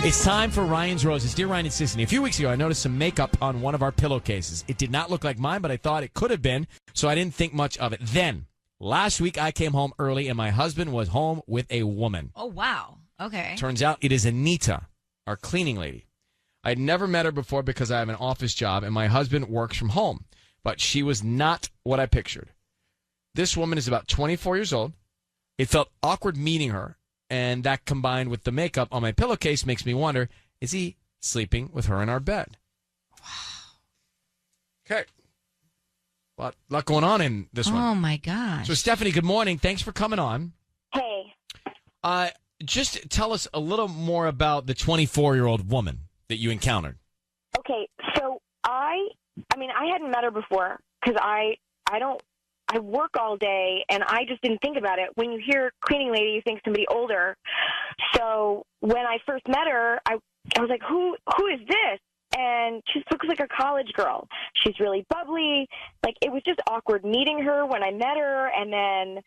It's time for Ryan's Roses. Dear Ryan and Sissany, a few weeks ago, I noticed some makeup on one of our pillowcases. It did not look like mine, but I thought it could have been, so I didn't think much of it. Then, last week, I came home early, and my husband was home with a woman. Oh, wow. Okay. Turns out it is Anita, our cleaning lady. I had never met her before because I have an office job, and my husband works from home. But she was not what I pictured. This woman is about 24 years old. It felt awkward meeting her, and that combined with the makeup on my pillowcase makes me wonder, is he sleeping with her in our bed? Wow. Okay. Lot going on in this one. Oh, my gosh. So, Stephanie, good morning. Thanks for coming on. Hey. Just tell us a little more about the 24-year-old woman that you encountered. Okay, so I hadn't met her before because I work all day and I just didn't think about it. When you hear cleaning lady, you think somebody older. So when I first met her, I was like, who is this? And she looks like a college girl. She's really bubbly. Like, it was just awkward meeting her when I met her, and then,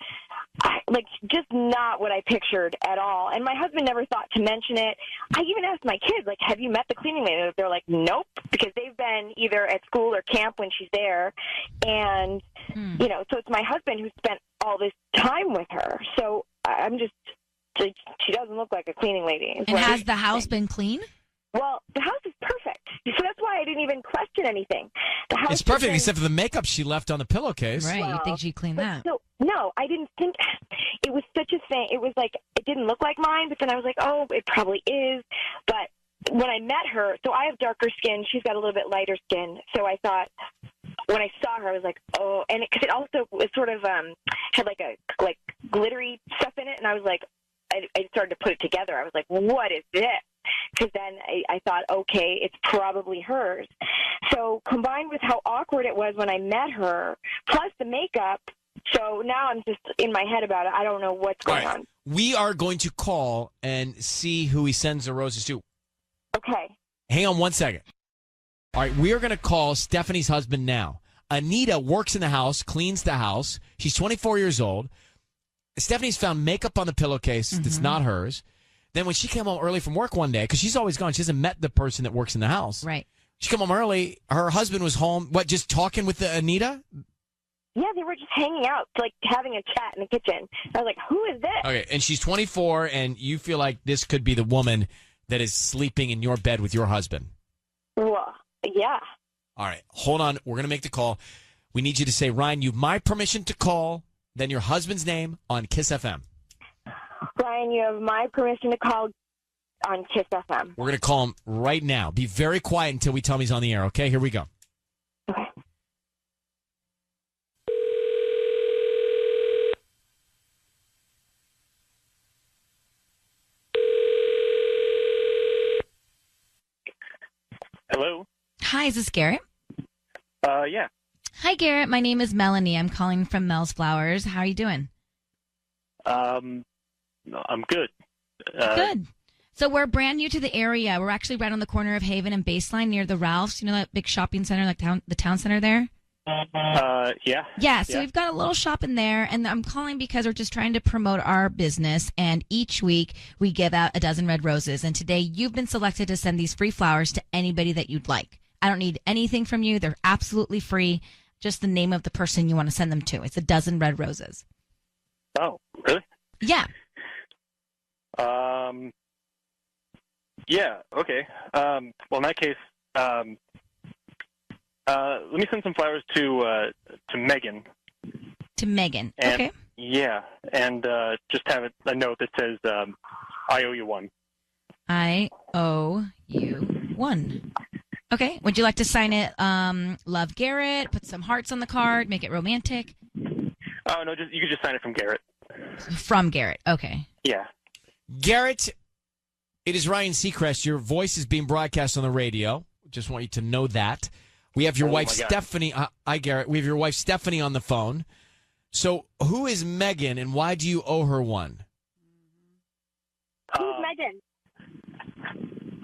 just not what I pictured at all. And my husband never thought to mention it. I even asked my kids, like, have you met the cleaning lady? They're like, nope, because they've been either at school or camp when she's there. And, so it's my husband who spent all this time with her. So I'm just, she doesn't look like a cleaning lady. And has the house been clean? Well, the house is perfect. So that's why I didn't even question anything. The house It's perfect, except for the makeup she left on the pillowcase. Right, you think she'd clean that. So, no, I didn't think it was such a thing. It was like, it didn't look like mine, but then I was like, oh, it probably is. But when I met her, so I have darker skin. She's got a little bit lighter skin. So I thought, when I saw her, I was like, oh, and because it also was sort of had like glittery stuff in it, and I was like, I started to put it together. I was like, what is this? Because then I thought, okay, it's probably hers. So combined with how awkward it was when I met her, plus the makeup, so now I'm just in my head about it. I don't know what's going on. We are going to call and see who he sends the roses to. Okay. Hang on one second. All right, we are going to call Stephanie's husband now. Anita works in the house, cleans the house. She's 24 years old. Stephanie's found makeup on the pillowcase that's not hers. Then when she came home early from work one day, because she's always gone, she hasn't met the person that works in the house. Right. She came home early. Her husband was home, just talking with Anita? Yeah, they were just hanging out, like having a chat in the kitchen. I was like, who is this? Okay, and she's 24, and you feel like this could be the woman that is sleeping in your bed with your husband. Well, yeah. All right, hold on. We're going to make the call. We need you to say, Ryan, you have my permission to call, then your husband's name on Kiss FM. Ryan, you have my permission to call on Kiss FM. We're going to call him right now. Be very quiet until we tell him he's on the air, okay? Here we go. Okay. Hello? Hi, is this Garrett? Yeah. Hi, Garrett. My name is Melanie. I'm calling from Mel's Flowers. How are you doing? I'm good. Good. So we're brand new to the area. We're actually right on the corner of Haven and Baseline near the Ralphs. You know that big shopping center, like the town center there? Yeah. Yeah, so we've got a little shop in there, and I'm calling because we're just trying to promote our business, and each week we give out a dozen red roses, and today you've been selected to send these free flowers to anybody that you'd like. I don't need anything from you. They're absolutely free. Just the name of the person you want to send them to. It's a dozen red roses. Oh, really? Yeah. Yeah, okay. Well, in that case, let me send some flowers to Megan. To Megan. And, okay. Yeah, and just have a note that says, I owe you one. I owe you one. Okay. Would you like to sign it, Love Garrett, put some hearts on the card, make it romantic? Oh, no, you could just sign it from Garrett. From Garrett. Okay. Yeah. Garrett, it is Ryan Seacrest. Your voice is being broadcast on the radio. Just want you to know that. We have your wife, Stephanie. Hi, Garrett. We have your wife, Stephanie, on the phone. So who is Megan, and why do you owe her one? Who's Megan?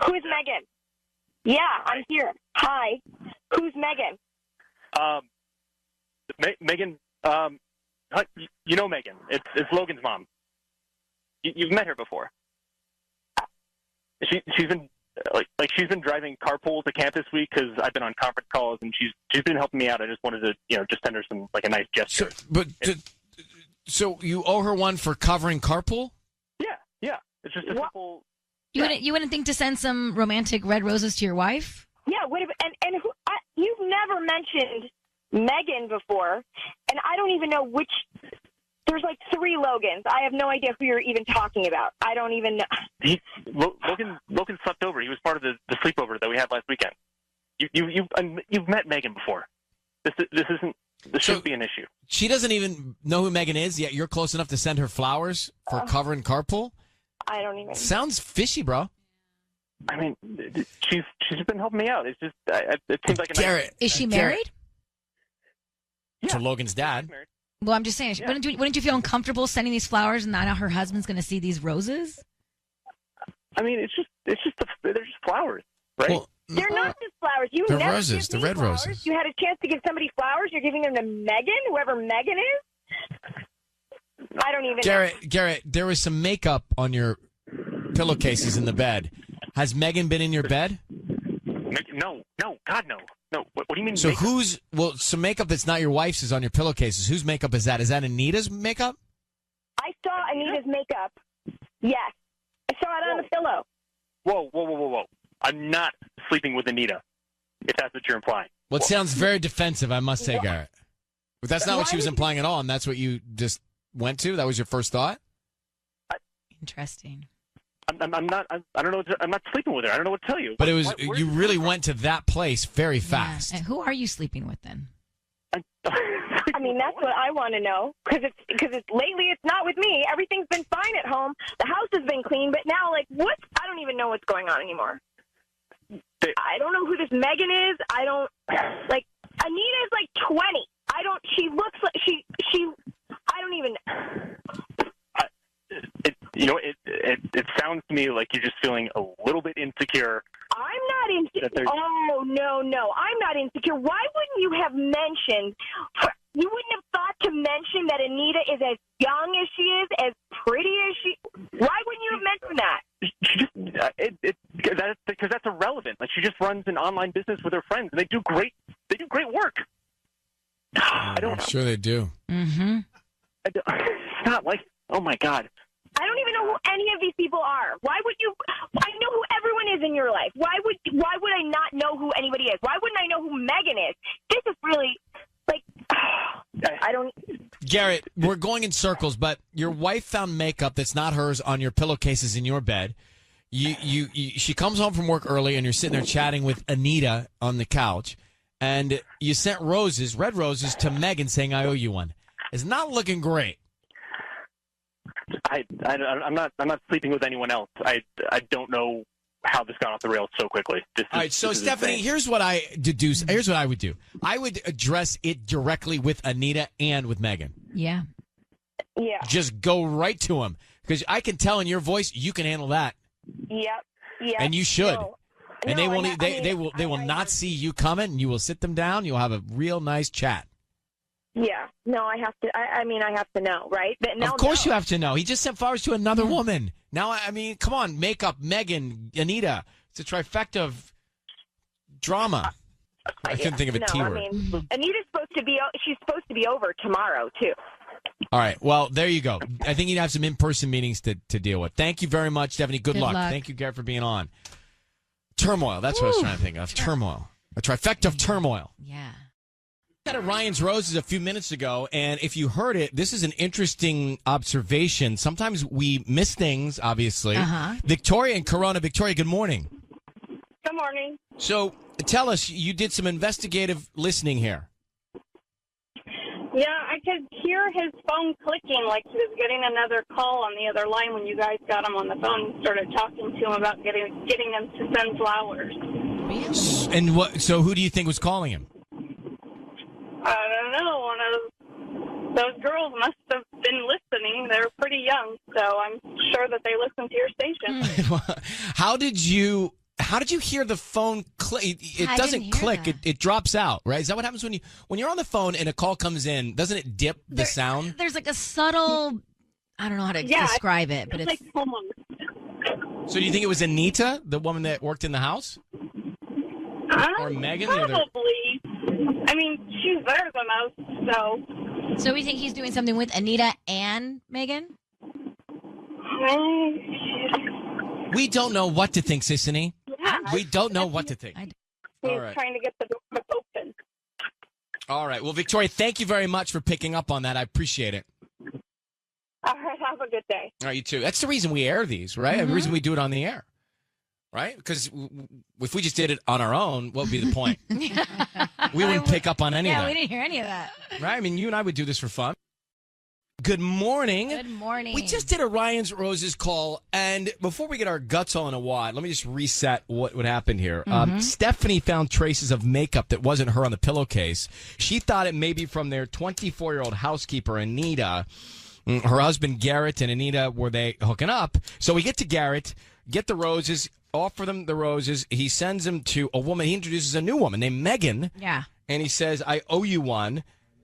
Who's Megan? Yeah, I'm here. Hi. Who's Megan? Megan, you know Megan. It's Logan's mom. You've met her before. she's been she's been driving carpool to camp this week because I've been on conference calls, and she's been helping me out. I just wanted to just send her some a nice gesture. So you owe her one for covering carpool? Yeah. It's just a simple. You wouldn't think to send some romantic red roses to your wife? Yeah, and you've never mentioned Megan before, and I don't even know which. There's like 3 Logans. I have no idea who you're even talking about. I don't even know. Logan slept over. He was part of the sleepover that we had last weekend. You've met Megan before. This shouldn't be an issue. She doesn't even know who Megan is, yet you're close enough to send her flowers for covering carpool? I don't even. Sounds fishy, bro. I mean, she's been helping me out. It's just it seems like a Garrett. Is she married? Yeah. To Logan's dad. Well, I'm just saying, wouldn't you feel uncomfortable sending these flowers and now her husband's going to see these roses? I mean, they're just flowers, right? Well, they're not just flowers. They're never roses. Give The me red flowers. roses. You had a chance to give somebody flowers. You're giving them to Megan, whoever Megan is. I don't even. Garrett, there was some makeup on your pillowcases in the bed. Has Megan been in your bed? No, God, no. What do you mean? So makeup? some makeup that's not your wife's is on your pillowcases. Whose makeup is that? Is that Anita's makeup? I saw Anita's makeup. Yes, I saw it on the pillow. Whoa! I'm not sleeping with Anita. If that's what you're implying. Well, it sounds very defensive, I must say, Garrett. But that's not what she was implying at all, and that's what you just went to. That was your first thought. Interesting. I'm not. I don't know. I'm not sleeping with her. I don't know what to tell you. But you really went to that place very fast. And who are you sleeping with then? I mean, that's what I want to know because lately it's not with me. Everything's been fine at home. The house has been clean, but now what? I don't even know what's going on anymore. I don't know who this Megan is. I don't Anita's 20. She looks like she. I don't even. It sounds to me like you're just feeling a little bit insecure. I'm not insecure. Oh, no. I'm not insecure. Why wouldn't you have mentioned, you wouldn't have thought to mention that Anita is as young as she is, as pretty as she, why wouldn't you have mentioned that? Because that's irrelevant. She just runs an online business with her friends, and they do great work. I'm sure they do. Mm-hmm. It's not like, oh my God. I don't even know who any of these people are. Why would you? I know who everyone is in your life. Why would I not know who anybody is? Why wouldn't I know who Megan is? This is really I don't. Garrett, we're going in circles, but your wife found makeup that's not hers on your pillowcases in your bed. She comes home from work early, and you're sitting there chatting with Anita on the couch, and you sent red roses to Megan saying, "I owe you one." It's not looking great. I'm not sleeping with anyone else. I don't know how this got off the rails so quickly. All right, so Stephanie, here's what I deduce. Here's what I would do. I would address it directly with Anita and with Megan. Yeah. Yeah. Just go right to them because I can tell in your voice you can handle that. Yep. Yeah. And you should. No. And No, they will not see you coming. And you will sit them down. You'll have a real nice chat. Yeah. No, I have to. I have to know, right? Of course you have to know. He just sent flowers to another woman. Now, I mean, come on, makeup, Megan, Anita. It's a trifecta of drama. I couldn't think of a T word. I mean, Anita's she's supposed to be over tomorrow, too. All right. Well, there you go. I think you'd have some in-person meetings to deal with. Thank you very much, Stephanie. Good luck. Thank you, Garrett, for being on. Turmoil. That's what I was trying to think of. Turmoil. A trifecta of turmoil. Yeah. Got a Ryan's Roses a few minutes ago, and if you heard it, this is an interesting observation. Sometimes we miss things, obviously. Victoria and Corona. Victoria, good morning. Good morning. So tell us, you did some investigative listening here. Yeah, I could hear his phone clicking like he was getting another call on the other line when you guys got him on the phone and started talking to him about getting him to send flowers. And so who do you think was calling him? I don't know. One of those girls must have been listening. They're pretty young, so I'm sure that they listen to your station. How did you hear the phone click? It doesn't click. It drops out, right? Is that what happens when you're on the phone and a call comes in? Doesn't it dip the sound? There's like a subtle. I don't know how to describe it, but it's like So do you think it was Anita, the woman that worked in the house? Or Megan? Probably. I mean, she's better than us, so. So we think he's doing something with Anita and Megan? We don't know what to think, Sissany. Yeah. We don't know what to think. He's All right. trying to get the door open. All right. Well, Victoria, thank you very much for picking up on that. I appreciate it. All right, have a good day. All right, you too. That's the reason we air these, right? The reason we do it on the air, right? Because if we just did it on our own, what would be the point? We wouldn't pick up on any of Yeah, that. we didn't hear any of that. Right? I mean, you and I would do this for fun. Good morning. Good morning. We just did a Ryan's Roses call, and before we get our guts all in a wad, let me just reset what would happen here. Stephanie found traces of makeup that wasn't her on the pillowcase. She thought it may be from their 24-year-old housekeeper, Anita. Her husband, Garrett, and Anita, were they hooking up? So we get to Garrett, get the roses, offer them the roses. He sends them to a woman. He introduces a new woman named Megan. Yeah. And he says, I owe you one.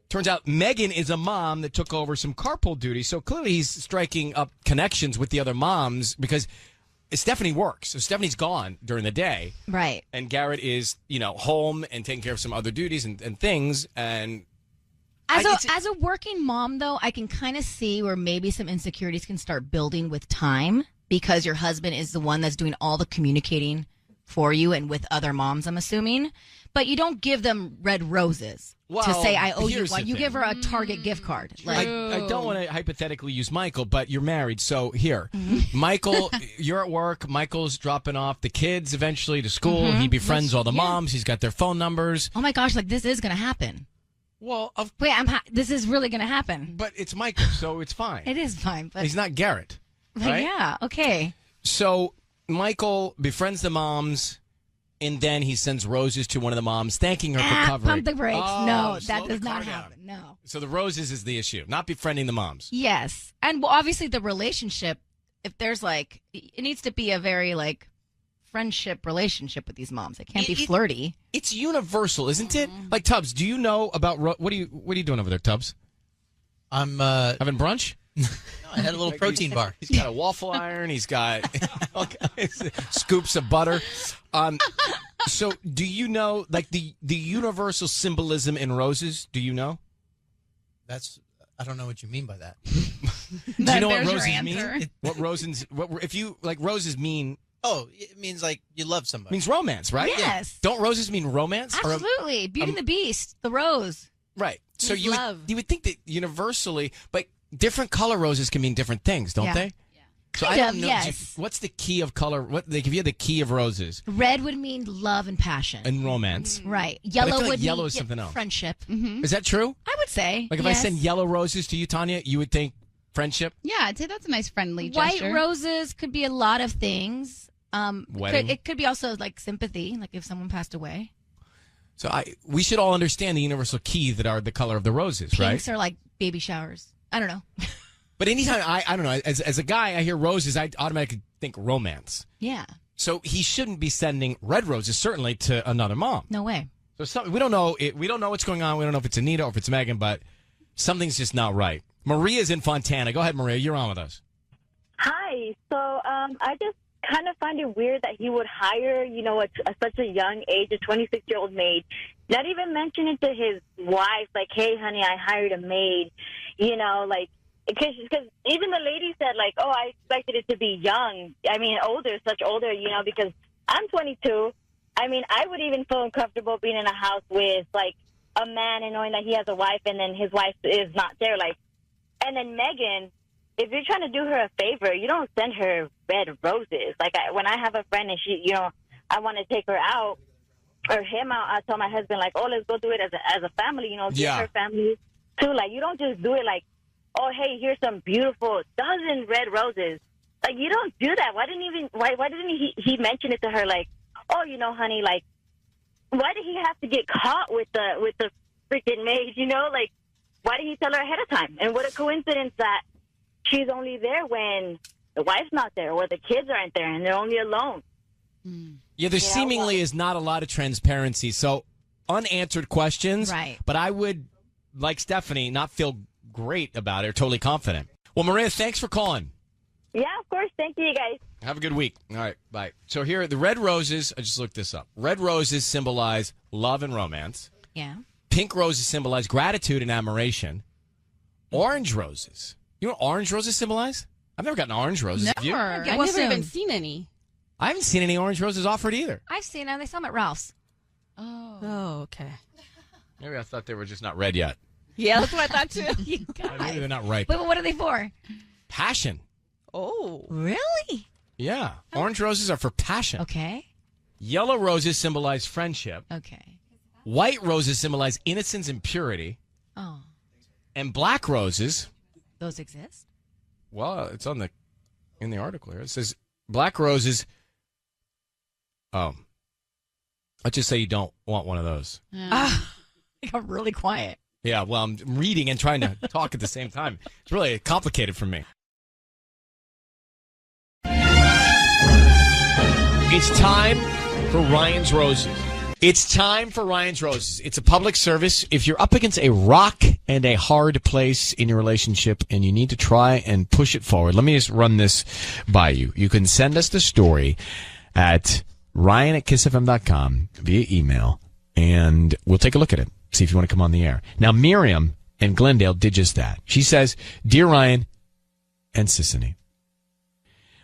Turns out Megan is a mom that took over some carpool duty. So clearly he's striking up connections with the other moms because Stephanie works. So Stephanie's gone during the day. Right. And Garrett is, home and taking care of some other duties and things. And As a working mom, though, I can kind of see where maybe some insecurities can start building with time because your husband is the one that's doing all the communicating for you and with other moms, I'm assuming. But you don't give them red roses to say, I owe you here's one. the You thing. give her a Target gift card. I don't want to hypothetically use Michael, but you're married. So here, Michael, you're at work. Michael's dropping off the kids eventually to school. He befriends all the moms. He's got their phone numbers. Oh, my gosh, this is going to happen. Well, Wait, this is really going to happen. but it's Michael, so it's fine. It is fine. But He's not Garrett, but right? yeah, okay. So Michael befriends the moms, and then he sends roses to one of the moms, thanking her for covering. Pump the brakes. Oh, No, slow that the does not car down. happen. No. So the roses is the issue, not befriending the moms. Yes. And well, obviously the relationship, if there's it needs to be a very friendship relationship with these moms. It can't be flirty. It's universal, isn't it? Like Tubbs, do you know about what are you doing over there, Tubbs? I'm Having brunch? no, I had a little protein bar. He's got a waffle iron. He's got scoops of butter. So do you know the universal symbolism in roses? Do you know? I don't know what you mean by that. Do you know what roses mean? What roses mean? Oh, it means you love somebody. Means romance, right? Yes. Don't roses mean romance? Absolutely. Beauty and the Beast, the rose. Right. So Means you love. would think that universally, but different color roses can mean different things, don't Yeah. they? So Kind I of, don't know. yes. What's the key of color? What they give you the key of roses Red would mean love and passion. and romance. Right. I Yellow feel like would yellow mean is something else. friendship. Is that true? I would say. Like if I send yellow roses to you, Tanya, you would think friendship? Yeah, I'd say that's a nice friendly White gesture. roses could be a lot of things. Wedding? It could be also sympathy, like if someone passed away. So we should all understand the universal key that are the color of the roses, right? Pinks are like baby showers. I don't know. But anytime I don't know, as a guy, I hear roses, I automatically think romance. Yeah. So he shouldn't be sending red roses, certainly, to another mom. No way. So we don't know. We don't know what's going on. We don't know if it's Anita or if it's Megan, but something's just not right. Maria's in Fontana. Go ahead, Maria. You're on with us. Hi. So I just kind of find it weird that he would hire, at such a young age, a 26-year-old maid, not even mention it to his wife, like, hey, honey, I hired a maid, because even the lady said, I expected it to be young. I mean, older, such older, because I'm 22. I mean, I would even feel uncomfortable being in a house with, a man and knowing that he has a wife and then his wife is not there. And then Megan, if you're trying to do her a favor, you don't send her red roses. When I have a friend and she, I want to take her out or him out, I tell my husband, let's go do it as a family, give her family too. You don't just do it oh, hey, here's some beautiful dozen red roses. You don't do that. Why didn't he mention it to her? Oh, honey, why did he have to get caught with the freaking maid? Why did he tell her ahead of time? And what a coincidence that she's only there when the wife's not there or the kids aren't there and they're only alone. Yeah, there seemingly is not a lot of transparency. So unanswered questions. Right. But I would, like Stephanie, not feel great about it or totally confident. Well, Maria, thanks for calling. Yeah, of course. Thank you, guys. Have a good week. All right, bye. So here, the red roses, I just looked this up. Red roses symbolize love and romance. Yeah. Pink roses symbolize gratitude and admiration. Orange roses. You know what orange roses symbolize? I've never gotten orange roses. Have you? Never. Get I've one never soon. even seen any. I haven't seen any orange roses offered either. I've seen them. They sell them at Ralph's. Oh, okay. Maybe I thought they were just not red yet. Yeah, that's what I thought too. You guys. Maybe they're not ripe. Wait, but what are they for? Passion. Oh. Really? Yeah. Orange roses are for passion. Okay. Yellow roses symbolize friendship. Okay. White roses symbolize innocence and purity. Oh, And black roses, those exist? well, it's in the article here. It says black roses. Oh. Let's just say you don't want one of those. I got really quiet. Yeah, well, I'm reading and trying to talk at the same time. It's really complicated for me. It's time for Ryan's Roses. It's time for Ryan's Roses. It's a public service. If you're up against a rock and a hard place in your relationship and you need to try and push it forward, let me just run this by you. You can send us the story at ryan@kissfm.com via email, and we'll take a look at it. See if you want to come on the air. Now, Miriam in Glendale did just that. She says, Dear Ryan and Sissany,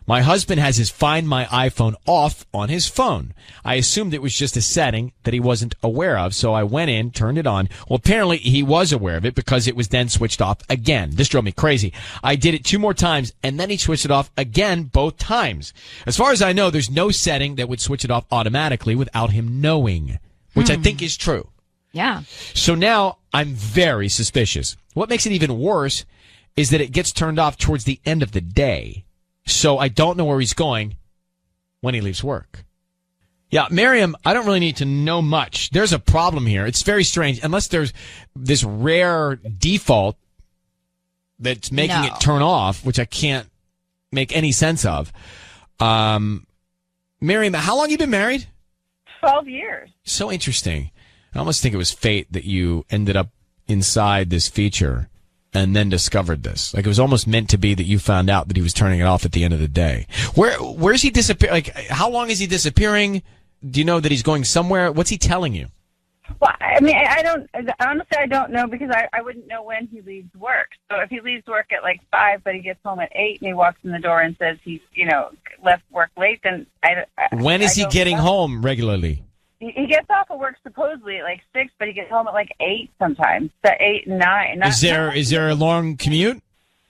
my husband has his Find My iPhone off on his phone. I assumed it was just a setting that he wasn't aware of, so I went in, turned it on. Well, apparently he was aware of it because it was then switched off again. This drove me crazy. I did it 2 more times, and then he switched it off again both times. As far as I know, there's no setting that would switch it off automatically without him knowing, which I think is true. Yeah. So now I'm very suspicious. What makes it even worse is that it gets turned off towards the end of the day. So I don't know where he's going when he leaves work. Yeah, Miriam, I don't really need to know much. There's a problem here. It's very strange. Unless there's this rare default that's making it turn off, which I can't make any sense of. Miriam, how long have you been married? 12 years. So interesting. I almost think it was fate that you ended up inside this feature and then discovered this. Like, it was almost meant to be that you found out that he was turning it off at the end of the day. Where's he disappear? Like, how long is he disappearing? Do you know that he's going somewhere? What's he telling you? Well, I mean, honestly, I don't know because I wouldn't know when he leaves work. So if he leaves work at like 5, but he gets home at 8 and he walks in the door and says he's, left work late, then When is he getting home regularly? He gets off of work supposedly at like 6, but he gets home at like 8 sometimes. So 8 and 9. Is there a long commute?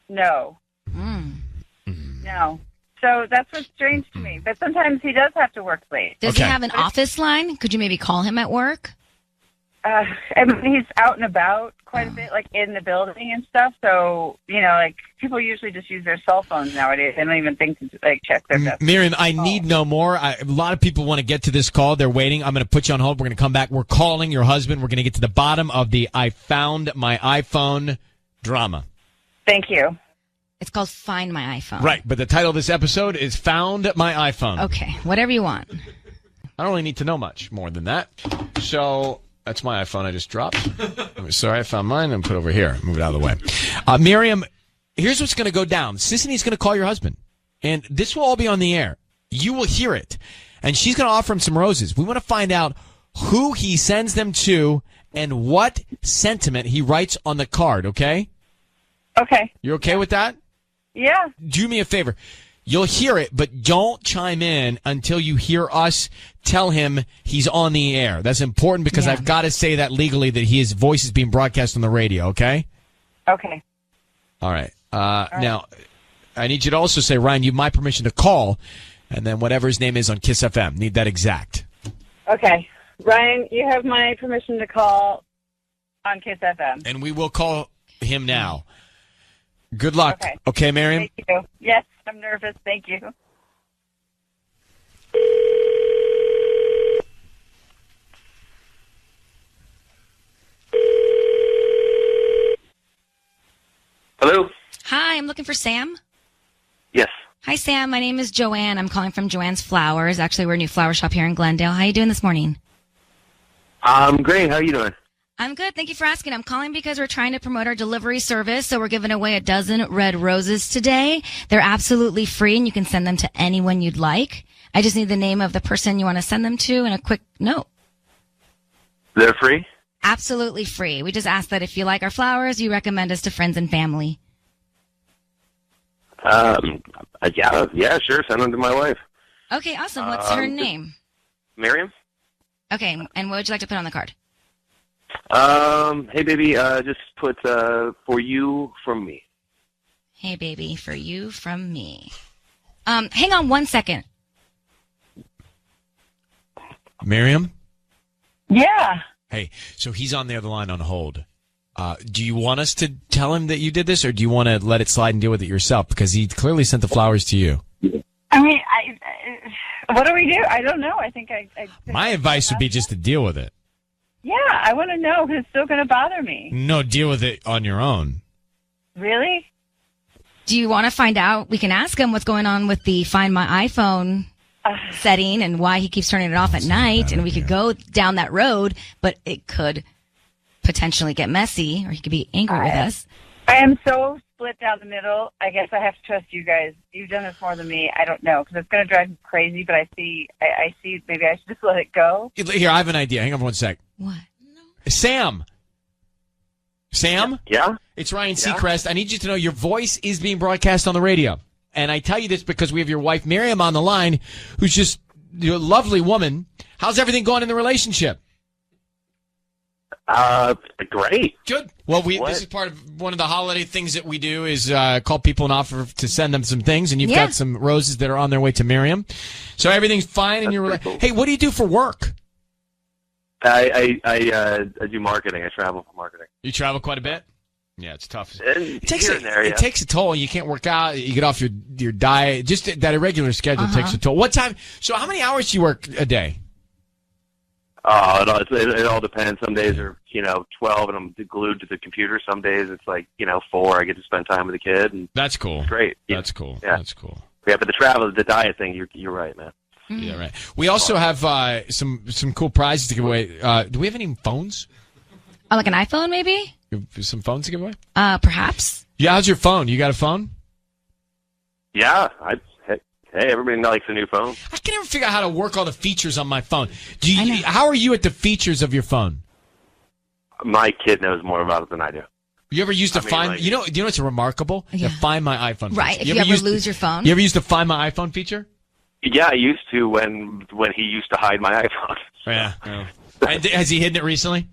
No. No. So that's what's strange to me. But sometimes he does have to work late. Does he have an office line? Could you maybe call him at work? I mean, he's out and about quite a bit, like in the building and stuff. So, like people usually just use their cell phones nowadays. They don't even think to like check their stuff. Miriam, I need no more. A lot of people want to get to this call. They're waiting. I'm going to put you on hold. We're going to come back. We're calling your husband. We're going to get to the bottom of the I found my iPhone drama. Thank you. It's called Find My iPhone. Right, but the title of this episode is Found My iPhone. Okay, whatever you want. I don't really need to know much more than that. So that's my iPhone I just dropped. Sorry, I found mine and put it over here. Move it out of the way. Miriam, here's what's going to go down. Sissy's going to call your husband, and this will all be on the air. You will hear it, and she's going to offer him some roses. We want to find out who he sends them to and what sentiment he writes on the card, okay? Okay. You okay with that? Yeah. Do me a favor. You'll hear it, but don't chime in until you hear us tell him he's on the air. That's important because I've got to say that legally that his voice is being broadcast on the radio, okay? Okay. All right. Now, I need you to also say, Ryan, you have my permission to call, and then whatever his name is on Kiss FM. Need that exact. Okay. Ryan, you have my permission to call on Kiss FM. And we will call him now. Good luck. Okay, Miriam? Thank you. Yes, I'm nervous. Thank you. Hello? Hi, I'm looking for Sam. Yes. Hi, Sam. My name is Joanne. I'm calling from Joanne's Flowers. Actually, we're a new flower shop here in Glendale. How are you doing this morning? I'm great. How are you doing? I'm good. Thank you for asking. I'm calling because we're trying to promote our delivery service. So we're giving away a dozen red roses today. They're absolutely free and you can send them to anyone you'd like. I just need the name of the person you want to send them to and a quick note. They're free? Absolutely free. We just ask that if you like our flowers, you recommend us to friends and family. Yeah, sure. Send them to my wife. Okay, awesome. What's her name? Miriam? Okay, and what would you like to put on the card? Hey, baby, just put, for you from me. Hey, baby, for you from me. Hang on 1 second. Miriam? Yeah. Hey, so he's on the other line on hold. Do you want us to tell him that you did this, or do you want to let it slide and deal with it yourself? Because he clearly sent the flowers to you. I mean, what do we do? I don't know. I think I My advice would be just to deal with it. Yeah, I want to know because it's still going to bother me. No, deal with it on your own. Really? Do you want to find out? We can ask him what's going on with the Find My iPhone setting and why he keeps turning it off at night. And we could go down that road, but it could potentially get messy, or he could be angry with us. I am so split down the middle. I guess I have to trust you guys. You've done this more than me. I don't know because it's going to drive me crazy. But I see. Maybe I should just let it go. Here, I have an idea. Hang on for 1 sec. What? Sam? Yeah? It's Ryan Seacrest. I need you to know your voice is being broadcast on the radio. And I tell you this because we have your wife, Miriam, on the line, who's just a lovely woman. How's everything going in the relationship? Great. Good. Well, this is part of one of the holiday things that we do is call people and offer to send them some things. And you've got some roses that are on their way to Miriam. So everything's fine in your cool. Hey, what do you do for work? I do marketing. I travel for marketing. You travel quite a bit? Yeah, it's tough. It takes it takes a toll. You can't work out. You get off your diet. Just that irregular schedule takes a toll. What time? So how many hours do you work a day? It all depends. Some days are 12 and I'm glued to the computer. Some days it's 4. I get to spend time with the kid. And that's cool. It's great. That's cool. Yeah. That's cool. Yeah, but the diet thing, you're right, man. Yeah, right. We also have some cool prizes to give away. Do we have any phones? Oh, like an iPhone, maybe? Some phones to give away? Perhaps. Yeah, how's your phone? You got a phone? Yeah, hey, everybody likes a new phone. I can never figure out how to work all the features on my phone. How are you at the features of your phone? My kid knows more about it than I do. You ever used to find? You know what's remarkable? Yeah. The Find My iPhone feature. Right. If you ever lose your phone. You ever used the Find My iPhone feature? Yeah, I used to when he used to hide my iPhone. Yeah. And has he hidden it recently?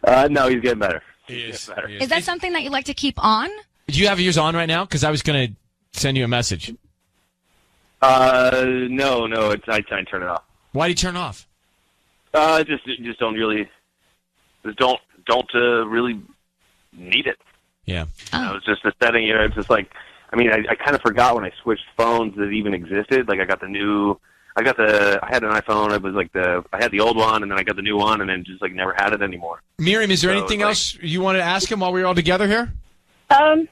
No, he's getting better. He is. Is that something that you like to keep on? Do you have yours on right now? Because I was going to send you a message. No, I turn it off. Why do you turn it off? Just don't really, really need it. Yeah. It's just a setting. It's just I kind of forgot when I switched phones that it even existed. I had an iPhone. It was I had the old one, and then I got the new one, and then just never had it anymore. Miriam, is there anything else you wanted to ask him while we were all together here? I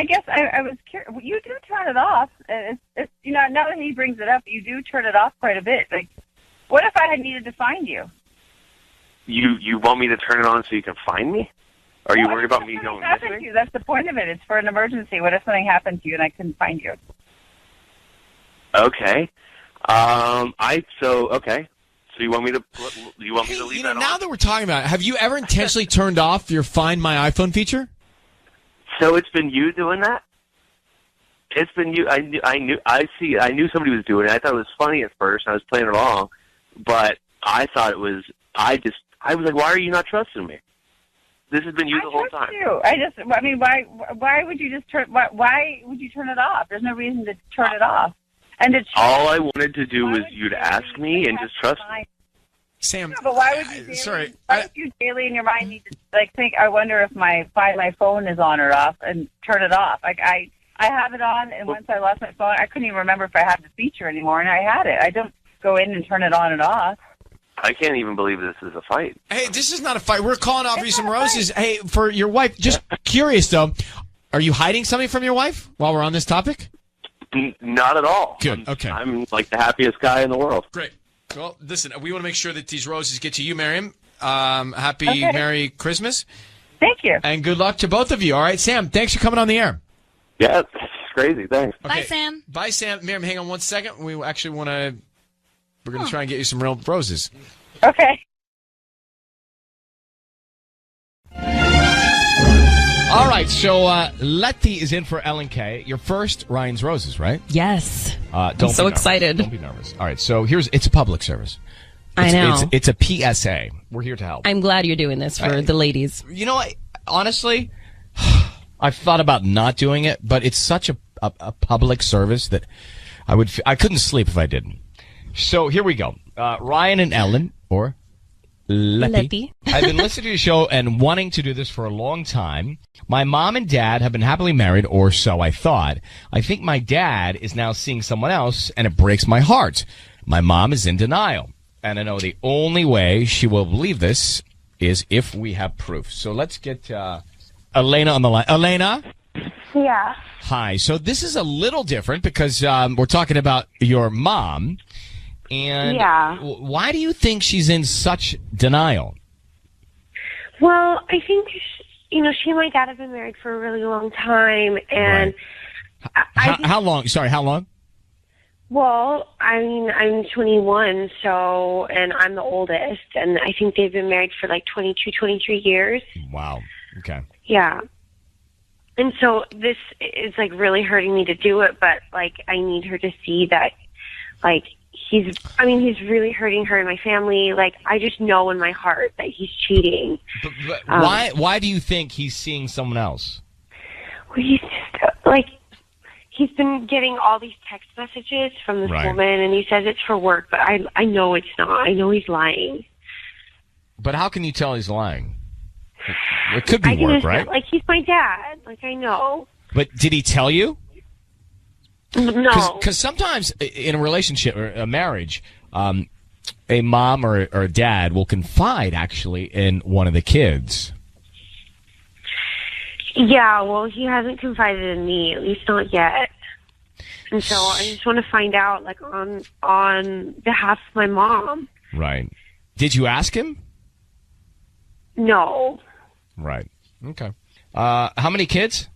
guess I was curious. You do turn it off. It's now that he brings it up, you do turn it off quite a bit. What if I had needed to find you? You want me to turn it on so you can find me? Are you worried about me going missing? That's the point of it. It's for an emergency. What if something happened to you and I couldn't find you? Okay. Okay. So you want me to leave that on? Now that we're talking about it, have you ever intentionally turned off your Find My iPhone feature? So it's been you doing that? It's been you. I knew somebody was doing it. I thought it was funny at first. I was playing along, but I thought it was. I was like, why are you not trusting me? This has been you the whole time. Why would you just turn? Why would you turn it off? There's no reason to turn it off. And all I wanted to do was you to ask me and just trust me. Sam, no, but why would you? Why would you daily in your mind need to think? I wonder if my phone is on or off, and turn it off. I have it on, and once I lost my phone, I couldn't even remember if I had the feature anymore, and I had it. I don't go in and turn it on and off. I can't even believe this is a fight. Hey, this is not a fight. We're calling off you some roses. Hey, for your wife, just curious though, are you hiding something from your wife while we're on this topic? Not at all. Good. Okay. I'm the happiest guy in the world. Great. Well, listen, we want to make sure that these roses get to you, Miriam. Happy Merry Christmas. Thank you. And good luck to both of you. All right, Sam, thanks for coming on the air. Yeah, it's crazy. Thanks. Bye, Sam. Bye, Sam. Miriam, hang on 1 second. We actually want to... We're going to try and get you some real roses. Okay. All right, so Letty is in for Ellen K. Your first Ryan's Roses, right? Yes. Don't I'm be so nervous. excited. Don't be nervous. All right, so it's a public service. I know. It's a PSA. We're here to help. I'm glad you're doing this for the ladies. You know, honestly, I've thought about not doing it, but it's such a public service that I couldn't sleep if I didn't. So here we go. Ryan and Ellen, or Letty. I've been listening to your show and wanting to do this for a long time. My mom and dad have been happily married, or so I thought. I think my dad is now seeing someone else, and it breaks my heart. My mom is in denial, and I know the only way she will believe this is if we have proof. So let's get Elena on the line. Elena? Yeah. Hi. So this is a little different because we're talking about your mom. And why do you think she's in such denial? Well, I think, she and my dad have been married for a really long time. And How long? Sorry, how long? Well, I mean, I'm 21, and I'm the oldest. And I think they've been married for like 22, 23 years. Wow. Okay. Yeah. And so this is like really hurting me to do it, but like I need her to see that like he's really hurting her and my family. Like I just know in my heart that he's cheating. But why do you think he's seeing someone else? Well, he's just like he's been getting all these text messages from this woman, and he says it's for work, but I know it's not. I know he's lying. But how can you tell he's lying? It could be work, right? Like he's my dad. Like I know. But did he tell you? No. Because sometimes in a relationship or a marriage, a mom or a dad will confide actually in one of the kids. Yeah, well, he hasn't confided in me, at least not yet. And so I just want to find out, like, on behalf of my mom. Right. Did you ask him? No. Right. Okay. How many kids?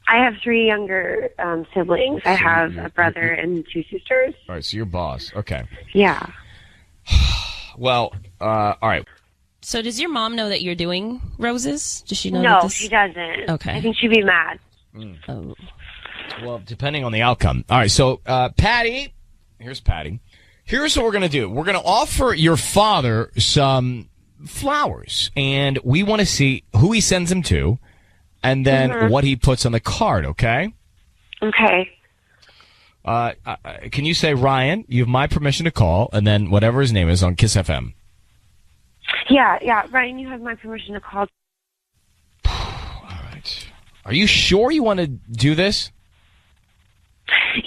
I have 3 younger siblings. I have a brother and 2 sisters. All right, so you're boss. Okay. Yeah. Well, all right. So does your mom know that you're doing roses? Does she know? No, she doesn't. Okay. I think she'd be mad. Oh. Well, depending on the outcome. All right, so Patty, here's Patty. Here's what we're going to do. We're going to offer your father some flowers, and we want to see who he sends them to, and then what he puts on the card, okay? Okay. Can you say, Ryan, you have my permission to call, and then whatever his name is on Kiss FM? Yeah, Ryan, you have my permission to call. All right. Are you sure you want to do this?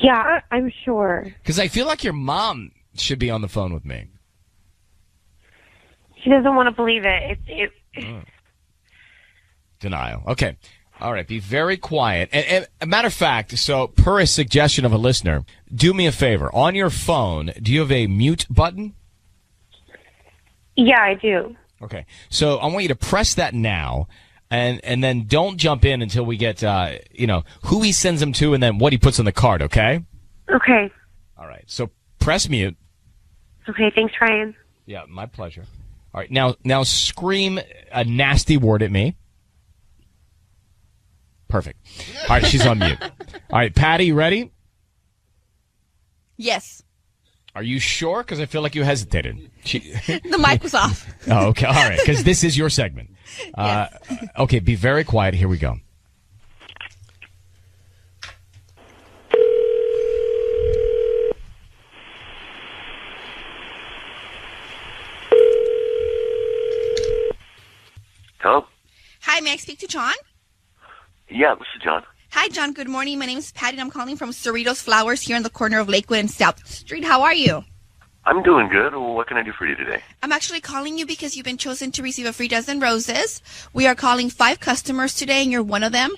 Yeah, I'm sure. Because I feel like your mom should be on the phone with me. She doesn't want to believe it. Denial. Okay. All right. Be very quiet. And a matter of fact, so per a suggestion of a listener, do me a favor. On your phone, do you have a mute button? Yeah, I do. Okay. So I want you to press that now, and then don't jump in until we get, who he sends them to and then what he puts on the card, okay? Okay. All right. So press mute. Okay, thanks, Ryan. Yeah, my pleasure. All right. Now scream a nasty word at me. Perfect. All right, she's on mute. All right, Patty, you ready? Yes. Are you sure? Because I feel like you hesitated. The mic was off. Oh, okay. All right, because this is your segment. Yes. Okay, be very quiet. Here we go. Hello? Hi, may I speak to John? Yeah, this is John. Hi, John. Good morning. My name is Patty, and I'm calling from Cerritos Flowers here on the corner of Lakewood and South Street. How are you? I'm doing good. What can I do for you today? I'm actually calling you because you've been chosen to receive a free dozen roses. We are calling 5 customers today, and you're one of them.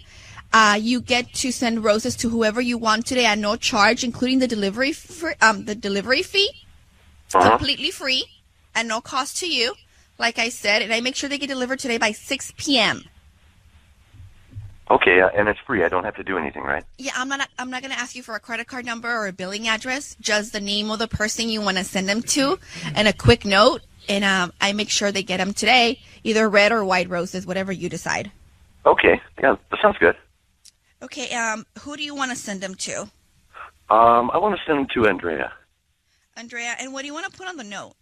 You get to send roses to whoever you want today at no charge, including the delivery fee. completely free and no cost to you, like I said, and I make sure they get delivered today by 6 p.m. Okay, and it's free. I don't have to do anything, right? Yeah, I'm not going to ask you for a credit card number or a billing address, just the name of the person you want to send them to and a quick note, and I make sure they get them today, either red or white roses, whatever you decide. Okay, yeah, that sounds good. Okay, who do you want to send them to? I want to send them to Andrea. Andrea, and what do you want to put on the note?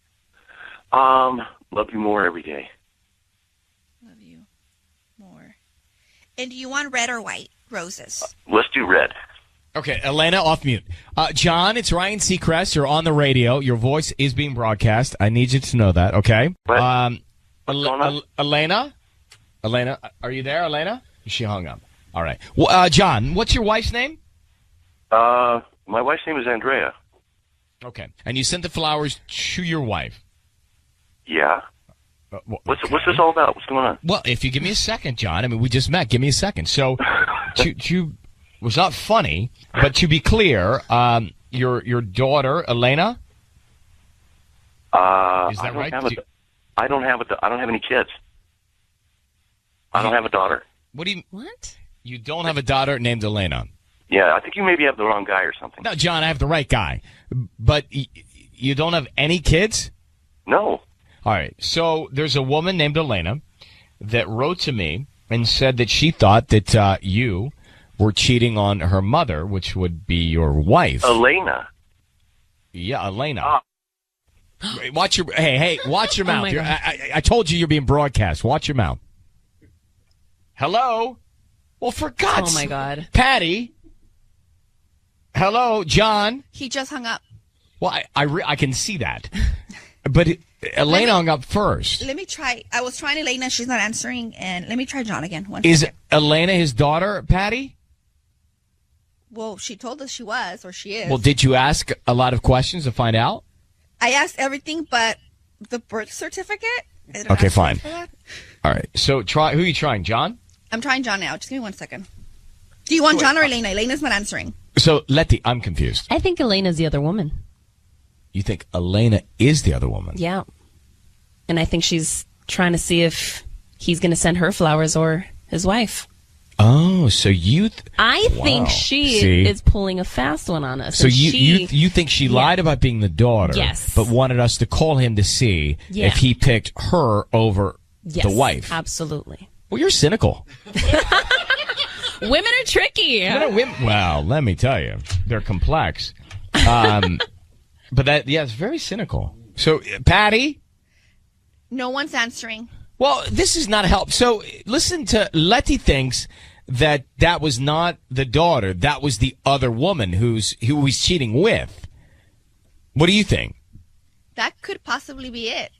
Love you more every day. Love you more. And do you want red or white roses? Let's do red. Okay, Elena, off mute. John, it's Ryan Seacrest. You're on the radio. Your voice is being broadcast. I need you to know that, okay? What? What's going on? Elena, are you there, Elena? She hung up. All right. Well, John, what's your wife's name? My wife's name is Andrea. Okay. And you sent the flowers to your wife? Yeah. What's Okay. this all about? What's going on? Well, if you give me a second, John. I mean, we just met. Give me a second. So, to was not funny, but to be clear, your daughter Elena. Is that right? I don't have any kids. I don't have a daughter. What do you? What? You don't have a daughter named Elena? Yeah, I think you maybe have the wrong guy or something. No, John, I have the right guy, but you don't have any kids? No. All right. So there's a woman named Elena that wrote to me and said that she thought that you were cheating on her mother, which would be your wife. Elena. Yeah, Elena. Watch your watch your mouth. I told you you're being broadcast. Watch your mouth. Hello? Well, for God's Oh, my God. Patty? Hello, John? He just hung up. Well, I can see that. But Elena hung up first. Let me try. I was trying Elena. She's not answering. And let me try John again. Is second. Elena his daughter, Patty? Well, she told us she was, or she is. Well, did you ask a lot of questions to find out? I asked everything but the birth certificate. I didn't Okay, ask fine. for that. All right. So who are you trying, John? I'm trying John now. Just give me 1 second. Do you want John or Elena? Elena's not answering. So, Letty, I'm confused. I think Elena's the other woman. You think Elena is the other woman? Yeah. And I think she's trying to see if he's going to send her flowers or his wife. Oh, so you... I Wow. think she See? is pulling a fast one on us. So And you think she lied about being the daughter, Yes. but wanted us to call him to see Yeah. if he picked her over Yes, the wife. Absolutely. Well, you're cynical. Women are tricky. Well, let me tell you, they're complex. But it's very cynical. So, Patty? No one's answering. Well, this is not help. So, listen to Letty thinks that was not the daughter. That was the other woman who he's cheating with. What do you think? That could possibly be it.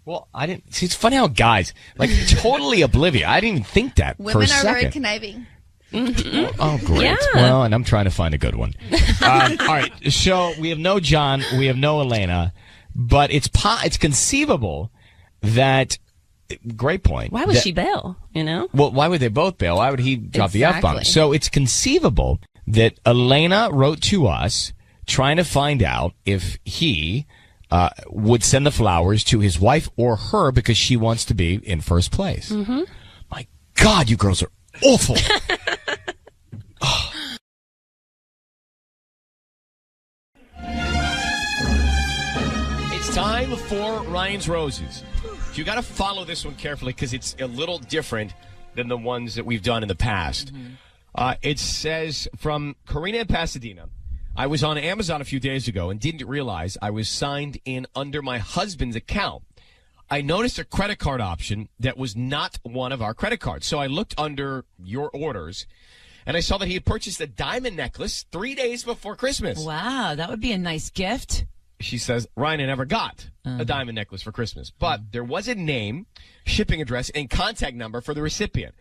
Well, I didn't. See, it's funny how guys, totally oblivious. I didn't even think that for Women a are second. very conniving. Oh, great. Yeah. Well, and I'm trying to find a good one. All right. So we have no John. We have no Elena. But it's conceivable that... Great point. Why would she bail, you know? Well, why would they both bail? Why would he drop the F-bomb? Exactly. So it's conceivable that Elena wrote to us trying to find out if he would send the flowers to his wife or her because she wants to be in first place. Mm-hmm. My God, you girls are awful. It's time for Ryan's Roses. You got to follow this one carefully because it's a little different than the ones that we've done in the past. It says from Karina in Pasadena, I was on Amazon a few days ago and didn't realize I was signed in under my husband's account. I noticed a credit card option that was not one of our credit cards. So I looked under your orders and I saw that he had purchased a diamond necklace 3 days before Christmas. Wow, that would be a nice gift. She says, Ryan, I never got a diamond necklace for Christmas, but there was a name, shipping address, and contact number for the recipient.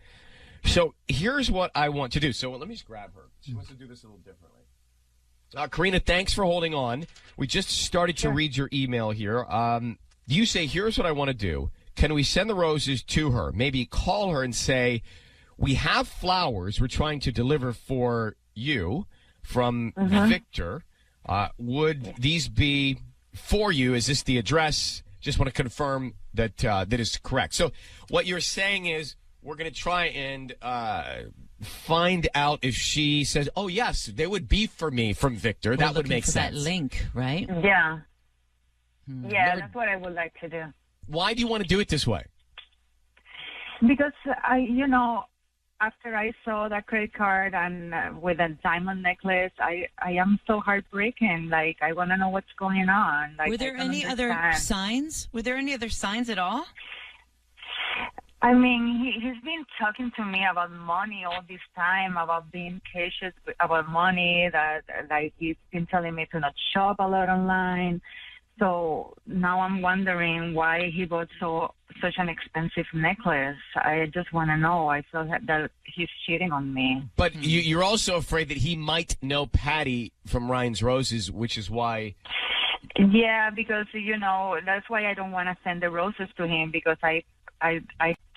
So here's what I want to do. So let me just grab her. She wants to do this a little differently. Karina, thanks for holding on. We just started to read your email here. You say, here's what I want to do. Can we send the roses to her? Maybe call her and say, we have flowers we're trying to deliver for you from Victor. Would these be for you. Is this the address? Just want to confirm that that is correct. So what you're saying is we're going to try and find out if she says, oh, yes, there would be for me from Victor. That would make sense. That link, right? Yeah. Yeah, that's what I would like to do. Why do you want to do it this way? Because after I saw that credit card and with a diamond necklace, I am so heartbroken. Like, I want to know what's going on. Like, Were there any other signs? Were there any other signs at all? I mean, he's been talking to me about money all this time, about being cautious about money, that like he's been telling me to not shop a lot online. So now I'm wondering why he bought such an expensive necklace. I just want to know. I feel that he's cheating on me. But you're also afraid that he might know Patty from Ryan's Roses, which is why... Yeah, because, that's why I don't want to send the roses to him, because I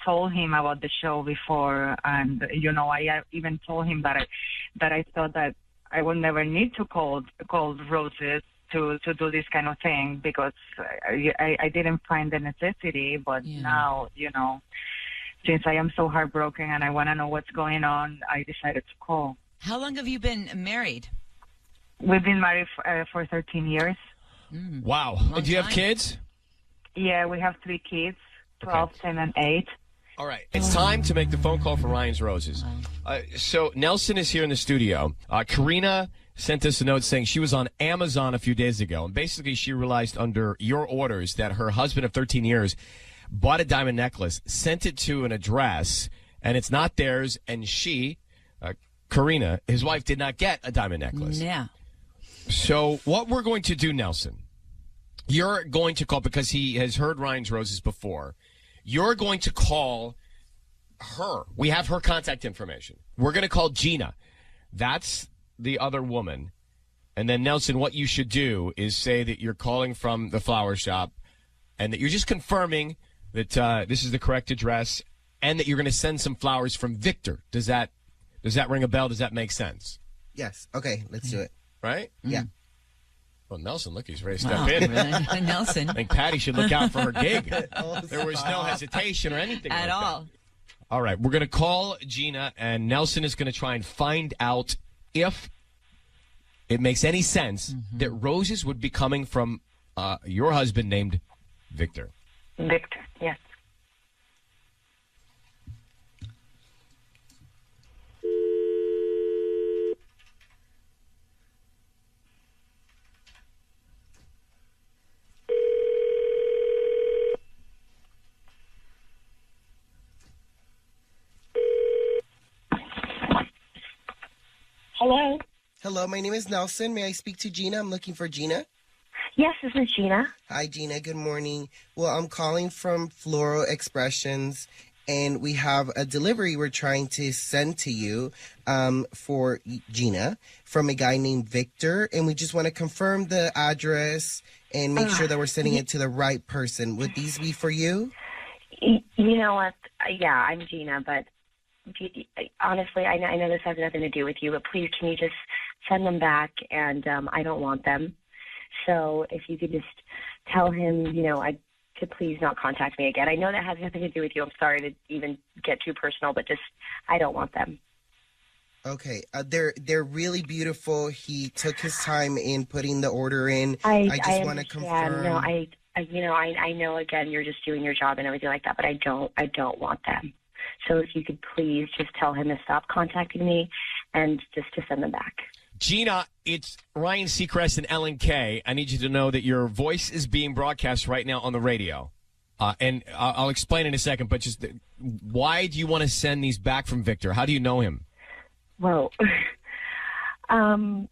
told him about the show before, and I even told him that I thought that I would never need to call roses to do this kind of thing, because I didn't find the necessity. But now, since I am so heartbroken and I want to know what's going on, I decided to call. How long have you been married? We've been married for 13 years. Wow. And do you have kids? Yeah, we have 3 kids, 12, 10, and 8. All right. It's time to make the phone call for Ryan's Roses. So Nelson is here in the studio. Karina sent us a note saying she was on Amazon a few days ago, and basically she realized under your orders that her husband of 13 years bought a diamond necklace, sent it to an address, and it's not theirs, and she, Karina, his wife, did not get a diamond necklace. Yeah. So what we're going to do, Nelson, you're going to call, because he has heard Ryan's Roses before, you're going to call her. We have her contact information. We're going to call Gina. That's the other woman. And then, Nelson, what you should do is say that you're calling from the flower shop and that you're just confirming that this is the correct address and that you're going to send some flowers from Victor. Does that ring a bell? Does that make sense? Yes. Okay, let's do it. Right? Yeah. Well, Nelson, look, he's ready to step in. Nelson. I think Patty should look out for her gig. There was no hesitation or anything at like all. That. All right, we're going to call Gina, and Nelson is going to try and find out if it makes any sense that roses would be coming from your husband named Victor. Victor, yes. Hello? Hello, my name is Nelson. May I speak to Gina? I'm looking for Gina. Yes, this is Gina. Hi, Gina. Good morning. Well, I'm calling from Floral Expressions, and we have a delivery we're trying to send to you for Gina from a guy named Victor, and we just want to confirm the address and make sure that we're sending it to the right person. Would these be for you? You know what? Yeah, I'm Gina, but honestly, I know this has nothing to do with you, but please, can you just send them back? And I don't want them. So if you could just tell him, to please not contact me again. I know that has nothing to do with you. I'm sorry to even get too personal, but just, I don't want them. Okay, they're really beautiful. He took his time in putting the order in. I just want to confirm. No, I know. Again, you're just doing your job and everything like that, but I don't want them. So if you could please just tell him to stop contacting me and just to send them back. Gina, it's Ryan Seacrest and Ellen K. I need you to know that your voice is being broadcast right now on the radio. And I'll explain in a second, but just why do you want to send these back from Victor? How do you know him? Well, I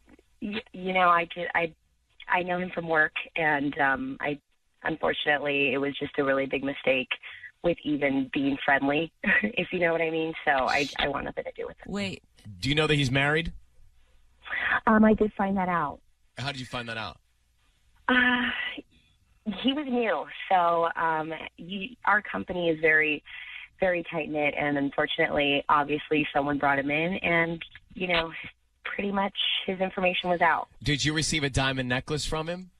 know him from work, and unfortunately, it was just a really big mistake with even being friendly, if you know what I mean. So I want nothing to do with it. Wait. Do you know that he's married? I did find that out. How did you find that out? He was new. So our company is very, very tight-knit, and unfortunately, obviously, someone brought him in, and, pretty much his information was out. Did you receive a diamond necklace from him?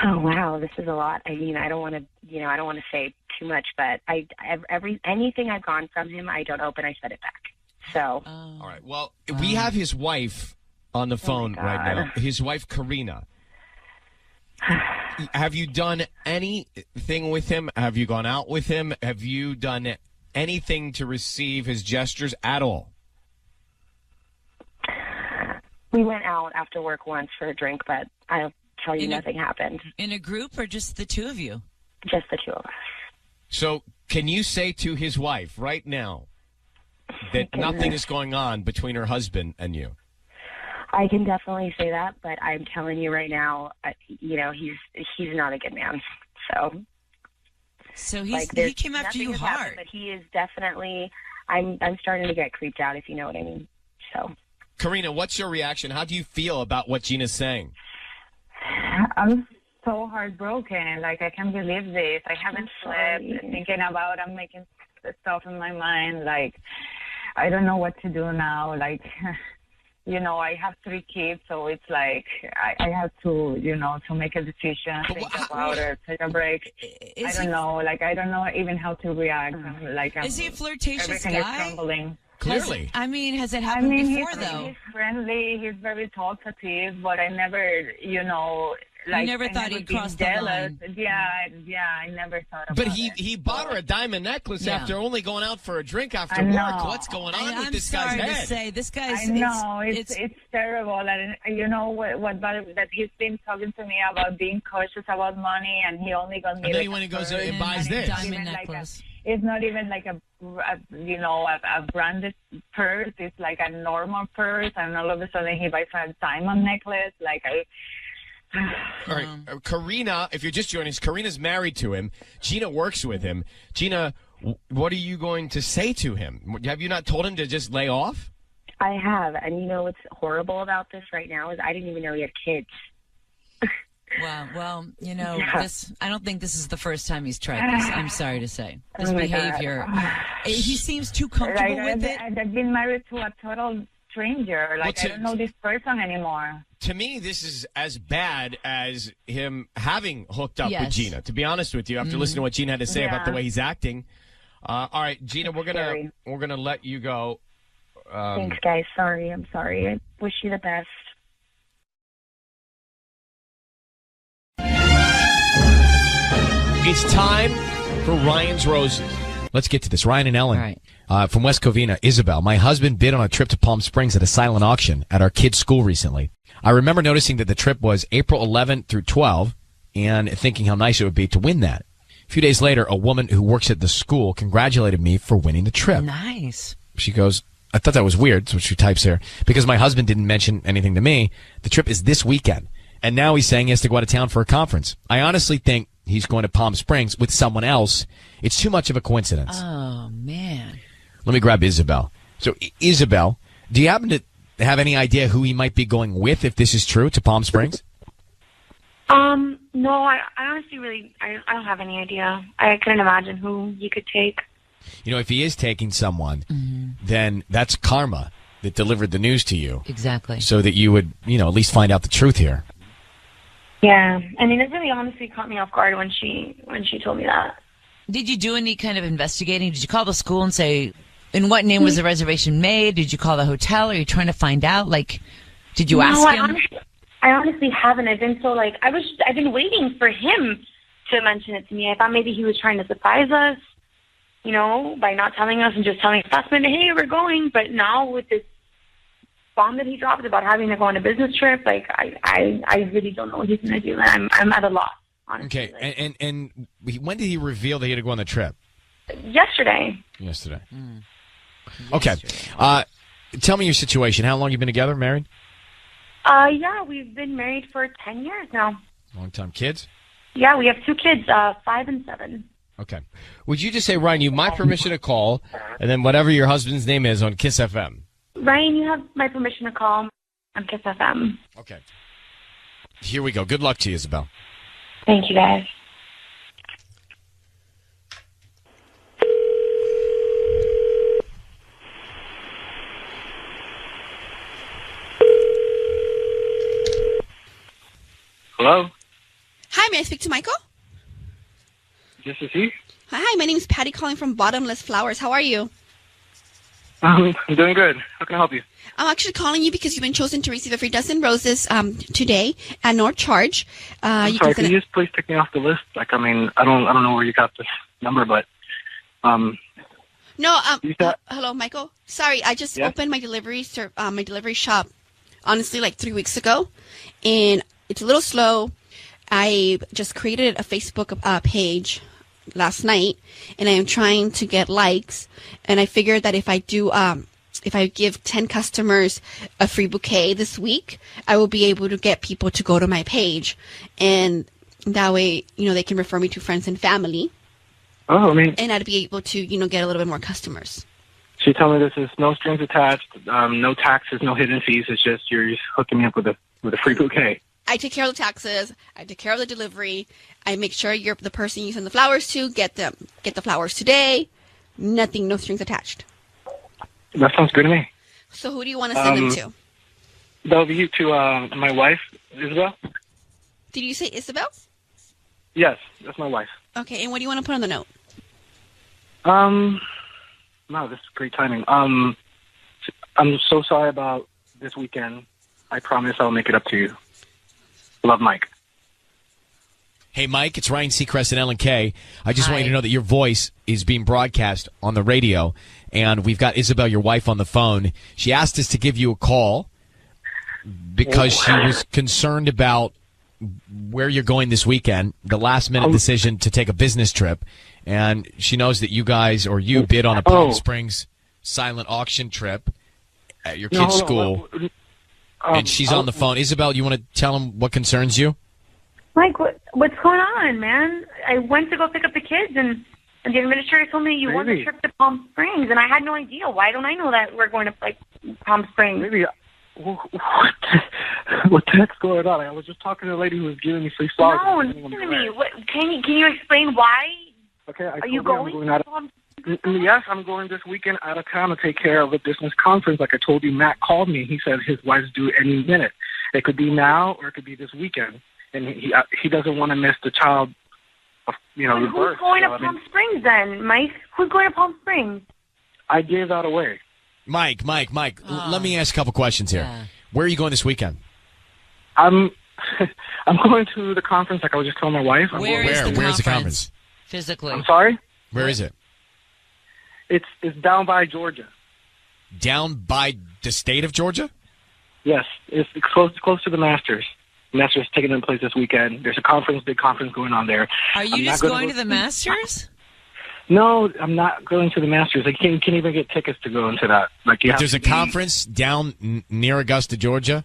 Oh wow, this is a lot. I mean, I don't want to, I don't want to say too much, but anything I've gone from him, I don't open, I send it back. So. All right. Well, we have his wife on the phone right now. His wife, Karina. Have you done anything with him? Have you gone out with him? Have you done anything to receive his gestures at all? We went out after work once for a drink, but I'll tell you nothing happened. In a group or just the two of you? Just the two of us. So can you say to his wife right now that nothing is going on between her husband and you? I can definitely say that, but I'm telling you right now, he's not a good man. So he came after you hard. Happened, but he is definitely. I'm starting to get creeped out, if you know what I mean. So, Karina, what's your reaction? How do you feel about what Gina's saying? I'm so heartbroken. Like, I can't believe this. I haven't slept thinking about. I'm making stuff in my mind. Like, I don't know what to do now. Like. I have 3 kids, so it's like I have to, to make a decision, think about it, take a break. I don't know. Like, I don't know even how to react. Like, is he a flirtatious everything guy? Is crumbling. Clearly. Has it happened before, though? He's friendly. He's very talkative, but I never, like, you never thought he'd cross the line. Yeah, I never thought about But it. he bought her a diamond necklace after only going out for a drink after I know. work. What's going on with this guy's head? I'm sorry to say, this guy's... I know, it's terrible. And that he's been talking to me about being cautious about money, and he only got me... And then he went and goes and buys this. Diamond necklace. It's not even like a branded purse. It's like a normal purse, and all of a sudden he buys a diamond necklace. Like, All right, Karina, if you're just joining us, Karina's married to him. Gina works with him. Gina, what are you going to say to him? Have you not told him to just lay off? I have, and what's horrible about this right now is I didn't even know he had kids. Wow. Well, this. I don't think this is the first time he's tried this. I'm sorry to say. This behavior. He seems too comfortable with it. I've been married to a total stranger. Like, I don't know this person anymore. To me, this is as bad as him having hooked up with Gina. To be honest with you, after listening to what Gina had to say about the way he's acting. All right, Gina, we're gonna let you go. Thanks, guys. Sorry, I'm sorry. I wish you the best. It's time for Ryan's Roses. Let's get to this. Ryan and Ellen from West Covina. Isabel, my husband bid on a trip to Palm Springs at a silent auction at our kids' school recently. I remember noticing that the trip was April 11th through 12 and thinking how nice it would be to win that. A few days later, a woman who works at the school congratulated me for winning the trip. Nice. She goes, I thought that was weird. That's what she types here. Because my husband didn't mention anything to me. The trip is this weekend. And now he's saying he has to go out of town for a conference. I honestly think he's going to Palm Springs with someone else. It's too much of a coincidence. Oh, man. Let me grab Isabel. So, Isabel, do you happen to have any idea who he might be going with, if this is true, to Palm Springs? No, I honestly I don't have any idea. I couldn't imagine who he could take. If he is taking someone, then that's karma that delivered the news to you. Exactly. So that you would, at least find out the truth here. Yeah. I mean, it really honestly caught me off guard when she told me that. Did you do any kind of investigating? Did you call the school and say, in what name was the reservation made? Did you call the hotel? Are you trying to find out? Like, did you ask him? I honestly haven't. I've been so I've been waiting for him to mention it to me. I thought maybe he was trying to surprise us, by not telling us and just telling us last minute, hey, we're going. But now with this bomb that he dropped about having to go on a business trip, I really don't know what he's going to do. And I'm at a loss, honestly. Okay, and when did he reveal that he had to go on the trip? Yesterday. Okay. Tell me your situation. How long you been together, married? Yeah, we've been married for 10 years now. Long time. Kids? Yeah, we have 2 kids, 5 and 7. Okay. Would you just say, Ryan, you have my permission to call, and then whatever your husband's name is on Kiss FM? Ryan, you have my permission to call on Kiss FM. Okay. Here we go. Good luck to you, Isabel. Thank you, guys. Hello? Hi, may I speak to Michael? This is he. Hi, my name is Patty calling from Bottomless Flowers. How are you? I'm doing good. How can I help you? I'm actually calling you because you've been chosen to receive a free dozen roses today at no charge. I'm sorry, can you just please take me off the list? Like, I mean, I don't know where you got this number, but No, hello, Michael. Sorry, I just opened my delivery shop, honestly, like 3 weeks ago, and it's a little slow. I just created a Facebook page last night, and I am trying to get likes, and I figured that if I give 10 customers a free bouquet this week, I will be able to get people to go to my page, and that way, they can refer me to friends and family. Oh, I mean, and I'd be able to, get a little bit more customers. She told me this is no strings attached, no taxes, no hidden fees. It's just you're just hooking me up with a free bouquet. I take care of the taxes. I take care of the delivery. I make sure you're the person you send the flowers to. Get the flowers today. Nothing, no strings attached. That sounds good to me. So who do you want to send them to? That'll be you to my wife, Isabel. Did you say Isabel? Yes, that's my wife. Okay, and what do you want to put on the note? No, this is great timing. I'm so sorry about this weekend. I promise I'll make it up to you. Love, Mike. Hey, Mike, it's Ryan Seacrest and Ellen Kay. I just want you to know that your voice is being broadcast on the radio, and we've got Isabel, your wife, on the phone. She asked us to give you a call because she was concerned about where you're going this weekend, the last-minute decision to take a business trip, and she knows that you guys, or you, bid on a Palm Springs silent auction trip at your kid's school, and she's on the phone. Isabel, you want to tell him what concerns you? Mike, what's going on, man? I went to go pick up the kids, and the administrator told me you won the trip to Palm Springs, and I had no idea. Why don't I know that we're going to Palm Springs? Maybe. What the heck's going on? I was just talking to the lady who was giving me free flowers. No, listen to me. Can you explain why? Okay, Are you going to Palm Springs? Yes, I'm going this weekend out of town to take care of a business conference. Like I told you, Matt called me. He said his wife's due any minute. It could be now or it could be this weekend. And he doesn't want to miss the child, the who's birth. Going to Palm Springs then, Mike? Who's going to Palm Springs? I gave that away. Mike, let me ask a couple questions here. Yeah. Where are you going this weekend? I'm going to the conference like I was just telling my wife. Where's the conference? Physically. I'm sorry? Where is it? It's down by Georgia. Down by the state of Georgia? Yes. It's close to the Masters. The Masters taking in place this weekend. There's a big conference going on there. Are you just going to the Masters? No, I'm not going to the Masters. I can't even get tickets to go into that. There's a conference down near Augusta, Georgia?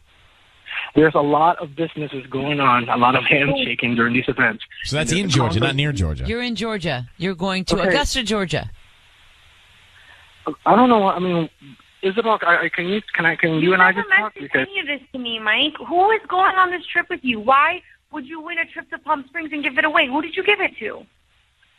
There's a lot of businesses going on, a lot of handshaking during these events. So that's in Georgia, not near Georgia. You're in Georgia. You're going to Augusta, Georgia. I don't know. I mean, Isabel, can you and I just talk? Any of this to me, Mike. Who is going on this trip with you? Why would you win a trip to Palm Springs and give it away? Who did you give it to?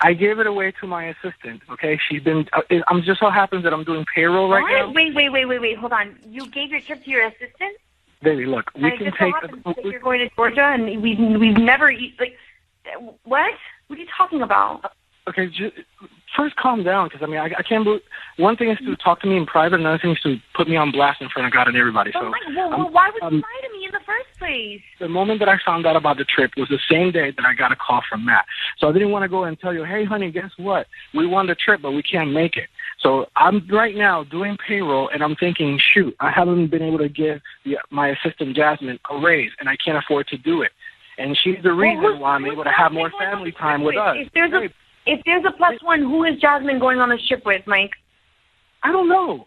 I gave it away to my assistant. Okay, she's been. I'm just so happens that I'm doing payroll right now. Wait. Hold on. You gave your trip to your assistant? Baby, look, we can take. You're going to Georgia, and we've never what? What are you talking about? Okay, first calm down, because I can't believe. One thing is to talk to me in private, another thing is to put me on blast in front of God and everybody. So, why would you lie to me in the first place? The moment that I found out about the trip was the same day that I got a call from Matt. So I didn't want to go and tell you, hey, honey, guess what? We won the trip, but we can't make it. So I'm right now doing payroll, and I'm thinking, shoot, I haven't been able to give my assistant Jasmine a raise, and I can't afford to do it. And she's the reason why I'm able to have more family time with us. If there's a plus one, who is Jasmine going on this trip with, Mike? I don't know.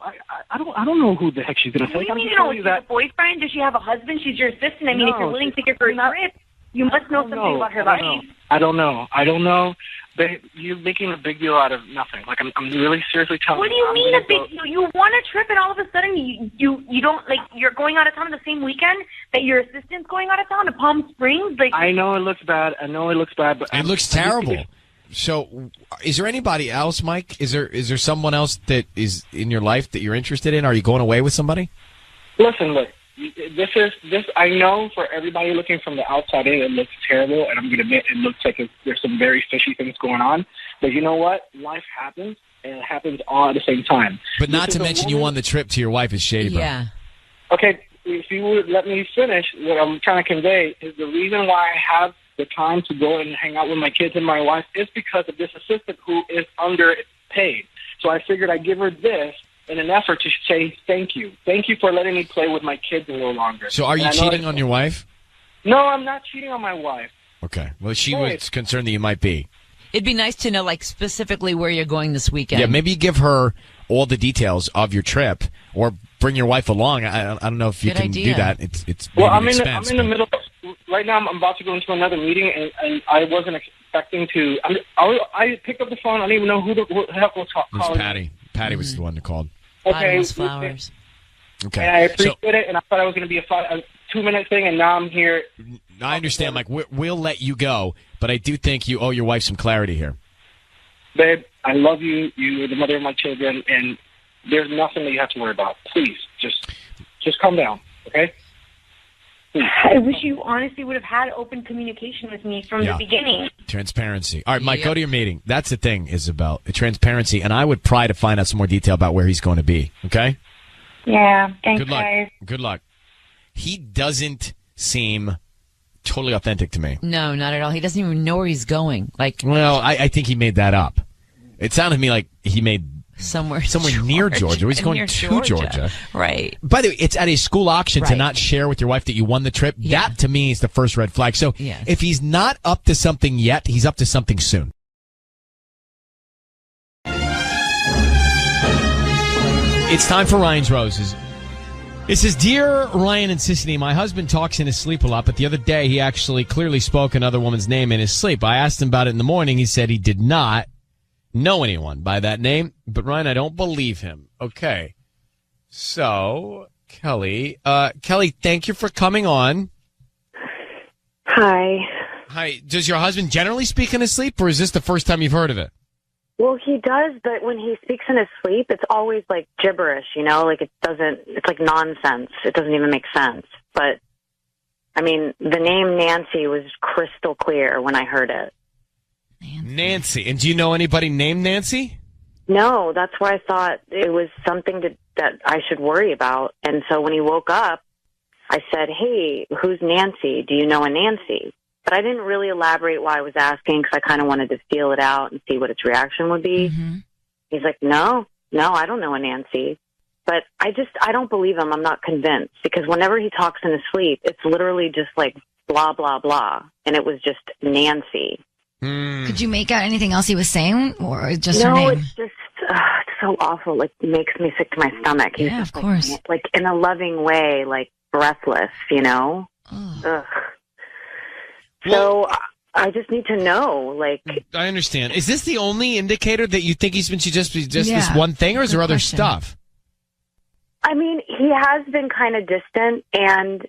I don't know who the heck she's gonna take. What do you mean you know? Is she a boyfriend? Does she have a husband? She's your assistant. I mean, if you're willing to take her for a trip, you must know something about her life. I don't know. Babe, you're making a big deal out of nothing. Like I'm really seriously telling you. What do you mean a big deal? You won a trip, and all of a sudden you don't you're going out of town the same weekend that your assistant's going out of town to Palm Springs. I know it looks bad. But it looks terrible. So, is there anybody else, Mike? Is there someone else that is in your life that you're interested in? Are you going away with somebody? Listen, look, this. I know for everybody looking from the outside in, it looks terrible, and I'm going to admit it looks like there's some very fishy things going on. But you know what? Life happens, and it happens all at the same time. But not to mention you won the trip to your wife is shady, bro. Yeah. Okay, if you would let me finish, what I'm trying to convey is the reason why I have the time to go and hang out with my kids and my wife is because of this assistant who is underpaid. So I figured I'd give her this in an effort to say thank you. Thank you for letting me play with my kids a little longer. So are you cheating on your wife? No, I'm not cheating on my wife. Okay. Well, she was concerned that you might be. It'd be nice to know, like, specifically where you're going this weekend. Yeah, maybe give her all the details of your trip, or bring your wife along. I don't know if you can do that. It's well, maybe I'm an expense, in the middle. Right now, I'm about to go into another meeting, and I wasn't expecting to. I picked up the phone. I don't even know who the heck was calling. It was Patty. Patty was the one that called. Okay. Flowers. Okay. And I appreciate it, and I thought it was going to be a 2-minute thing, and now I'm here. I understand. Like, we'll let you go, but I do think you owe your wife some clarity here. Babe, I love you. You're the mother of my children, and there's nothing that you have to worry about. Please, just calm down, okay? Please. I wish you honestly would have had open communication with me from the beginning. Transparency. All right, Mike, go to your meeting. That's the thing, Isabel. Transparency, and I would pry to find out some more detail about where he's going to be, okay? Yeah, thanks, Good luck. guys. Good luck. He doesn't seem totally authentic to me. No, not at all. He doesn't even know where he's going. Like, well, I think he made that up. It sounded to me like he made somewhere near Georgia. He's going to Georgia. Right. By the way, it's at a school auction to Right. not share with your wife that you won the trip. Yeah. That, to me, is the first red flag. So if he's not up to something yet, he's up to something soon. It's time for Ryan's Roses. It says, Dear Ryan and Sissany, my husband talks in his sleep a lot, but the other day he actually clearly spoke another woman's name in his sleep. I asked him about it in the morning. He said he did not know anyone by that name, but Ryan, I don't believe him. Okay. So, Kelly, thank you for coming on. Hi. Hi. Does your husband generally speak in his sleep, or is this the first time you've heard of it? Well, he does, but when he speaks in his sleep, it's always like gibberish, like it's like nonsense. It doesn't even make sense. But, I mean, the name Nancy was crystal clear when I heard it. Nancy. And do you know anybody named Nancy? No, that's why I thought it was something that I should worry about. And so when he woke up, I said, hey, who's Nancy? Do you know a Nancy? But I didn't really elaborate why I was asking because I kind of wanted to feel it out and see what its reaction would be. Mm-hmm. He's like, no, I don't know a Nancy. But I don't believe him. I'm not convinced because whenever he talks in his sleep, it's literally just like blah, blah, blah. And it was just Nancy. Could you make out anything else he was saying or just her No, name? it's just it's so awful. Like, it makes me sick to my stomach. He's Yeah, just, of course. Like in a loving way, like breathless, Ugh. So I just need to know, like. I understand. Is this the only indicator that you think he's been just this one thing, or is there other question. stuff? I mean, he has been kind of distant, and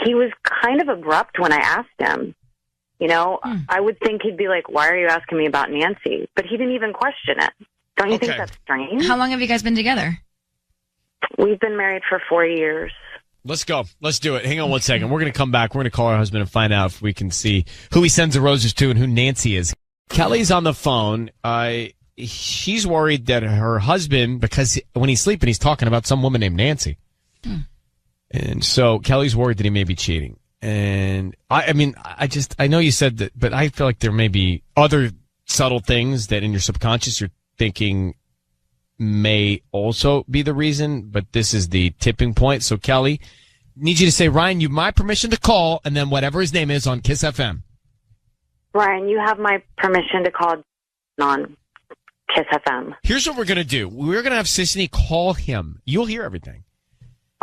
he was kind of abrupt when I asked him. I would think he'd be like, why are you asking me about Nancy? But he didn't even question it. Don't you think that's strange? How long have you guys been together? We've been married for 4 years. Let's go. Let's do it. Hang on one second. We're going to come back. We're going to call our husband and find out if we can see who he sends the roses to and who Nancy is. Kelly's on the phone. She's worried that her husband, because when he's sleeping, he's talking about some woman named Nancy. And so Kelly's worried that he may be cheating. And I know you said that, but I feel like there may be other subtle things that in your subconscious you're thinking may also be the reason, but this is the tipping point. So Kelly, need you to say, Ryan, you have my permission to call, and then whatever his name is on Kiss FM. Ryan, you have my permission to call on Kiss FM. Here's what we're going to do. We're going to have Sissany call him. You'll hear everything.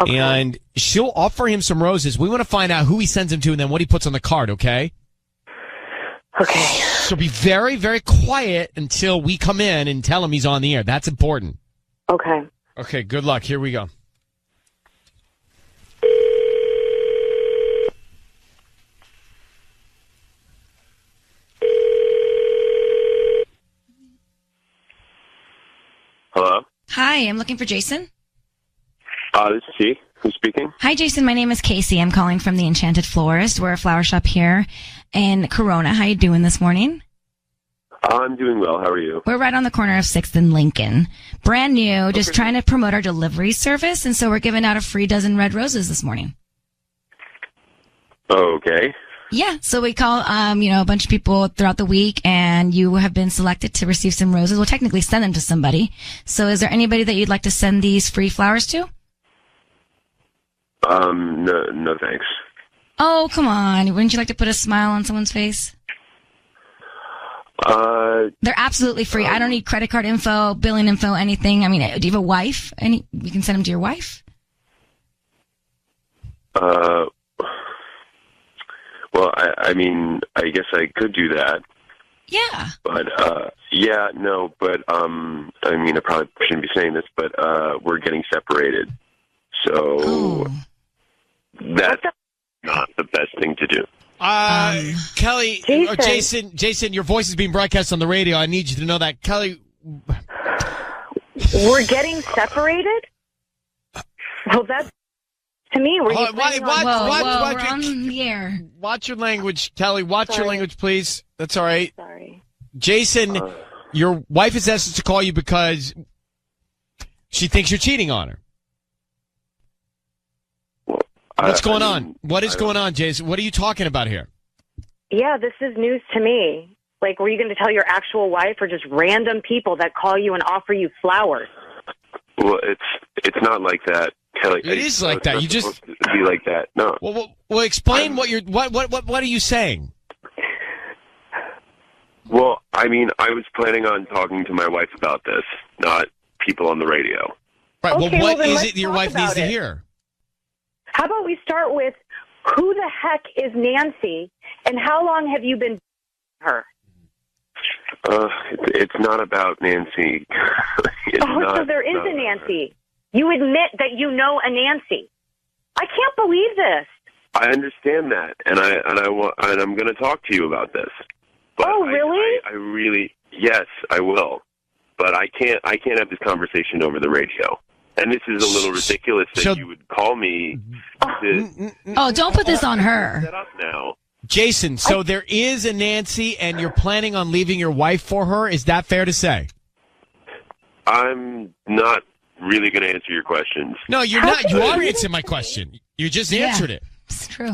Okay. And she'll offer him some roses. We want to find out who he sends him to and then what he puts on the card, okay? Okay. So be very, very quiet until we come in and tell him he's on the air. That's important. Okay. Okay, good luck. Here we go. Hello? Hi, I'm looking for Jason. This is he. Who's speaking? Hi, Jason. My name is Casey. I'm calling from the Enchanted Florist. We're a flower shop here in Corona. How you doing this morning? I'm doing well. How are you? We're right on the corner of 6th and Lincoln. Brand new, just trying to promote our delivery service, and so we're giving out a free dozen red roses this morning. Okay. Yeah, so we call, a bunch of people throughout the week, and you have been selected to receive some roses. We'll technically send them to somebody. So is there anybody that you'd like to send these free flowers to? No thanks. Oh, come on. Wouldn't you like to put a smile on someone's face? They're absolutely free. I don't need credit card info, billing info, anything. I mean, do you have a wife? You can send them to your wife? Well, I guess I could do that. Yeah. But, I probably shouldn't be saying this, but, we're getting separated. So, that's not the best thing to do. Kelly, Jason, your voice is being broadcast on the radio. I need you to know that. Kelly. We're getting separated? Well, that's, to me, we're we're on the air. Watch your language, Kelly. Watch your language, please. That's all right. Sorry. Jason, your wife has asked us to call you because she thinks you're cheating on her. What's going on? What is going on, Jason? What are you talking about here? Yeah, this is news to me. Like, were you going to tell your actual wife or just random people that call you and offer you flowers? Well, it's not like that, Kelly. It is like that. You just be like that. No. Well, explain what are you saying? Well, I was planning on talking to my wife about this, not people on the radio. Right. Okay, what then is let's it your talk wife needs about to it. hear? How about we start with who the heck is Nancy and how long have you been her? It's not about Nancy. So there is a Nancy. You admit that you know a Nancy. I can't believe this. I understand that, and I'm going to talk to you about this. But really? I really, yes, I will. But I can't have this conversation over the radio. And this is a little ridiculous that you would call me. Don't put this on her. Set up now. Jason, so there is a Nancy, and you're planning on leaving your wife for her? Is that fair to say? I'm not really going to answer your questions. No, you're not. You are answering my question. You just answered it. It's true.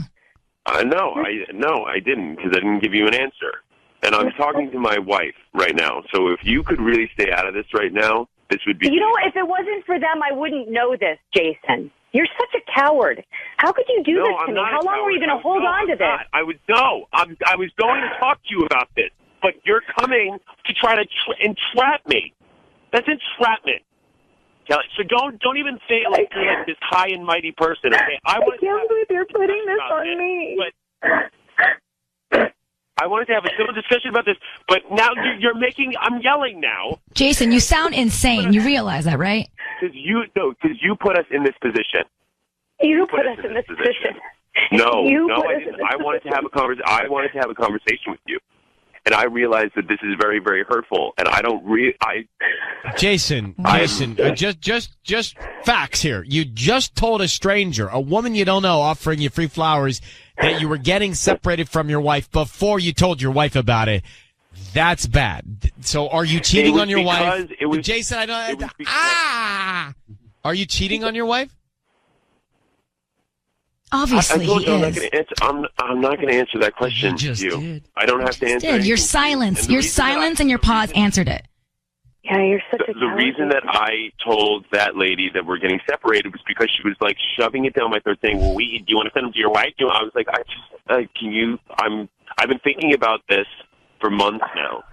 No, I didn't, because I didn't give you an answer. And I'm talking to my wife right now. So if you could really stay out of this right now, this would be... You know, if it wasn't for them, I wouldn't know this, Jason. You're such a coward. How could you do this to me? How long were you going to hold on to this? I was going to talk to you about this, but you're coming to try to entrap me. That's entrapment. Kelly, so don't even say it like you're like this high and mighty person. Okay? I can't believe you're putting this on me. I wanted to have a civil discussion about this, but now I'm yelling now. Jason, you sound insane. You realize that, right? Because you put us in this position. You put us in this position. No, I didn't. I wanted to have a conversation with you. And I realized that this is very, very hurtful, and I don't Jason, just facts here. You just told a stranger, a woman you don't know, offering you free flowers, that you were getting separated from your wife before you told your wife about it. That's bad. So, are you cheating on your wife? Jason, are you cheating on your wife? Obviously, he is. I'm not going to answer that question to you. Did. I don't have to answer it. Your silence and your pause answered it. Yeah, you're such a The reason that I told that lady that we're getting separated was because she was like shoving it down my throat, saying, "Well, do you want to send them to your wife?" I was like, I've been thinking about this for months now,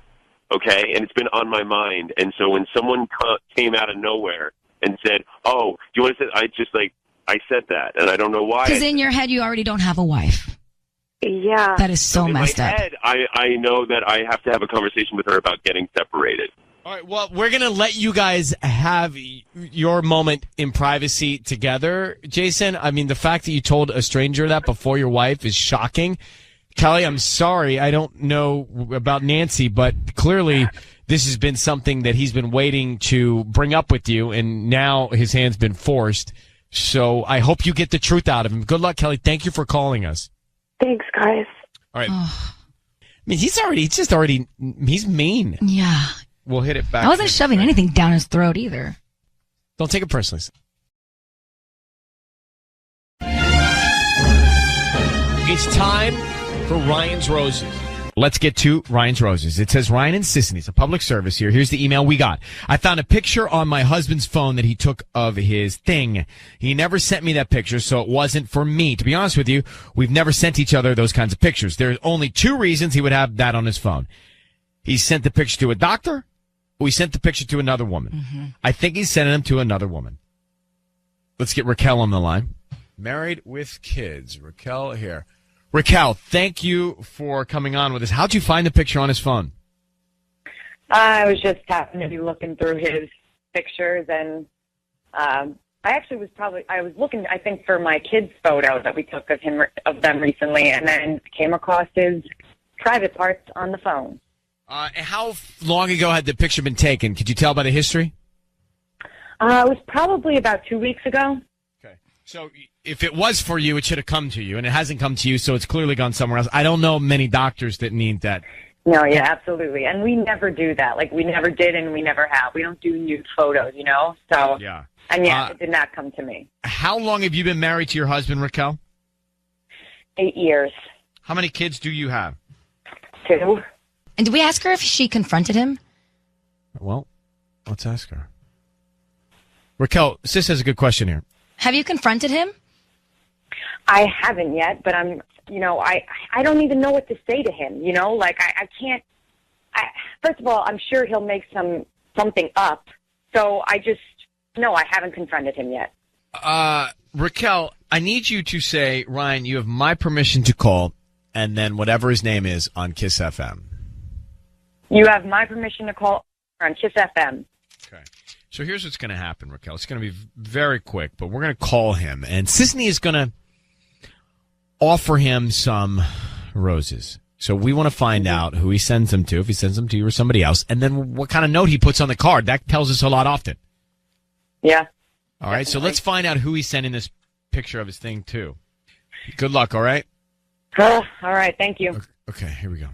okay, and it's been on my mind. And so when someone came out of nowhere and said, "Oh, do you want to send?" I said that, and I don't know why. Because in your head, you already don't have a wife. Yeah. That is so messed up. In my head, I know that I have to have a conversation with her about getting separated. All right, well, we're going to let you guys have your moment in privacy together, Jason. I mean, the fact that you told a stranger that before your wife is shocking. Kelly, I'm sorry. I don't know about Nancy, but clearly this has been something that he's been waiting to bring up with you, and now his hand's been forced. So I hope you get the truth out of him. Good luck, Kelly. Thank you for calling us. Thanks, guys. All right. I mean, he's mean. Yeah. We'll hit it back. I wasn't shoving anything down his throat either. Don't take it personally. It's time for Ryan's Roses. Let's get to Ryan's Roses. It says, Ryan and Sissany. It's a public service here. Here's the email we got. I found a picture on my husband's phone that he took of his thing. He never sent me that picture, so it wasn't for me. To be honest with you, we've never sent each other those kinds of pictures. There's only 2 reasons he would have that on his phone. He sent the picture to a doctor, or he sent the picture to another woman. Mm-hmm. I think he's sending them to another woman. Let's get Raquel on the line. Married with kids. Raquel here. Raquel, thank you for coming on with us. How'd you find the picture on his phone? I was just happened to be looking through his pictures, and I was looking, I think, for my kids' photo that we took of them recently, and then came across his private parts on the phone. How long ago had the picture been taken? Could you tell by the history? It was probably about 2 weeks ago. Okay. So if it was for you, it should have come to you, and it hasn't come to you, so it's clearly gone somewhere else. I don't know many doctors that need that. No, yeah, absolutely. And we never do that. Like, we never did, and we never have. We don't do nude photos, you know? So, yeah. And it did not come to me. How long have you been married to your husband, Raquel? 8 years. How many kids do you have? 2. And did we ask her if she confronted him? Well, let's ask her. Raquel, Sis has a good question here. Have you confronted him? I haven't yet, but I don't even know what to say to him, you know? Like, I can't, first of all, I'm sure he'll make something up. So I haven't confronted him yet. Raquel, I need you to say, Ryan, you have my permission to call, and then whatever his name is on Kiss FM. You have my permission to call on Kiss FM. Okay. So here's what's going to happen, Raquel. It's going to be very quick, but we're going to call him, and Sisney is going to offer him some roses. So we want to find out who he sends them to, if he sends them to you or somebody else, and then what kind of note he puts on the card. That tells us a lot often. Yeah. All right, so let's find out who he's sending this picture of his thing to. Good luck, all right? All right, thank you. Okay, here we go.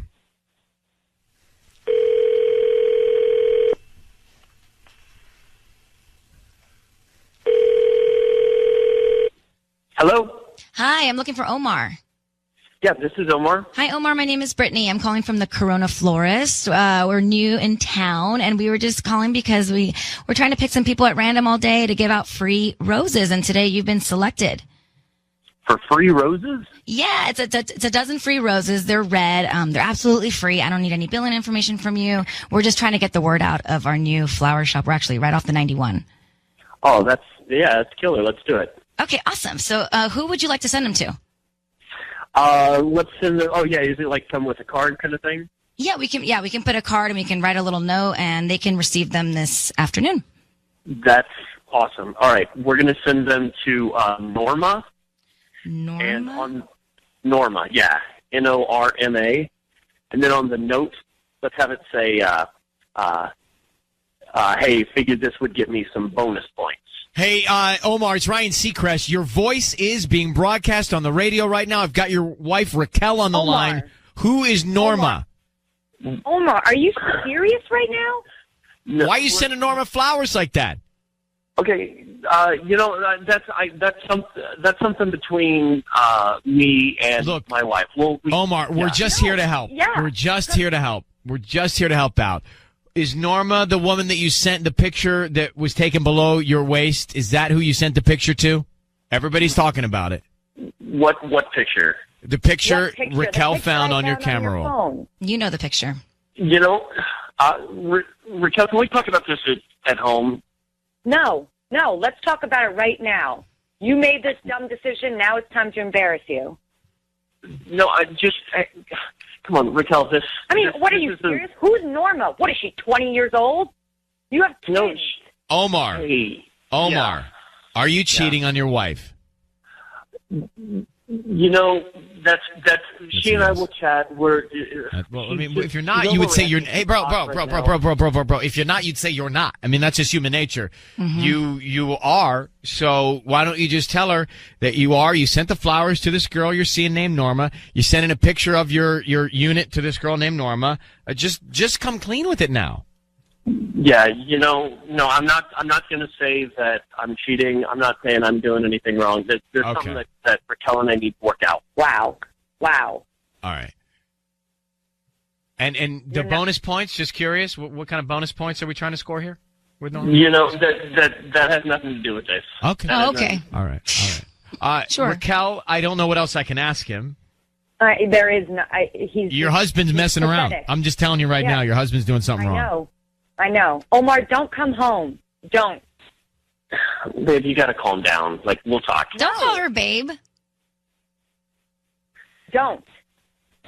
Hello? Hi, I'm looking for Omar. Yeah, this is Omar. Hi, Omar. My name is Brittany. I'm calling from the Corona Florist. We're new in town, and we were just calling because we're trying to pick some people at random all day to give out free roses, and today you've been selected. For free roses? Yeah, it's a dozen free roses. They're red. They're absolutely free. I don't need any billing information from you. We're just trying to get the word out of our new flower shop. We're actually right off the 91. Oh, that's killer. Let's do it. Okay, awesome. So, who would you like to send them to? Let's send them. Oh, yeah. Is it like come with a card kind of thing? Yeah, we can put a card and we can write a little note, and they can receive them this afternoon. That's awesome. All right, we're going to send them to Norma. Norma? And on Norma, yeah, Norma. And then on the note, let's have it say, hey, figured this would get me some bonus points. Hey, Omar, it's Ryan Seacrest. Your voice is being broadcast on the radio right now. I've got your wife, Raquel, on the line. Who is Norma? Omar, are you serious right now? No, why are you sending Norma flowers like that? Okay, that's something between me and my wife. Omar, we're just here to help. Yeah. We're just here to help. We're just here to help out. Is Norma the woman that you sent the picture that was taken below your waist? Is that who you sent the picture to? Everybody's talking about it. What picture? The picture What picture? Raquel The picture found I on your found camera your roll. phone. You know the picture. You know, Raquel, can we talk about this at home? No, let's talk about it right now. You made this dumb decision. Now it's time to embarrass you. No, come on, Raquel. What are you serious? Who's Norma? What is she, 20 years old? You have kids. No, Omar. Hey, Omar, are you cheating on your wife? You know, That's she and I will chat. We're well, I mean, if you're not, you would say you're. Hey, bro. If you're not, you'd say you're not. I mean, that's just human nature. You are. So why don't you just tell her that you are? You sent the flowers to this girl you're seeing named Norma. You sent in a picture of your unit to this girl named Norma. Just come clean with it now. Yeah, no, I'm not going to say that I'm cheating. I'm not saying I'm doing anything wrong. There's something that Raquel and I need to work out. Wow. All right. And the bonus points, just curious, what kind of bonus points are we trying to score here with Norma? That has nothing to do with this. Okay. Okay. All right. Sure. Raquel, I don't know what else I can ask him. There is no. Your husband's messing around. pathetic. I'm just telling you right now, your husband's doing something wrong. I know. Omar, don't come home. Don't. Babe, you got to calm down. Like, we'll talk. Don't call her babe. Don't.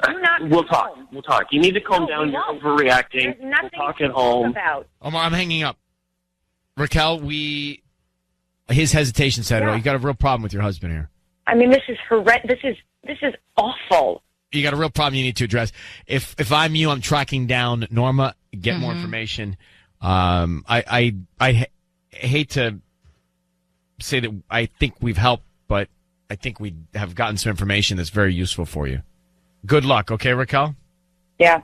I'm not. We'll talk. We'll talk. You need to calm down. You're overreacting. There's nothing we'll talk to at home. about. Omar, I'm hanging up. Raquel, his hesitation said it all. You got a real problem with your husband here. I mean, this is horrendous. This is awful. You got a real problem you need to address. If I'm you, I'm tracking down Norma, get more information. I hate to say that I think we've helped, but I think we have gotten some information that's very useful for you. Good luck, okay, Raquel? Yeah.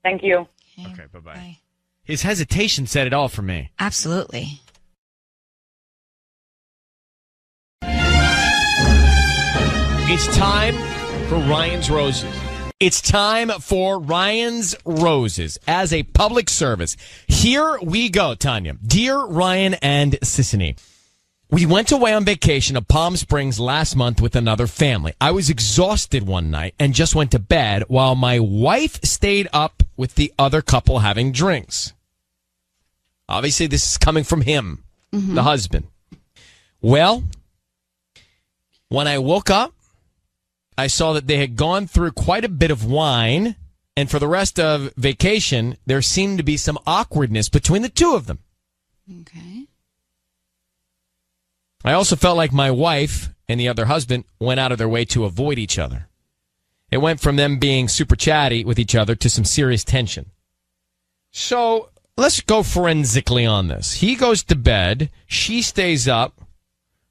Thank you. Okay, bye-bye. His hesitation said it all for me. Absolutely. It's time for Ryan's Roses. It's time for Ryan's Roses as a public service. Here we go, Tanya. Dear Ryan and Sissany, we went away on vacation to Palm Springs last month with another family. I was exhausted one night and just went to bed while my wife stayed up with the other couple having drinks. Obviously, this is coming from him, the husband. Well, when I woke up, I saw that they had gone through quite a bit of wine, and for the rest of vacation, there seemed to be some awkwardness between the two of them. Okay. I also felt like my wife and the other husband went out of their way to avoid each other. It went from them being super chatty with each other to some serious tension. So let's go forensically on this. He goes to bed. She stays up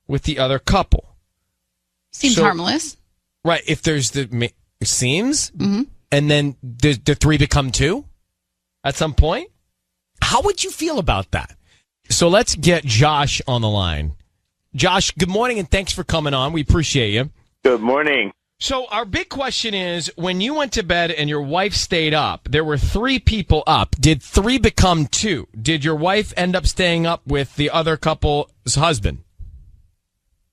with the other couple. Seems harmless. Right. If there's it seems, and then the three become two at some point. How would you feel about that? So let's get Josh on the line. Josh, good morning, and thanks for coming on. We appreciate you. Good morning. So our big question is, when you went to bed and your wife stayed up, there were three people up. Did three become two? Did your wife end up staying up with the other couple's husband?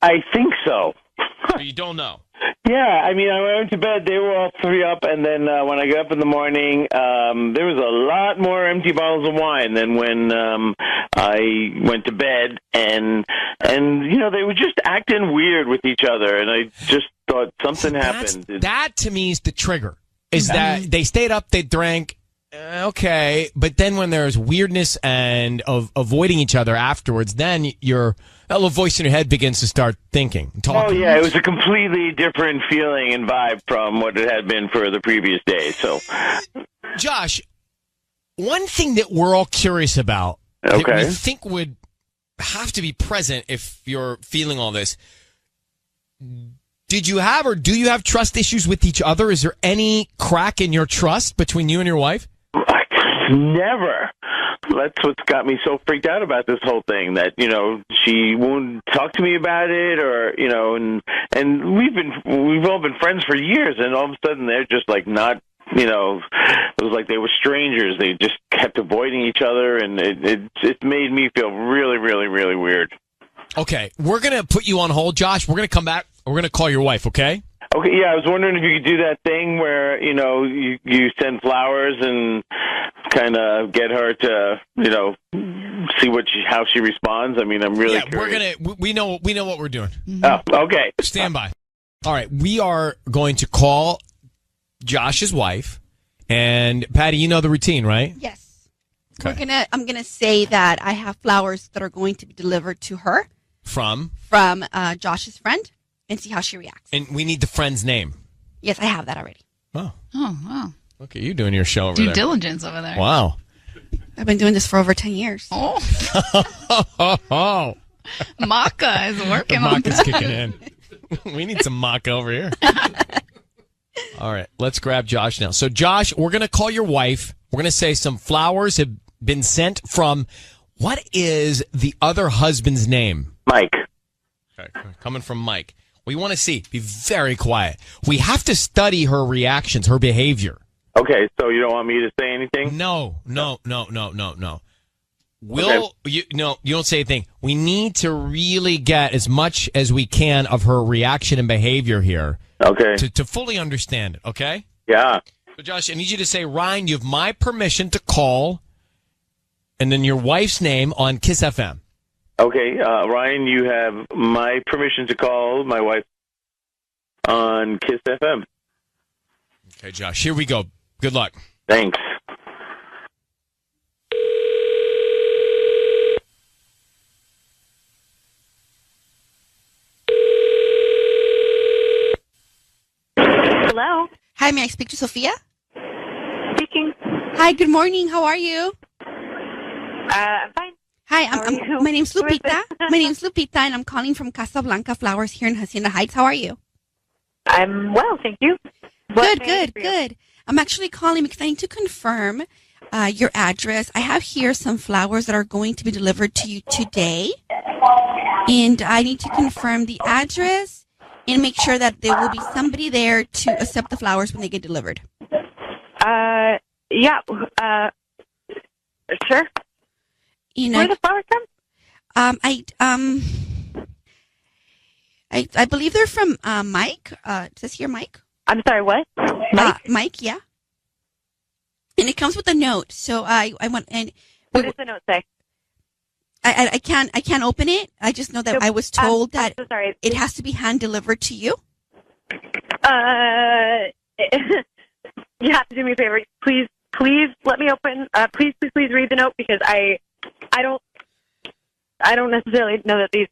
I think so. You don't know? Yeah, I mean, I went to bed, they were all three up, and then when I got up in the morning, there was a lot more empty bottles of wine than when I went to bed, and they were just acting weird with each other, and I just thought something happened. That, to me, is the trigger, is that they stayed up, they drank, okay, but then when there's weirdness and of avoiding each other afterwards, then that little voice in your head begins to start thinking and talking. Oh, yeah, it was a completely different feeling and vibe from what it had been for the previous days. So, Josh, one thing that we're all curious about that we think would have to be present if you're feeling all this, did you have or do you have trust issues with each other? Is there any crack in your trust between you and your wife? Never. That's what's got me so freaked out about this whole thing, that, she won't talk to me about it, or, and we've all been friends for years, and all of a sudden they're just like not, it was like they were strangers. They just kept avoiding each other, and it made me feel really, really, really weird. Okay, we're going to put you on hold, Josh. We're going to come back. We're going to call your wife, okay? Okay, yeah, I was wondering if you could do that thing where, you send flowers and kind of get her to, see how she responds. I mean, I'm really curious. We know what we're doing. Oh, okay. Stand by. All right, we are going to call Josh's wife, and Patty, you know the routine, right? Yes. Okay. I'm gonna say that I have flowers that are going to be delivered to her From Josh's friend, and see how she reacts. And we need the friend's name. Yes, I have that already. Oh. Oh, wow. Look at you doing your show over Due there. diligence over there. Wow. I've been doing this for over 10 years. Oh. Oh. Maca is working The on maca's that. kicking in. We need some maca over here. All right, let's grab Josh now. So, Josh, we're going to call your wife. We're going to say some flowers have been sent from, what is the other husband's name? Mike. Okay, coming from Mike. We want to see. Be very quiet. We have to study her reactions, her behavior. Okay, so you don't want me to say anything? No. You don't say anything. We need to really get as much as we can of her reaction and behavior here. Okay. To fully understand it, okay? Yeah. So, Josh, I need you to say, Ryan, you have my permission to call, and then your wife's name on Kiss FM. Okay, Ryan, you have my permission to call my wife on Kiss FM. Okay, Josh, here we go. Good luck. Thanks. Hello. Hi, may I speak to Sophia? Speaking. Hi, good morning. How are you? I'm fine. Hi, How are you? my name's Who is Lupita. this? My name's Lupita, and I'm calling from Casablanca Flowers here in Hacienda Heights. How are you? I'm well, thank you. What can I do for you? Good. I'm actually calling because I need to confirm your address. I have here some flowers that are going to be delivered to you today, and I need to confirm the address and make sure that there will be somebody there to accept the flowers when they get delivered. Yeah. Sure. You know, Where are the flowers from? I believe they're from Mike. It says here Mike. I'm sorry, what? Mike, yeah. And it comes with a note. So I want and what does the note say? I can't open it. I just know that I was told that I'm so sorry. it has to be hand delivered to you. You have to do me a favor. Please let me open. Please read the note because I don't necessarily know that these.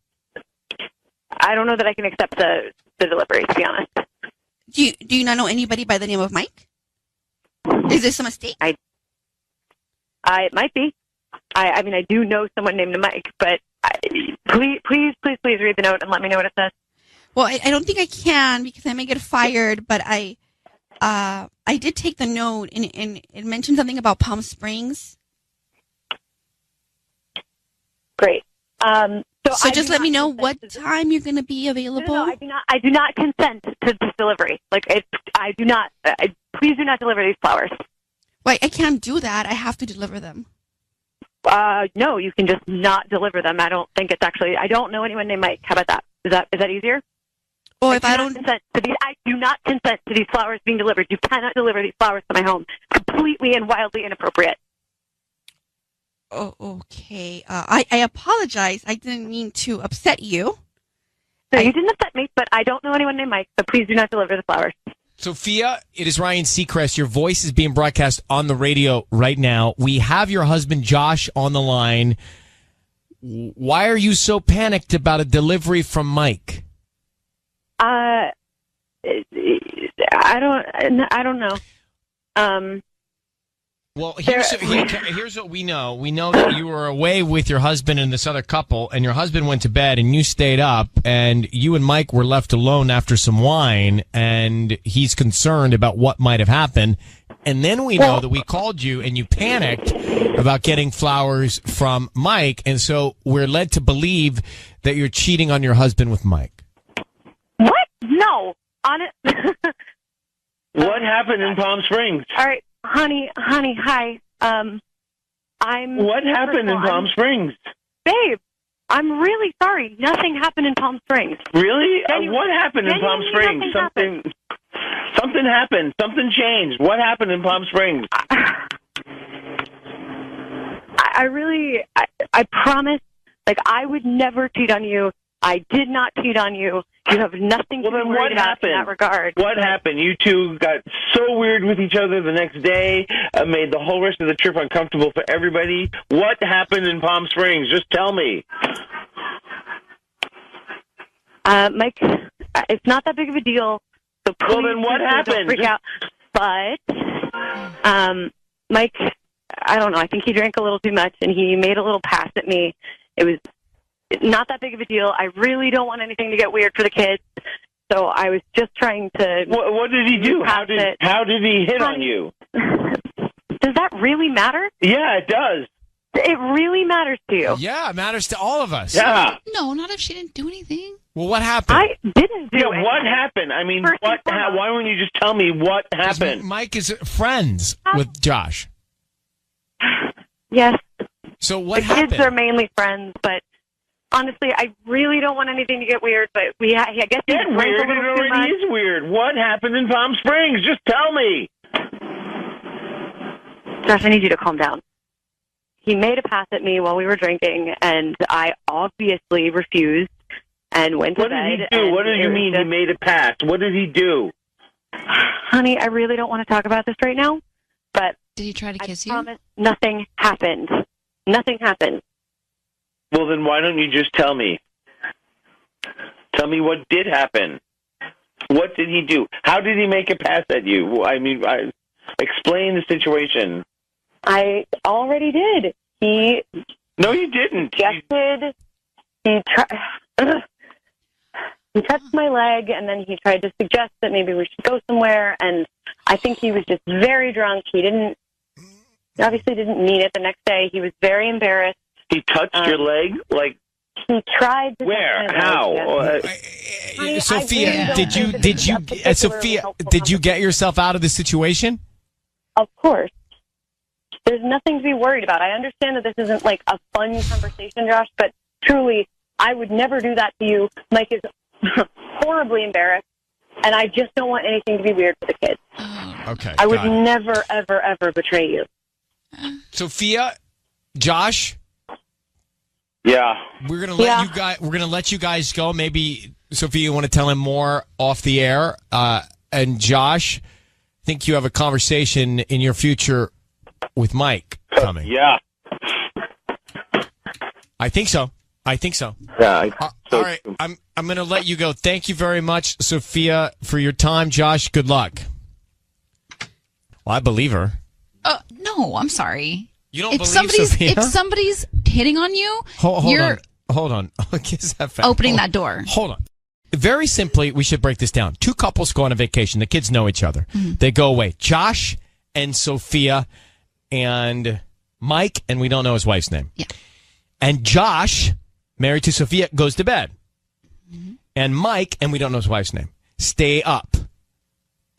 I don't know that I can accept the delivery. To be honest. Do you not know anybody by the name of Mike? Is this a mistake? It might be. I mean, I do know someone named Mike, but please read the note and let me know what it says. Well, I don't think I can because I may get fired. But I did take the note and it mentioned something about Palm Springs. Great. So just let me know what time you're going to be available. No, I do not consent to this delivery. I do not. Please do not deliver these flowers. Wait, I can't do that. I have to deliver them. No, you can just not deliver them. I don't think it's actually. I don't know anyone named Mike. How about that? Is that easier? Well, if I don't consent to these, I do not consent to these flowers being delivered. You cannot deliver these flowers to my home. Completely and wildly inappropriate. Oh, okay. I apologize. I didn't mean to upset you. No, you didn't upset me, but I don't know anyone named Mike, so please do not deliver the flowers. Sophia, it is Ryan Seacrest. Your voice is being broadcast on the radio right now. We have your husband, Josh, on the line. Why are you so panicked about a delivery from Mike? I don't know. Well, here's what we know. We know that you were away with your husband and this other couple, and your husband went to bed, and you stayed up, and you and Mike were left alone after some wine, and he's concerned about what might have happened. And then we know that we called you, and you panicked about getting flowers from Mike, and so we're led to believe that you're cheating on your husband with Mike. What? No. What happened in Palm Springs? All right. Honey, hi. What happened in Palm Springs? Babe, I'm really sorry. Nothing happened in Palm Springs. Really? What happened in Palm Springs? Something happened. Something changed. What happened in Palm Springs? I promise, I would never cheat on you. I did not cheat on you. You have nothing to be worried about in that regard. What happened? You two got so weird with each other the next day, made the whole rest of the trip uncomfortable for everybody. What happened in Palm Springs? Just tell me. Mike, it's not that big of a deal, so Well, then what happened? Don't freak out. But Mike, I don't know. I think he drank a little too much, and he made a little pass at me. It was not that big of a deal. I really don't want anything to get weird for the kids, so I was just trying to. What did he do? How did he hit on you? Does that really matter? Yeah, it does. It really matters to you. Yeah, it matters to all of us. Yeah. No, not if she didn't do anything. Well, what happened? I didn't do anything. What happened? I mean, why wouldn't you just tell me what happened? Mike is friends with Josh. Yes. So what the happened? kids are mainly friends, but honestly, I really don't want anything to get weird. But I guess he Get drank weird. a It little too already much. is weird. What happened in Palm Springs? Just tell me. Josh, I need you to calm down. He made a pass at me while we were drinking, and I obviously refused and went to What bed. did he do? What do you mean he made a pass? What did he do? Honey, I really don't want to talk about this right now, but did he try to kiss you? I promise nothing happened. Nothing happened. Well, then why don't you just tell me? Tell me what did happen. What did he do? How did he make a pass at you? I mean, explain the situation. I already did. No, you didn't. Suggested. He touched my leg, and then he tried to suggest that maybe we should go somewhere. And I think he was just very drunk. He obviously didn't mean it. The next day, he was very embarrassed. He touched your leg, like he tried. To where? touch my How? leg, yes. Sophia, did you get yourself out of the situation? Of course. There's nothing to be worried about. I understand that this isn't like a fun conversation, Josh, but truly, I would never do that to you. Mike is horribly embarrassed, and I just don't want anything to be weird for the kids. Okay. I would never, ever, ever betray you. Sophia, Josh. Yeah. We're gonna let you guys go. Maybe Sophia, you want to tell him more off the air. And Josh, I think you have a conversation in your future with Mike coming. Yeah. I think so. Yeah. All right. I'm going to let you go. Thank you very much, Sophia, for your time. Josh, good luck. Well, I believe her. No, I'm sorry. You don't believe Sophia? If somebody's hitting on you, Hold on. Opening that door. Hold on. Very simply, we should break this down. Two couples go on a vacation. The kids know each other. Mm-hmm. They go away. Josh and Sophia and Mike, and we don't know his wife's name. Yeah. And Josh, married to Sophia, goes to bed. Mm-hmm. And Mike, and we don't know his wife's name, stay up.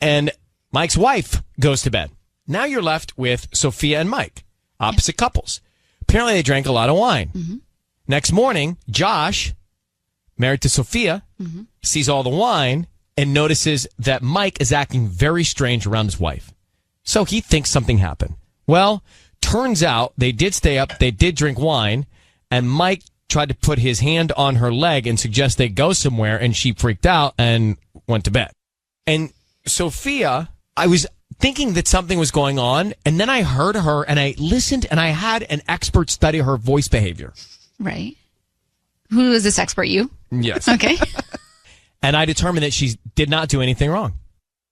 And Mike's wife goes to bed. Now you're left with Sophia and Mike, opposite couples. Apparently they drank a lot of wine. Mm-hmm. Next morning, Josh, married to Sophia, sees all the wine and notices that Mike is acting very strange around his wife. So he thinks something happened. Well, turns out they did stay up, they did drink wine, and Mike tried to put his hand on her leg and suggest they go somewhere, and she freaked out and went to bed. And Sophia, I was thinking that something was going on, and then I heard her, and I listened, and I had an expert study her voice behavior. Right. Who is this expert? You? Yes. Okay. And I determined that she did not do anything wrong.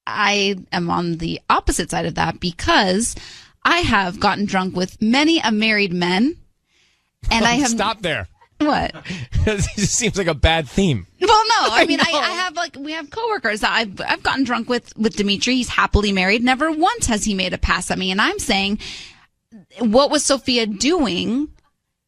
I am on the opposite side of that because I have gotten drunk with many a married men, and I have Stop there. What? It just seems like a bad theme. Well, no, I mean, I have we have coworkers that I've gotten drunk with Dimitri. He's happily married. Never once has he made a pass at me. And I'm saying, what was Sophia doing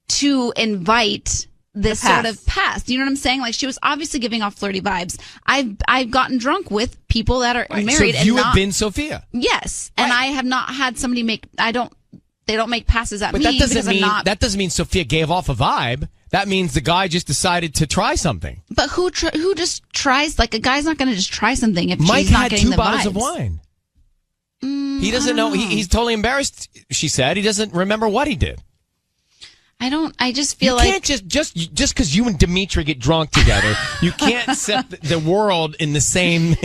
to invite this sort of pass? You know what I'm saying? Like, she was obviously giving off flirty vibes. I've gotten drunk with people that are married. So you and have been Sophia. Yes. And I have not had somebody they don't make passes at But me that doesn't mean Sophia gave off a vibe. That means the guy just decided to try something. But who just tries? Like, a guy's not going to just try something if Mike she's not had getting 2 the bottles vibes. of wine. He doesn't know. He's totally embarrassed. She said he doesn't remember what he did. I just feel you like can't just because you and Dimitri get drunk together, you can't set the world in the same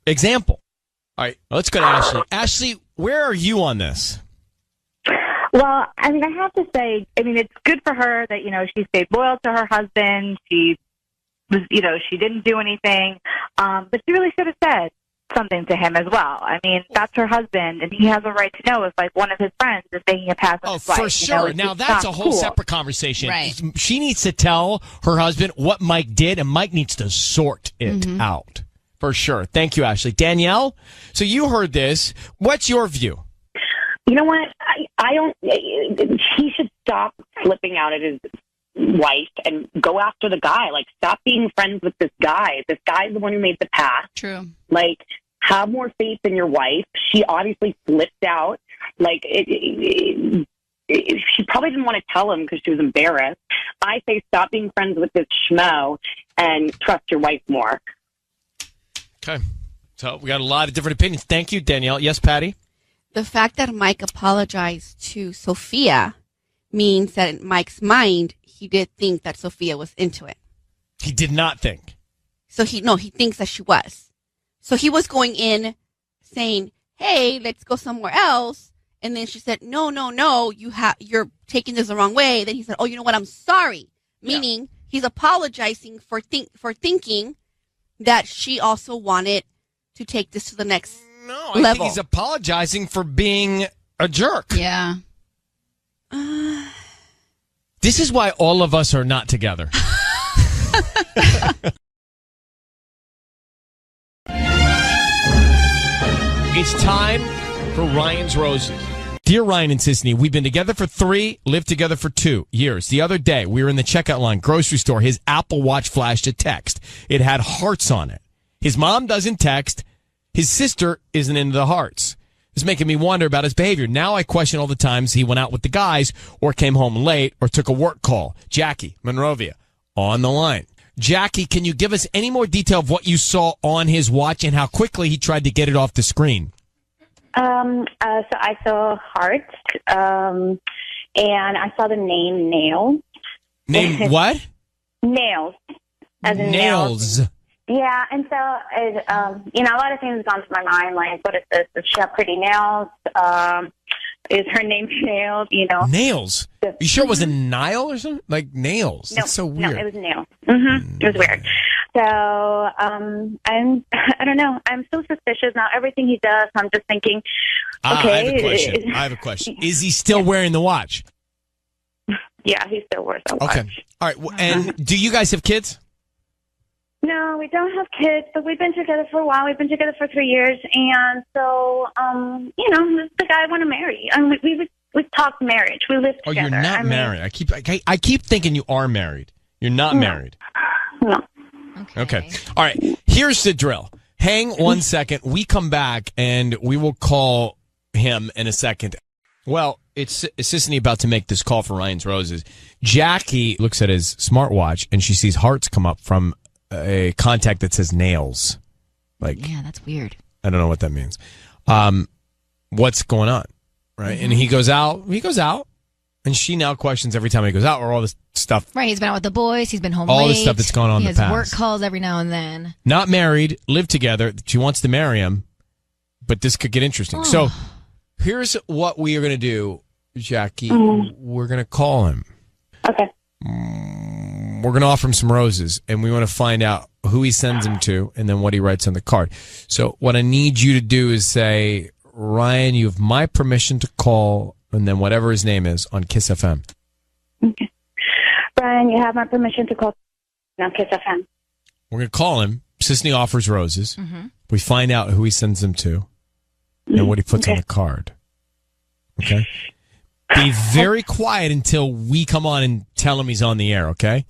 example. All right, let's go to Ashley. Ashley, where are you on this? Well, I mean, I have to say, it's good for her that, she stayed loyal to her husband. She she didn't do anything, but she really should have said something to him as well. I mean, that's her husband, and he has a right to know if, like, one of his friends is taking a pass on his wife. For sure. It's Now, just that's a not whole cool. separate conversation. Right. She needs to tell her husband what Mike did, and Mike needs to sort it out. For sure. Thank you, Ashley. Danielle, so you heard this. What's your view? You know what? I don't. He should stop flipping out at his wife and go after the guy. Like, stop being friends with this guy. This guy's the one who made the pass. True. Like, have more faith in your wife. She obviously flipped out. Like, she probably didn't want to tell him because she was embarrassed. I say stop being friends with this schmo and trust your wife more. Okay. So we got a lot of different opinions. Thank you, Danielle. Yes, Patty? The fact that Mike apologized to Sophia means that in Mike's mind, he did think that Sophia was into it. He did not think. So he thinks that she was. So he was going in saying, hey, let's go somewhere else. And then she said, no, you're taking this the wrong way. Then he said, oh, you know what? I'm sorry. Meaning he's apologizing for thinking that she also wanted to take this to the next I level. think he's apologizing for being a jerk. Yeah. This is why all of us are not together. It's time for Ryan's Roses. Dear Ryan and Sisney, we've been together for 3, lived together for 2 years. The other day, we were in the checkout line, grocery store. His Apple Watch flashed a text. It had hearts on it. His mom doesn't text. His sister isn't into the hearts. It's making me wonder about his behavior. Now I question all the times he went out with the guys or came home late or took a work call. Jackie, Monrovia, on the line. Jackie, can you give us any more detail of what you saw on his watch and how quickly he tried to get it off the screen? So I saw hearts, and I saw the name Nail. Name what? Nails. As in Nails. Yeah, and so, a lot of things have gone through my mind, like, what is this? Does she have pretty nails? Is her name Nails? Nails? You sure it wasn't Nile or something? Like Nails? No, That's so weird. No, it was Nail. It was weird. So, I don't know. I'm so suspicious now. Everything he does, I'm just thinking, okay. I have a question. Is he still wearing the watch? Yeah, he still wears a watch. Okay. All right. Well, and do you guys have kids? No, we don't have kids, but we've been together for a while. We've been together for 3 years, and so, this is the guy I want to marry. We talked marriage. We lived Oh, together. you're not married. I keep thinking you are married. You're not married. No. Okay. All right. Here's the drill. Hang 1 second. We come back and we will call him in a second. Well, it's Sisney about to make this call for Ryan's Roses. Jackie looks at his smartwatch and she sees hearts come up from a contact that says nails. Yeah, that's weird. I don't know what that means. What's going on? Right. And he goes out. And she now questions every time he goes out or all this stuff. Right, he's been out with the boys. He's been home All late. the stuff that's gone on He in the has work past. calls every now and then. Not married, live together. She wants to marry him, but this could get interesting. Oh. So here's what we are going to do, Jackie. We're going to call him. Okay. We're going to offer him some roses, and we want to find out who he sends them to and then what he writes on the card. So what I need you to do is say, Ryan, you have my permission to call, and then whatever his name is, on Kiss FM. Okay. Brian, you have my permission to call on Kiss FM. We're going to call him. Sisney offers roses. We find out who he sends them to and what he puts on the card. Okay? Be very quiet until we come on and tell him he's on the air, okay?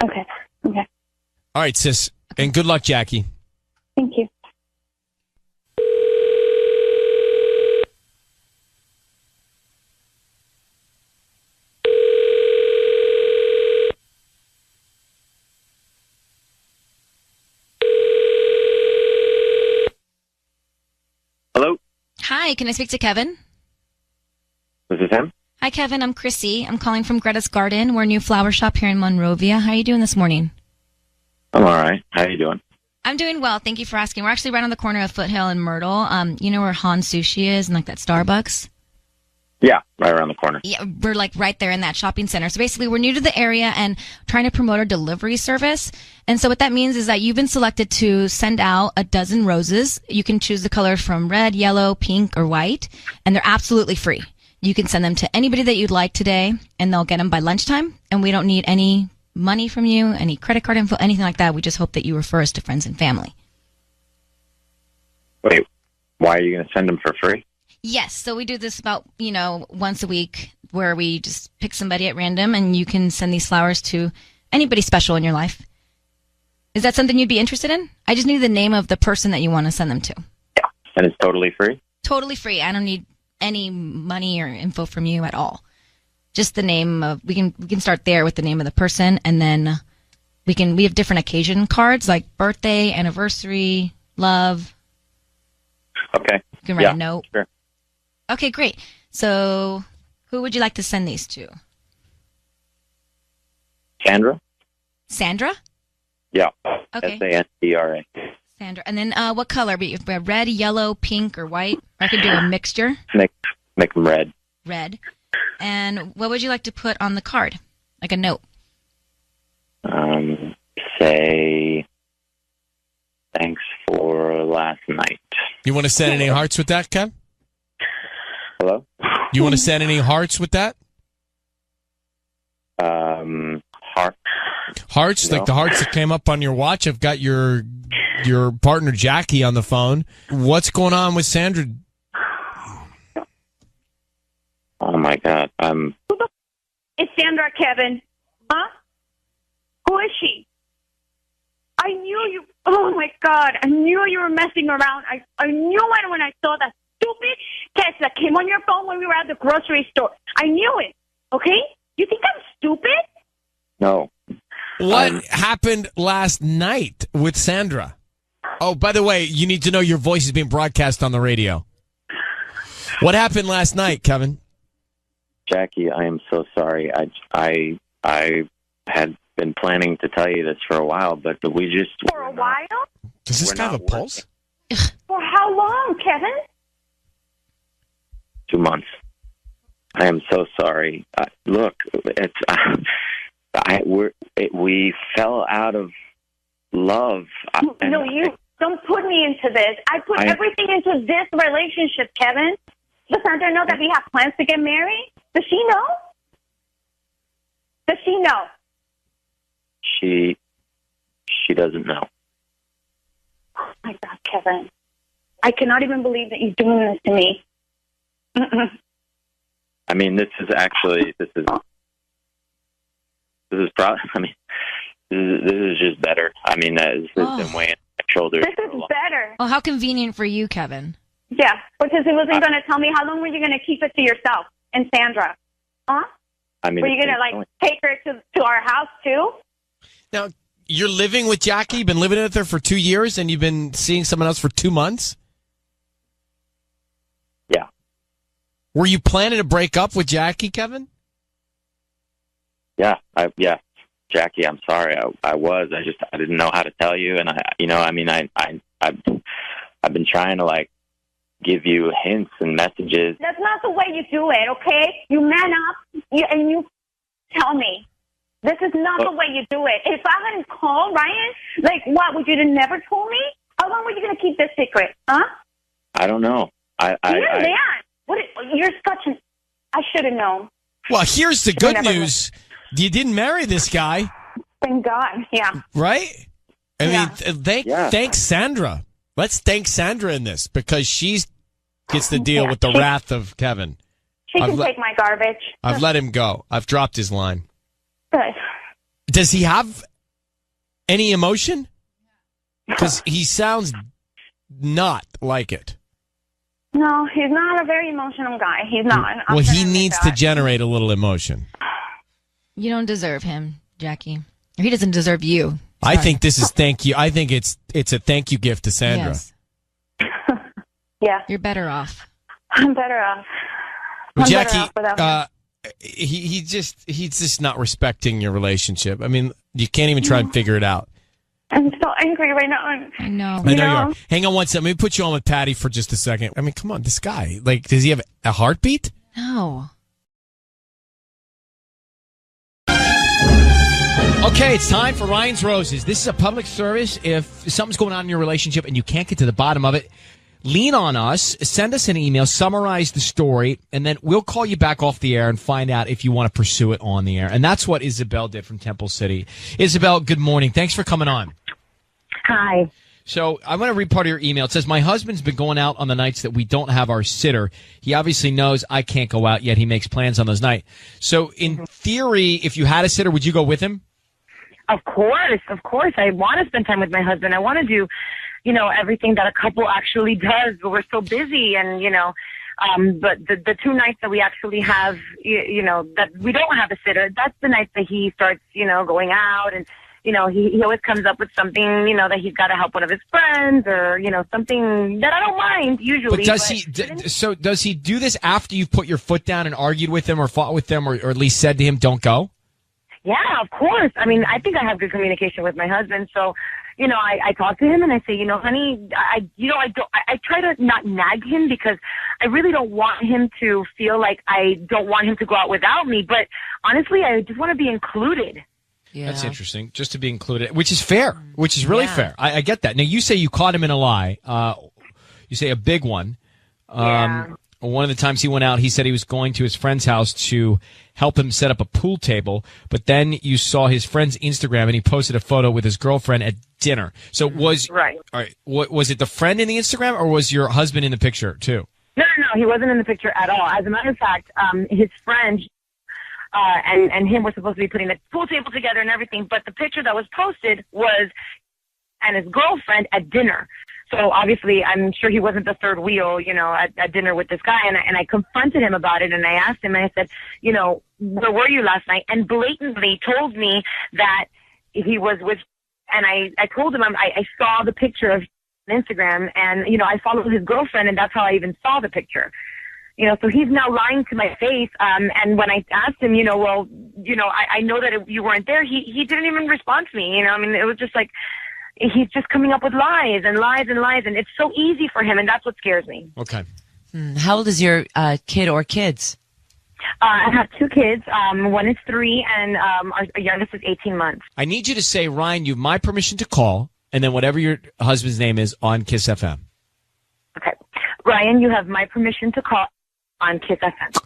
Okay. Okay. All right, sis. And good luck, Jackie. Thank you. Hello? Hi, can I speak to Kevin? This is him? Hi, Kevin. I'm Chrissy. I'm calling from Greta's Garden. We're a new flower shop here in Monrovia. How are you doing this morning? I'm all right. How you doing? I'm doing well. Thank you for asking. We're actually right on the corner of Foothill and Myrtle. You know where Han Sushi is and like that Starbucks? Yeah, right around the corner. Yeah, we're like right there in that shopping center. So basically, we're new to the area and trying to promote our delivery service. And so what that means is that you've been selected to send out a dozen roses. You can choose the color from red, yellow, pink, or white, and they're absolutely free. You can send them to anybody that you'd like today, and they'll get them by lunchtime. And we don't need any money from you, any credit card info, anything like that. We just hope that you refer us to friends and family. Wait, why are you going to send them for free? Yes, so we do this about, once a week where we just pick somebody at random and you can send these flowers to anybody special in your life. Is that something you'd be interested in? I just need the name of the person that you want to send them to. And it's totally free? Totally free. I don't need any money or info from you at all. Just the name of, we can start there with the name of the person, and then we have different occasion cards like birthday, anniversary, love. Okay. You can write a note. Sure. Okay, great. So who would you like to send these to? Sandra? Sandra? Yeah. Okay. Sandra. Sandra. And then what color? Red, yellow, pink, or white? Or I could do a mixture. Make them red. Red. And what would you like to put on the card? Like a note? Say, thanks for last night. You want to send any hearts with that, Kev? Hello? You want to send any hearts with that? Heart. Hearts? No. Like the hearts that came up on your watch? I've got your partner, Jackie, on the phone. What's going on with Sandra? Oh, my God. It's Sandra, Kevin. Huh? Who is she? I knew you. Oh, my God. I knew you were messing around. I knew it when I saw that stupid text that came on your phone when we were at the grocery store. I knew it. Okay? You think I'm stupid? No. What happened last night with Sandra? Oh, by the way, you need to know your voice is being broadcast on the radio. What happened last night, Kevin? Jackie, I am so sorry. I had been planning to tell you this for a while, but we just... For a while? Does this guy have a pulse? For how long, Kevin? 2 months. I am so sorry. Look, it's we fell out of love. No, you don't put me into this. I put everything into this relationship, Kevin. Does Sandra know that we have plans to get married? Does she know? Does she know? She doesn't know. Oh my God, Kevin. I cannot even believe that you're doing this to me. Mm-mm. I mean, this is probably. I mean, this is just better. I mean, this has been weighing on my shoulders. This is better. Well, how convenient for you, Kevin. Yeah, because he wasn't going to tell me. How long were you going to keep it to yourself and Sandra? Huh? I mean, were you going to take her to our house too? Now, you're living with Jackie? You've been living with her for 2 years and you've been seeing someone else for 2 months? Yeah. Were you planning to break up with Jackie, Kevin? Yeah. Jackie, I'm sorry. I was. I didn't know how to tell you, and I've been trying to give you hints and messages. That's not the way you do it, okay? You man up and you tell me. This is not the way you do it. If I hadn't called Ryan, what, would you have never told me? How long were you going to keep this secret, huh? I don't know. You're that. You're such an... I should have known. Well, here's the good news. You didn't marry this guy. Thank God, yeah. Right? I mean, thank Sandra. Let's thank Sandra in this because she gets to deal with the wrath of Kevin. She can take my garbage. I've let him go. I've dropped his line. Good. Does he have any emotion? Because he sounds not like it. No, he's not a very emotional guy. He's not. Well, he needs to generate a little emotion. You don't deserve him, Jackie. Or he doesn't deserve you. Sorry. I think this is thank you. I think it's a thank you gift to Sandra. Yes. Yeah. You're better off. I'm better off. Well, I'm Jackie, better off without him. he's just not respecting your relationship. I mean, you can't even try and figure it out. I'm so angry right now. I know. I know you are. Hang on one second. Let me put you on with Patty for just a second. I mean, come on, this guy. Does he have a heartbeat? No. Okay, it's time for Ryan's Roses. This is a public service. If something's going on in your relationship and you can't get to the bottom of it, lean on us, send us an email, summarize the story, and then we'll call you back off the air and find out if you want to pursue it on the air. And that's what Isabel did from Temple City. Isabel, good morning. Thanks for coming on. Hi. So I want to read part of your email. It says, my husband's been going out on the nights that we don't have our sitter. He obviously knows I can't go out, yet he makes plans on those nights. So in theory, if you had a sitter, would you go with him? Of course. I want to spend time with my husband. I want to do, everything that a couple actually does, but we're so busy. And, but the 2 nights that we actually have, that we don't have a sitter, that's the nights that he starts, going out. And, he always comes up with something, that he's got to help one of his friends or, something that I don't mind usually. But does he do this after you've put your foot down and argued with him or fought with him or at least said to him, don't go? Yeah, of course. I mean, I think I have good communication with my husband. So, I talk to him and I say, honey, I try to not nag him because I really don't want him to feel like I don't want him to go out without me. But honestly, I just want to be included. Yeah. That's interesting, just to be included, which is fair, which is really fair. I get that. Now, you say you caught him in a lie. You say a big one. One of the times he went out, he said he was going to his friend's house to help him set up a pool table. But then you saw his friend's Instagram, and he posted a photo with his girlfriend at dinner. So was right. All right. Was it the friend in the Instagram, or was your husband in the picture too? No, he wasn't in the picture at all. As a matter of fact, his friend and him were supposed to be putting the pool table together and everything. But the picture that was posted was and his girlfriend at dinner. So obviously, I'm sure he wasn't the third wheel, at dinner with this guy. And I confronted him about it, and I asked him, and I said, where were you last night? And blatantly told me that he was with, and I told him I saw the picture of Instagram, and, I followed his girlfriend, and that's how I even saw the picture. So he's now lying to my face. And when I asked him, I know that you weren't there, he didn't even respond to me. It was just like, he's just coming up with lies and lies and lies, and it's so easy for him, and that's what scares me. Okay. How old is your kid or kids? I have 2 kids. One is 3, and our youngest is 18 months. I need you to say, Ryan, you have my permission to call, and then whatever your husband's name is on Kiss FM. Okay. Ryan, you have my permission to call on Kiss FM.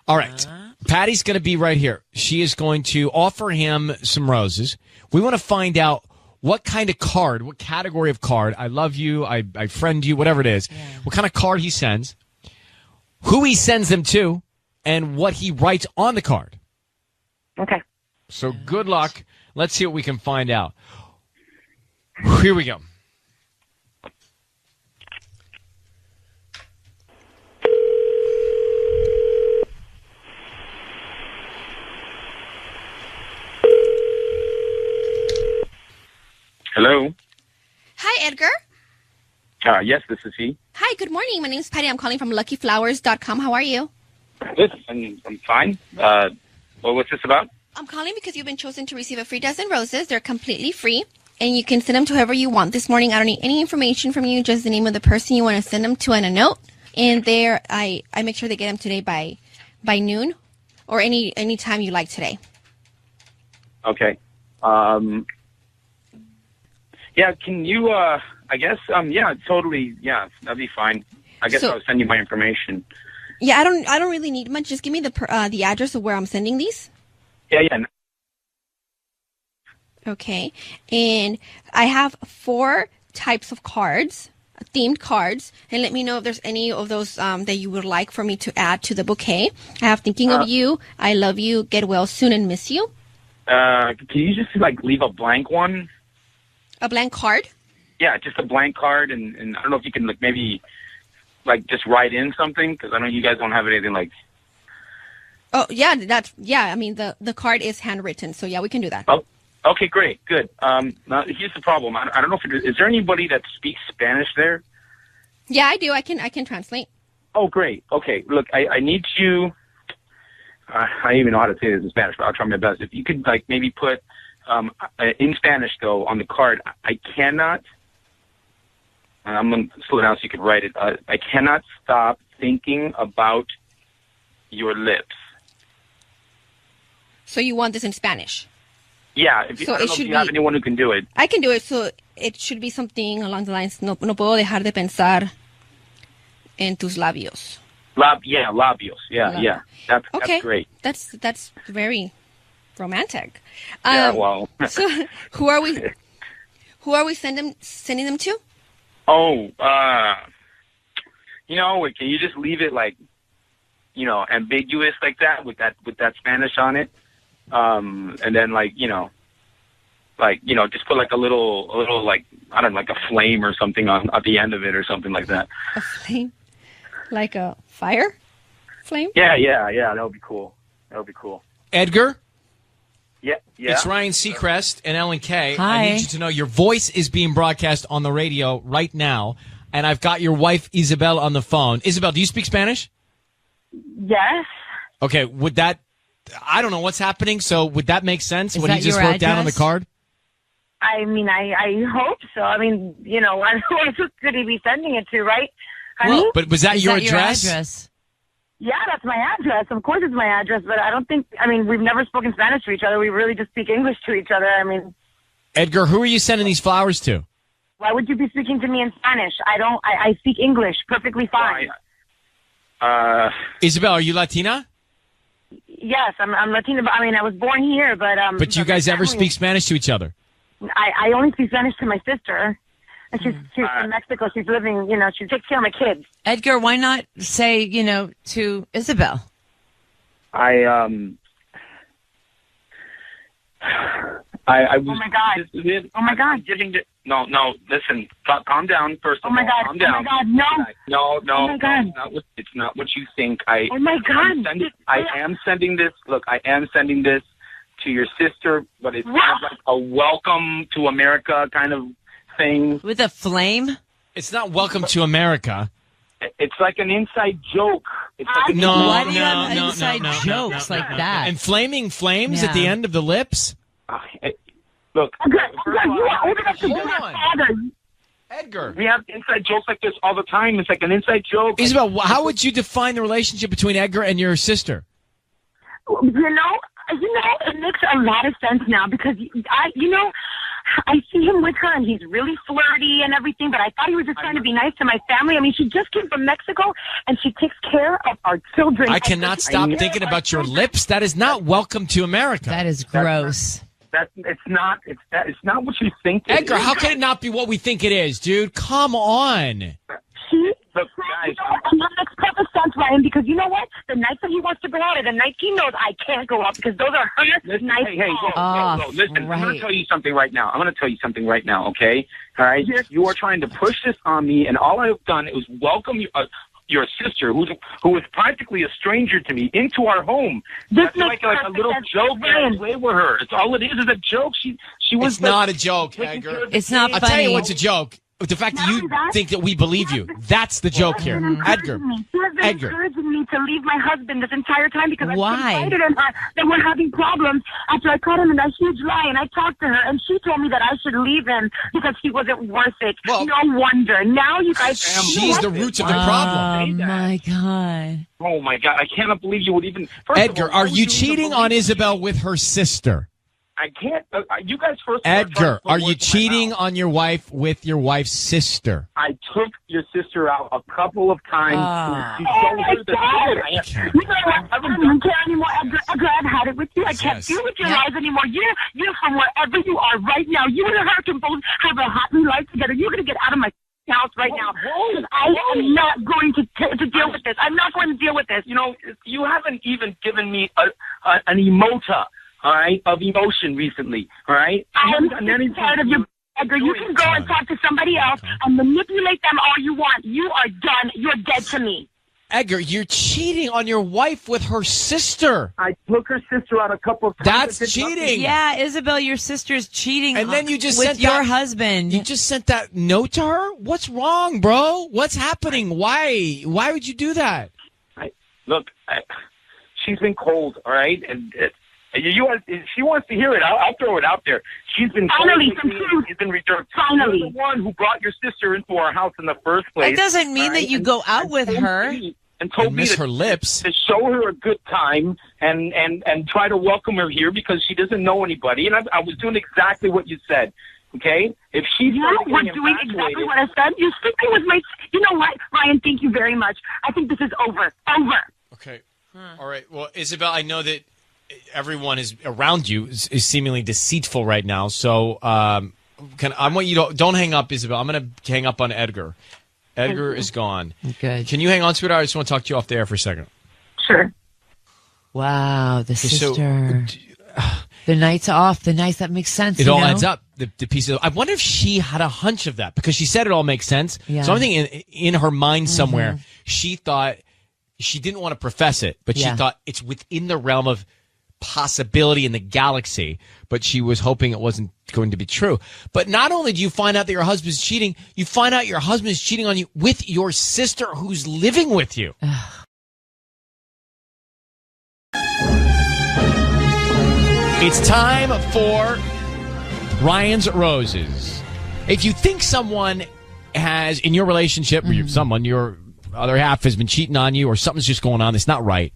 All right. Patty's going to be right here. She is going to offer him some roses. We want to find out what kind of card, what category of card, I love you, I friend you, whatever it is, what kind of card he sends, who he sends them to, and what he writes on the card. Okay. So good luck. Let's see what we can find out. Here we go. Hello. Hi, Edgar. Yes, this is he. Hi, good morning. My name is Patty. I'm calling from luckyflowers.com. How are you? Good. I'm fine. What's this about? I'm calling because you've been chosen to receive a free dozen roses. They're completely free, and you can send them to whoever you want. This morning, I don't need any information from you, just the name of the person you want to send them to and a note. And there, I make sure they get them today by noon or any time you like today. Okay. Yeah, can you, I guess, yeah, totally, yeah, that'd be fine. I guess I'll send you my information. Yeah, I don't really need much. Just give me the address of where I'm sending these. Yeah. Okay. And I have 4 types of cards, themed cards, and let me know if there's any of those that you would like for me to add to the bouquet. I have thinking of you, I love you, get well soon, and miss you. Can you just, leave a blank one? A blank card? Yeah, just a blank card, and I don't know if you can, maybe, just write in something, because I know you guys don't have anything Oh, yeah, I mean, the card is handwritten, so yeah, we can do that. Oh, okay, great, good. Now, here's the problem. I don't know is there anybody that speaks Spanish there? Yeah, I do. I can translate. Oh, great. Okay, look, I need you, I don't even know how to say this in Spanish, but I'll try my best. If you could, maybe put, in Spanish, though, on the card, I cannot, I'm going to slow down so you can write it. I cannot stop thinking about your lips. So you want this in Spanish? Yeah, if you, So I don't it know if should you have be- anyone who can do it. I can do it. So it should be something along the lines, no puedo dejar de pensar en tus labios. Labios. Yeah. That's Okay. great. That's very romantic. Yeah, well. So who are we sending them to? Oh, can you just leave it like, ambiguous like that with that Spanish on it? And then just put like a little like, I don't know, like a flame or something on at the end of it or something like that. A flame? Like a fire flame? Yeah, that would be cool. Edgar? Yeah. It's Ryan Seacrest and Ellen Kay. Hi. I need you to know your voice is being broadcast on the radio right now, and I've got your wife, Isabel, on the phone. Isabel, do you speak Spanish? Yes. Okay, would that... I don't know what's happening, so would that make sense, Is what he that just your wrote down on the address? card? I mean, I hope so. I mean, who could he be sending it to, right? Honey? Well, but was that Is your that address? Your address? Yeah, that's my address. Of course it's my address, but I don't think, we've never spoken Spanish to each other. We really just speak English to each other. I mean, Edgar, who are you sending these flowers to? why would you be speaking to me in Spanish? I speak English perfectly fine. Isabel, are you Latina? Yes, I'm Latina, but I was born here, but... But you guys ever speak Spanish to each other? I only speak Spanish to my sister. And she's from Mexico. She's living, she takes care of my kids. Edgar, why not say, to Isabel? I was. Oh my God! Oh my God! No. Listen, calm down. First of Oh my all, God! calm down. Oh my God! No! No. Oh my God! It's not what you think. Oh my God! I am sending this. Look, I am sending this to your sister, but it's kind of like a welcome to America kind of thing. With a flame? It's not welcome to America. It's like an inside joke. It's like Why do you have inside jokes like that? And flaming flames at the Yeah. end of the lips? Look, you are old enough to be Hold my on. father. Edgar. we have inside jokes like this all the time. It's like an inside joke. Isabel, how would you define the relationship between Edgar and your sister? It makes a lot of sense now because I see him with her and he's really flirty and everything, but I thought he was just trying to be nice to my family. I mean, she just came from Mexico and she takes care of our children. I cannot stop thinking about your lips. That is not welcome to America. That is gross. It's not what you think. Edgar, how can it not be what we think it is, dude? Come on. Look, guys, And that makes perfect sense, Ryan, because you know what? The nights that he wants to go out are the nights he knows I can't go out because those are her nights. Hey, whoa, listen, I'm going to tell you something right now. Okay? All right? You are trying to push this on me, and all I've done is welcome your sister, who is practically a stranger to me, into our home. That's like a little joke that I play with her. It's all it is a joke. She was It's not a joke, Edgar. It's not I'll funny. tell you what's a joke. The fact that you think that we believe you. That's the joke here. Edgar. She has been Edgar. encouraging me to leave my husband this entire time because Why? I confided in her that we're having problems after I caught him in that huge lie, and I talked to her, and she told me that I should leave him because he wasn't worth it. Well, no wonder. Now you guys... She's the root of the problem. Oh, my God. Oh, my God. I cannot believe you would even... Edgar, are you cheating on Isabel with her sister? I can't... you guys first... Edgar, are you cheating on your wife with your wife's sister? I took your sister out a couple of times. Oh my God! You know what? I don't care anymore, Edgar. Edgar, I've had it with you. I can't deal with your lies anymore. You're from wherever you are right now. You and her can both have a happy life together. You're going to get out of my house right now. I am not going to deal with this. I'm not going to deal with this. You haven't even given me an emota, all right, of emotion recently, all right? I am tired of you, Edgar. You can go and talk to somebody else and manipulate them all you want. You are done. You're dead to me. Edgar, you're cheating on your wife with her sister. I took her sister out a couple of times. That's cheating. Yeah, Isabel, your sister's cheating And then you just with sent your that- husband. You just sent that note to her? What's wrong, bro? What's happening? Why? Why would you do that? Look, she's been cold, all right? And if she wants to hear it, I'll throw it out there. She's been Finally, cold with me. She's been returned. Finally. You're the one who brought your sister into our house in the first place. That doesn't mean all that right? you And go out with told her. me and told me her lips to show her a good time and try to welcome her here because she doesn't know anybody. And I was doing exactly what you said. Okay, if she's You were doing exactly what I said. You're sleeping with my. You know what, Ryan? Thank you very much. I think this is over. Over. Okay. All right. Well, Isabel, I know that everyone is around you is seemingly deceitful right now. So, I want you to don't hang up, Isabel. I'm going to hang up on Edgar. Edgar is gone. Good. Can you hang on, sweetheart? I just want to talk to you off the air for a second. Sure. Wow, the sister. The night's off. The nights, that makes sense. It all adds up. The pieces. I wonder if she had a hunch of that because she said it all makes sense. Yeah. So I'm thinking in her mind somewhere, she thought she didn't want to profess it, but she thought it's within the realm of possibility in the galaxy, but she was hoping it wasn't going to be true. But not only do you find out that your husband's cheating, you find out your husband's cheating on you with your sister who's living with you. It's time for Ryan's Roses. If you think someone has, in your relationship, or your other half has been cheating on you or something's just going on that's not right,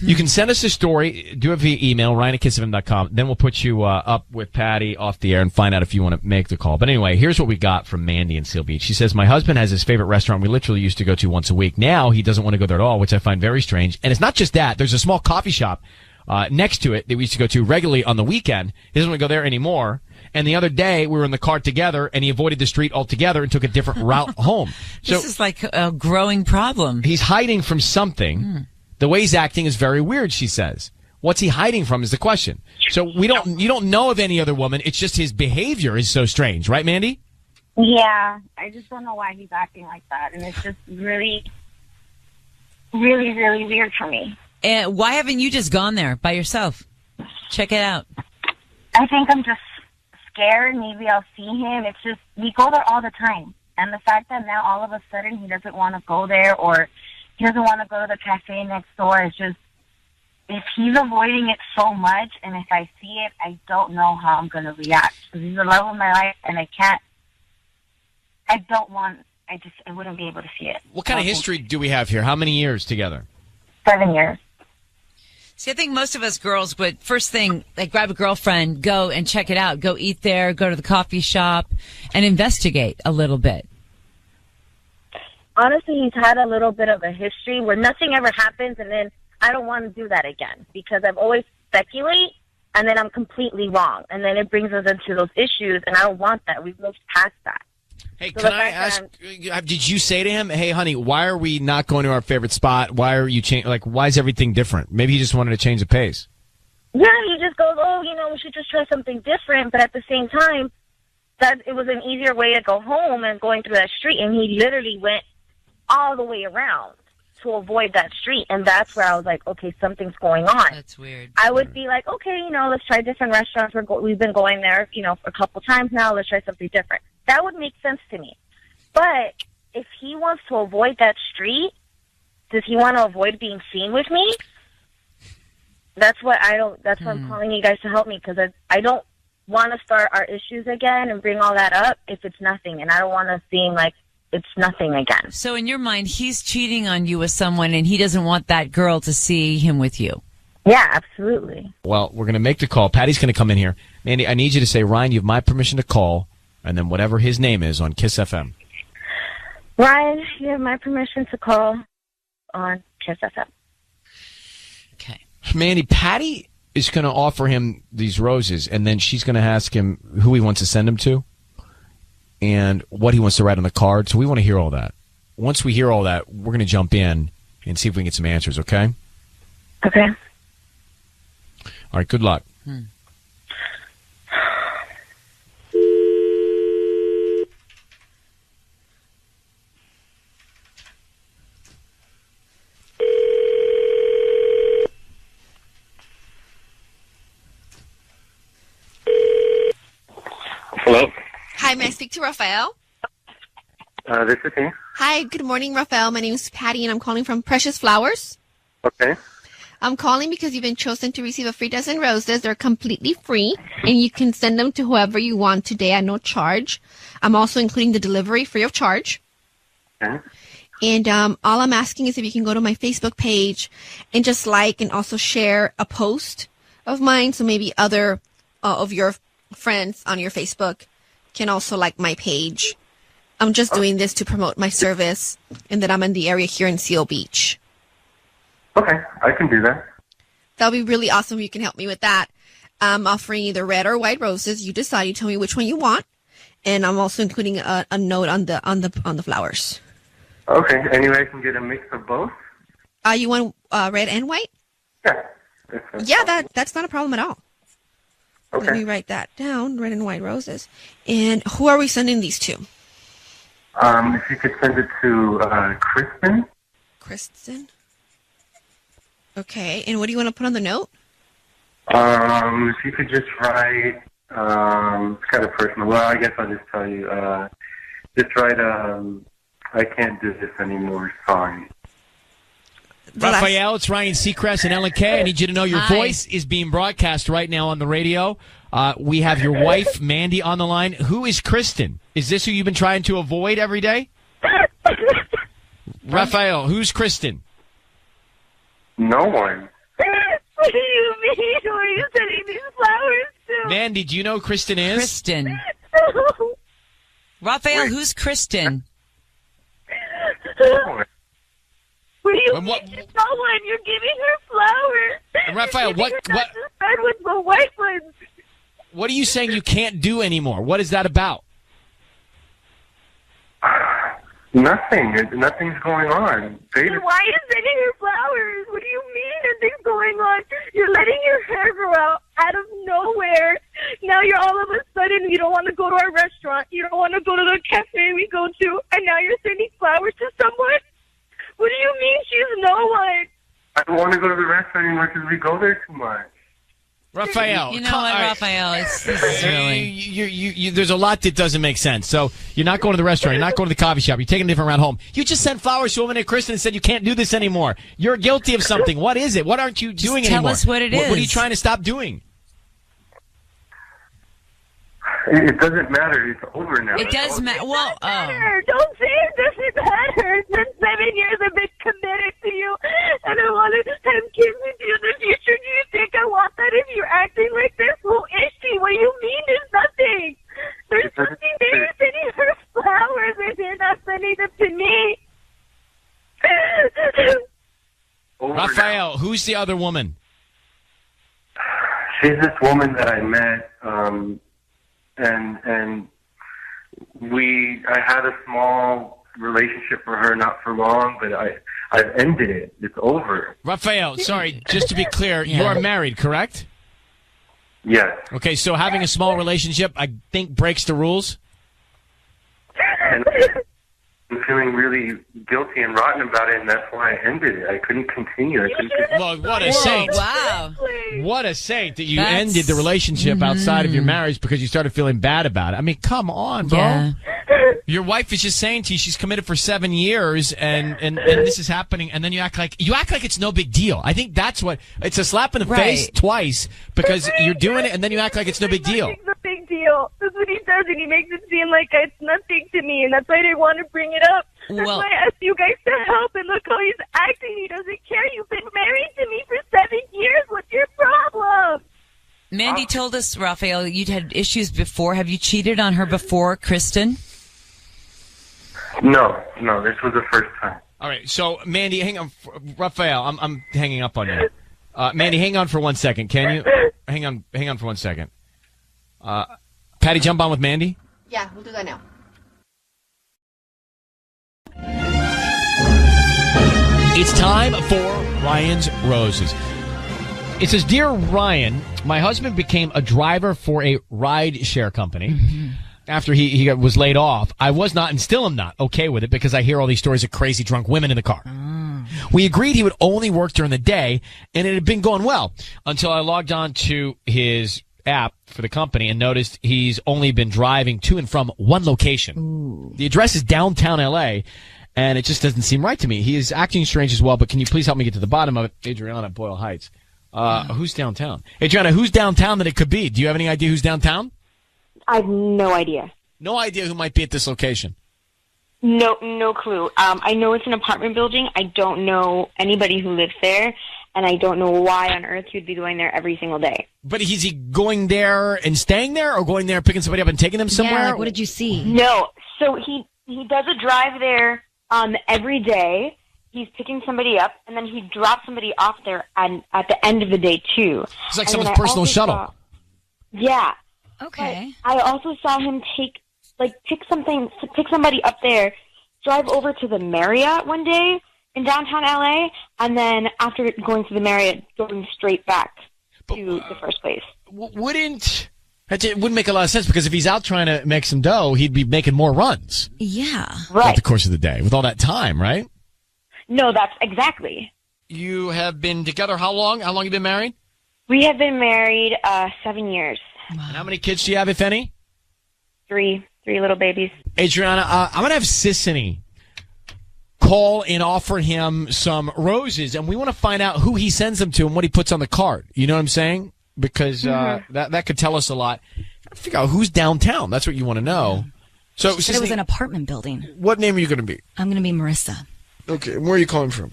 you can send us a story. Do it via email, ryan@kissfm.com. Then we'll put you up with Patty off the air and find out if you want to make the call. But anyway, here's what we got from Mandy in Seal Beach. She says, my husband has his favorite restaurant we literally used to go to once a week. Now he doesn't want to go there at all, which I find very strange. And it's not just that. There's a small coffee shop next to it that we used to go to regularly on the weekend. He doesn't want to go there anymore. And the other day, we were in the car together, and he avoided the street altogether and took a different route home. So this is like a growing problem. He's hiding from something. The way he's acting is very weird, she says. What's he hiding from is the question. So you don't know of any other woman. It's just his behavior is so strange. Right, Mandy? Yeah. I just don't know why he's acting like that. And it's just really, really, really weird for me. Why haven't you just gone there by yourself? Check it out. I think I'm just scared. Maybe I'll see him. It's just, we go there all the time. And the fact that now all of a sudden he doesn't want to go there or he doesn't want to go to the cafe next door is just, if he's avoiding it so much and if I see it, I don't know how I'm going to react. Because he's the love of my life and I wouldn't be able to see it. What kind of history do we have here? How many years together? 7 years. See, I think most of us girls would first thing, like grab a girlfriend, go and check it out, go eat there, go to the coffee shop and investigate a little bit. Honestly, he's had a little bit of a history where nothing ever happens, and then I don't want to do that again because I've always speculate, and then I'm completely wrong, and then it brings us into those issues, and I don't want that. We've moved past that. Hey, can I ask? Did you say to him, "Hey, honey, why are we not going to our favorite spot? Why are you why is everything different?" Maybe he just wanted to change the pace. Yeah, he just goes, "Oh, we should just try something different," but at the same time, that it was an easier way to go home and going through that street, and he literally went all the way around to avoid that street, and that's where I was like, okay, something's going on. That's weird. I would be like, okay, let's try different restaurants. We've been going there, for a couple times now. Let's try something different. That would make sense to me. But if he wants to avoid that street, does he want to avoid being seen with me? That's what I'm calling you guys to help me because I don't want to start our issues again and bring all that up if it's nothing, and I don't want to seem like it's nothing again. So in your mind, he's cheating on you with someone and he doesn't want that girl to see him with you. Yeah, absolutely. Well, we're going to make the call. Patty's going to come in here. Mandy, I need you to say, Ryan, you have my permission to call, and then whatever his name is on Kiss FM. Ryan, you have my permission to call on Kiss FM. Okay. Mandy, Patty is going to offer him these roses, and then she's going to ask him who he wants to send them to and what he wants to write on the card. So we want to hear all that. Once we hear all that, we're going to jump in and see if we can get some answers, okay? Okay. All right, good luck. Hello. Hi, may I speak to Rafael? This is he. Hi, good morning, Rafael. My name is Patty, and I'm calling from Precious Flowers. Okay. I'm calling because you've been chosen to receive a free dozen roses. They're completely free, and you can send them to whoever you want today at no charge. I'm also including the delivery free of charge. Okay. And all I'm asking is if you can go to my Facebook page and just like and also share a post of mine, so maybe other of your friends on your Facebook can also like my page. I'm just doing this to promote my service and that I'm in the area here in Seal Beach. Okay, I can do that. That'll be really awesome if you can help me with that. I'm offering either red or white roses. You decide. You tell me which one you want, and I'm also including a note on the flowers. Okay, anyway, I can get a mix of both. You want red and white? Yeah. Yeah, that's not a problem at all. Okay. Let me write that down. Red and white roses. And who are we sending these to? If you could send it to Kristen. Kristen. Okay, and what do you want to put on the note? If you could just write, it's kind of personal. Well, I guess I'll just tell you. Just write, I can't do this anymore. Sorry. Raphael, it's Ryan Seacrest and Ellen Kay. I need you to know your voice is being broadcast right now on the radio. We have your wife, Mandy, on the line. Who is Kristen? Is this who you've been trying to avoid every day? Raphael, who's Kristen? No one. What do you mean? Who are you sending these flowers to? Mandy, do you know who Kristen is? Kristen. Raphael, who's Kristen? No one. What do you And what- mean? No one. You're giving her flowers. And Raphael, You're giving her what- not the red ones, the white ones. What are you saying you can't do anymore? What is that about? Nothing. Nothing's going on. Then why are you sending her flowers? What do you mean nothing's going on? You're letting your hair grow out of nowhere. Now you're all of a sudden, you don't want to go to our restaurant. You don't want to go to the cafe we go to. And now you're sending flowers to someone? What do you mean she's no one? I don't want to go to the restaurant anymore because we go there too much. Raphael, You know what, Raphael? This is really... there's a lot that doesn't make sense. So you're not going to the restaurant. You're not going to the coffee shop. You're taking a different route home. You just sent flowers to a woman named Kristen and said you can't do this anymore. You're guilty of something. What is it? What aren't you doing tell anymore? us what it What are you is. trying to stop doing? It doesn't matter. It's over now. It does matter. Well, Don't say it doesn't matter. It's been 7 years I've been committed to you, and I want to have kids with you in the future. Do you think I want that if you're acting like this? Who is she? What do you mean there's nothing? There's nothing there. You're sending her flowers, and you're not sending them to me. Raphael, who's the other woman? She's this woman that I met, and I had a small relationship for her, not for long, but I've ended it. It's over. Raphael, sorry, just to be clear, you are married, correct? Yes. Okay, so having a small relationship, I think, breaks the rules? And I'm feeling really guilty and rotten about it, and that's why I ended it. I couldn't continue. Well, what a saint. Wow. What a saint that you ended the relationship outside of your marriage because you started feeling bad about it. I mean, come on, bro. Yeah. Your wife is just saying to you she's committed for 7 years and this is happening, and then you act like it's no big deal. I think that's what it's a slap in the face twice because you're doing it and then you act like it's no big deal. It's a big deal. That's what he does, and he makes it seem like it's nothing to me, and that's why I didn't want to bring it up. That's why I asked you guys to help, and look how he's acting. He doesn't care. You've been married to me for 7 years. What's your problem? Mandy told us, Raphael, you'd had issues before. Have you cheated on her before, Kristen? No, this was the first time. All right, so Mandy, hang on, Raphael, I'm hanging up on you. Mandy, hang on for 1 second, can you? Hang on for 1 second. Patty, jump on with Mandy. Yeah, we'll do that now. It's time for Ryan's Roses. It says, Dear Ryan, my husband became a driver for a ride share company. After he was laid off. I was not and still am not okay with it because I hear all these stories of crazy drunk women in the car. We agreed he would only work during the day, and it had been going well until I logged on to his app for the company and noticed he's only been driving to and from one location. The address is downtown L.A., and it just doesn't seem right to me. He is acting strange as well, but can you please help me get to the bottom of it? Adriana, Boyle Heights. Who's downtown? Adriana, who's downtown that it could be? Do you have any idea who's downtown? I have no idea. No idea who might be at this location. No clue. I know it's an apartment building. I don't know anybody who lives there, and I don't know why on earth you'd be going there every single day. But is he going there and staying there, or going there, picking somebody up and taking them somewhere? Yeah, like, what did you see? No. So he does a drive there every day. He's picking somebody up, and then he drops somebody off there at the end of the day, too. It's like someone's personal shuttle. Yeah. Okay. But I also saw him pick somebody up there, drive over to the Marriott one day in downtown LA, and then after going to the Marriott, going straight back to the first place. It wouldn't make a lot of sense, because if he's out trying to make some dough, he'd be making more runs. Yeah. Right. Throughout the course of the day, with all that time, right? No, that's exactly. You have been together how long? How long have you been married? We have been married 7 years. And how many kids do you have, if any? Three little babies. Adriana, I'm going to have Sissany call and offer him some roses, and we want to find out who he sends them to and what he puts on the card. You know what I'm saying? Because that could tell us a lot. Figure out who's downtown. That's what you want to know. So, She said it was an apartment building. What name are you going to be? I'm going to be Marissa. Okay, where are you calling from?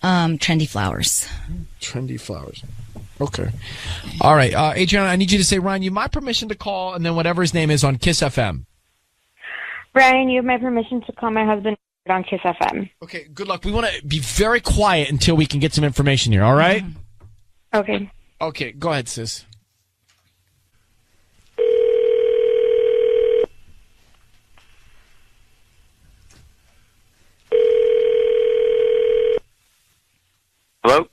Trendy Flowers. Trendy Flowers. Okay. All right, Adriana, I need you to say, Ryan, you have my permission to call, and then whatever his name is on Kiss FM. Brian, you have my permission to call my husband on Kiss FM. Okay, good luck. We want to be very quiet until we can get some information here, all right? Okay. Okay, go ahead, sis. Hello?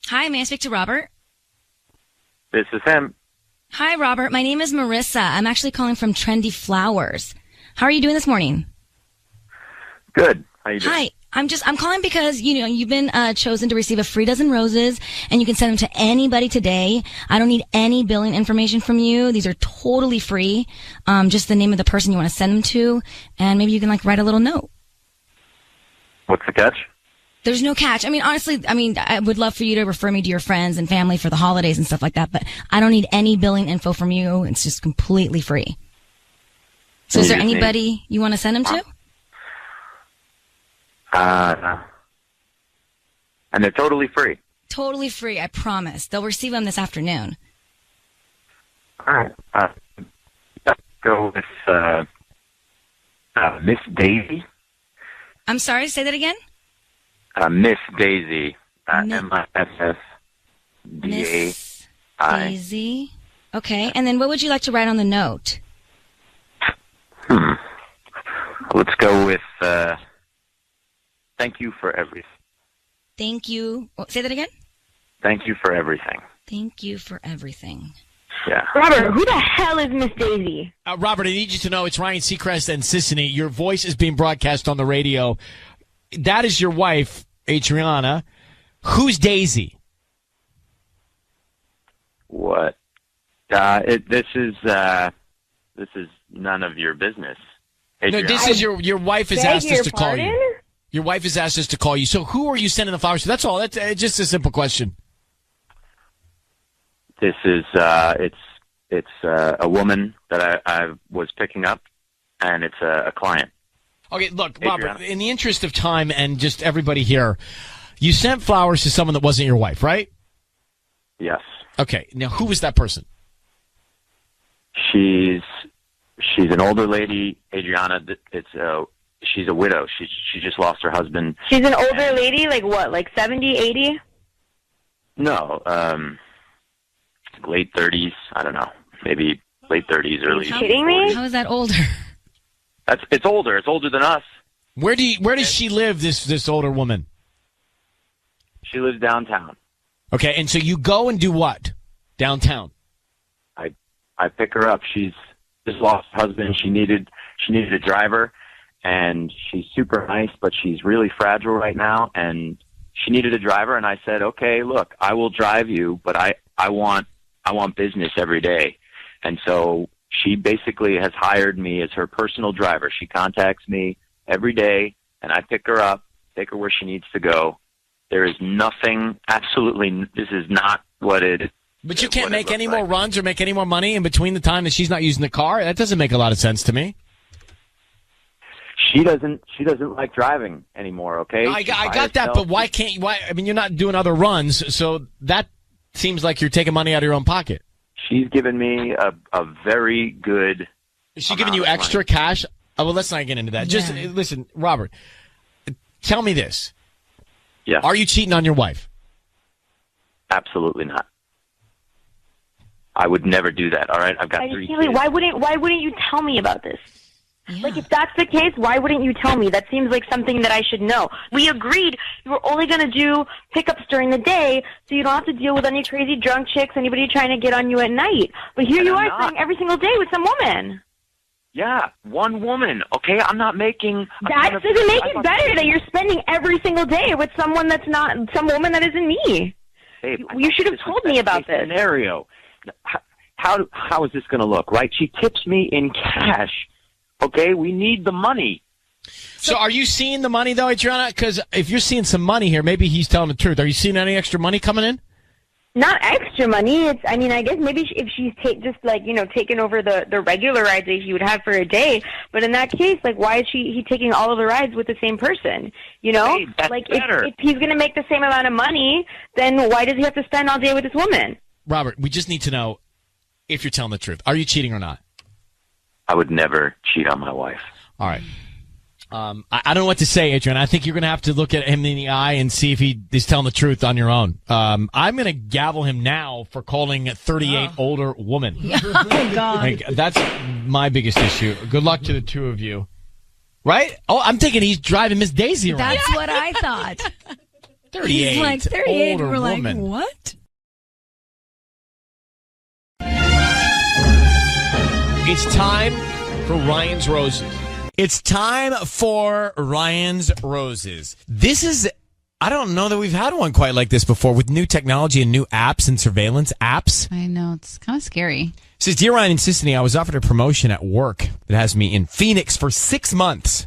Hi, may I speak to Robert? This is him. Hi, Robert. My name is Marissa. I'm actually calling from Trendy Flowers. How are you doing this morning? Good. How you doing? Hi. I'm calling because, you've been chosen to receive a free dozen roses, and you can send them to anybody today. I don't need any billing information from you. These are totally free. Just the name of the person you want to send them to, and maybe you can, write a little note. What's the catch? There's no catch. Honestly, I would love for you to refer me to your friends and family for the holidays and stuff like that, but I don't need any billing info from you. It's just completely free. So is there anybody you want to send them to? And they're totally free. Totally free, I promise. They'll receive them this afternoon. All right. Let's go with Miss Daisy. I'm sorry, say that again? Miss Daisy. Missdai. Miss Daisy. Okay, and then what would you like to write on the note? Let's go with thank you for everything. Thank you. Say that again? Thank you for everything. Thank you for everything. Yeah. Robert, who the hell is Miss Daisy? Robert, I need you to know it's Ryan Seacrest and Sissany. Your voice is being broadcast on the radio. That is your wife, Adriana. Who's Daisy? What? This is none of your business. Adriana. No, this is your wife has asked us to call you. Your wife has asked us to call you. So who are you sending the flowers to? That's all. That's just a simple question. This is it's a woman that I was picking up, and it's a client. Okay, look, Robert, in the interest of time and just everybody here, you sent flowers to someone that wasn't your wife, right? Yes. Okay, now who was that person? She's an older lady, Adriana. She's a widow. She just lost her husband. She's an older lady, like what, like 70, 80? No, late 30s. I don't know, maybe late 30s, early. Are you kidding me? How is that older? It's older. It's older than us. Where does she live? This older woman. She lives downtown. Okay, and so you go and do what downtown? I pick her up. She's just lost her husband. She needed a driver, and she's super nice, but she's really fragile right now, and she needed a driver. And I said, okay, look, I will drive you, but I want business every day, and so she basically has hired me as her personal driver. She contacts me every day, and I pick her up, take her where she needs to go. There is nothing, absolutely, this is not what it is. But you can't make any more runs or make any more money in between the time that she's not using the car? That doesn't make a lot of sense to me. She doesn't like driving anymore. Okay, I got that, but why can't you? Why? I mean, you're not doing other runs, so that seems like you're taking money out of your own pocket. She's given me a very good. Is she giving you extra cash? Oh, well, let's not get into that. Just listen, Robert. Tell me this. Yeah. Are you cheating on your wife? Absolutely not. I would never do that. All right, I've got 3 kids. Why wouldn't you tell me about this? Yeah. Like, if that's the case, why wouldn't you tell me? That seems like something that I should know. We agreed you were only going to do pickups during the day, so you don't have to deal with any crazy drunk chicks, anybody trying to get on you at night. But here you are spending every single day with some woman. Yeah, one woman. Okay, I'm not making. That doesn't make it better that you're spending every single day with someone that's not some woman that isn't me. Babe, you should have told me about this scenario. How is this going to look? Right? She tips me in cash. Okay, we need the money. So are you seeing the money, though, Adriana? Because if you're seeing some money here, maybe he's telling the truth. Are you seeing any extra money coming in? Not extra money. I guess maybe if she's taken over the regular rides that she would have for a day. But in that case, like, why is he taking all of the rides with the same person? You know, hey, that's like better. If he's going to make the same amount of money, then why does he have to spend all day with this woman? Robert, we just need to know if you're telling the truth. Are you cheating or not? I would never cheat on my wife. All right. I don't know what to say, Adrian. I think you're going to have to look at him in the eye and see if he is telling the truth on your own. I'm going to gavel him now for calling a 38 older woman. Oh, God. Like, that's my biggest issue. Good luck to the two of you. Right? Oh, I'm thinking he's driving Miss Daisy around. That's what I thought. 38. He's like 38. Older We're like, woman. what? It's time for Ryan's Roses. It's time for Ryan's Roses. This is, I don't know that we've had one quite like this before with new technology and new apps and surveillance apps. I know, it's kind of scary. It says, Dear Ryan and Sissany, I was offered a promotion at work that has me in Phoenix for 6 months.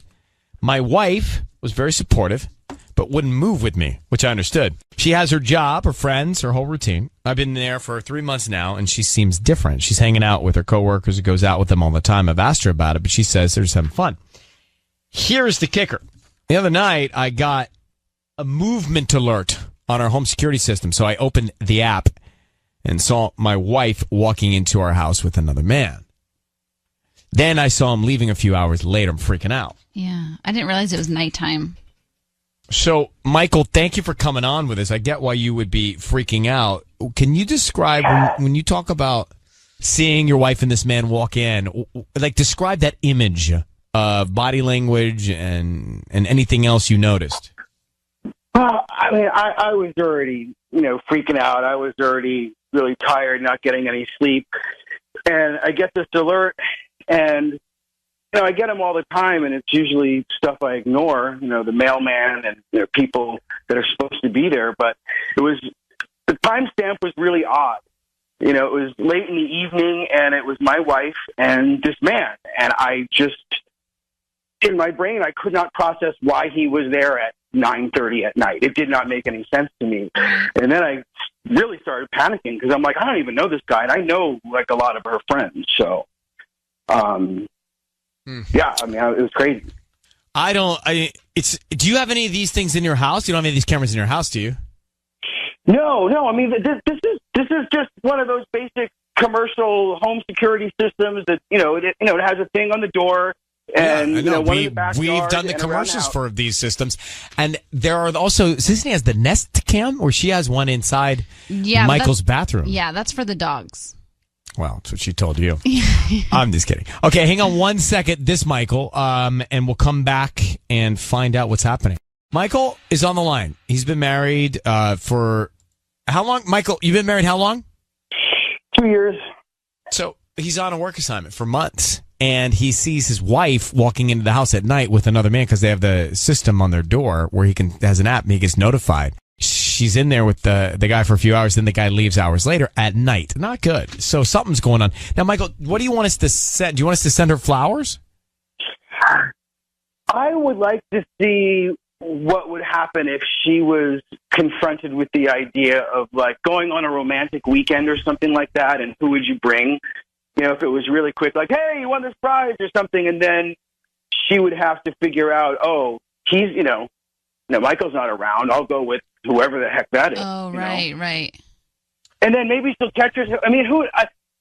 My wife was very supportive, but wouldn't move with me, which I understood. She has her job, her friends, her whole routine. I've been there for 3 months now, and she seems different. She's hanging out with her coworkers and goes out with them all the time. I've asked her about it, but she says they're just having fun. Here's the kicker. The other night, I got a movement alert on our home security system, so I opened the app and saw my wife walking into our house with another man. Then I saw him leaving a few hours later. I'm freaking out. Yeah, I didn't realize it was nighttime. So, Michael, thank you for coming on with us. I get why you would be freaking out. Can you describe, when you talk about seeing your wife and this man walk in, like describe that image of body language and anything else you noticed? I mean, I was already, freaking out. I was already really tired, not getting any sleep. And I get this alert, and I get them all the time, and it's usually stuff I ignore, the mailman and people that are supposed to be there. But the timestamp was really odd. It was late in the evening, and it was my wife and this man. And I just, in my brain, I could not process why he was there at 9:30 at night. It did not make any sense to me. And then I really started panicking because I'm like, I don't even know this guy, and I know, like, a lot of her friends. So, yeah, I mean, it was crazy. Do you have any of these things in your house? You don't have any of these cameras in your house, do you? No. I mean, this is just one of those basic commercial home security systems that, it has a thing on the door. And I know. one in the backyard. We've done the and commercials around for these systems, and there are also Sissany has the Nest Cam, or she has one inside Michael's bathroom. Yeah, that's for the dogs. Well, that's what she told you. I'm just kidding. Okay, hang on one second. This Michael, and we'll come back and find out what's happening. Michael is on the line. He's been married for how long? Michael, you've been married how long? 2 years. So he's on a work assignment for months. And he sees his wife walking into the house at night with another man because they have the system on their door where has an app and he gets notified. She's in there with the guy for a few hours, then the guy leaves hours later at night. Not good. So something's going on. Now, Michael, what do you want us to send? Do you want us to send her flowers? I would like to see what would happen if she was confronted with the idea of, like, going on a romantic weekend or something like that, and who would you bring? If it was really quick, like, hey, you won this prize or something, and then she would have to figure out, oh, he's, Michael's not around. I'll go with whoever the heck that is. Oh, right, right. And then maybe she'll catch herself. I mean,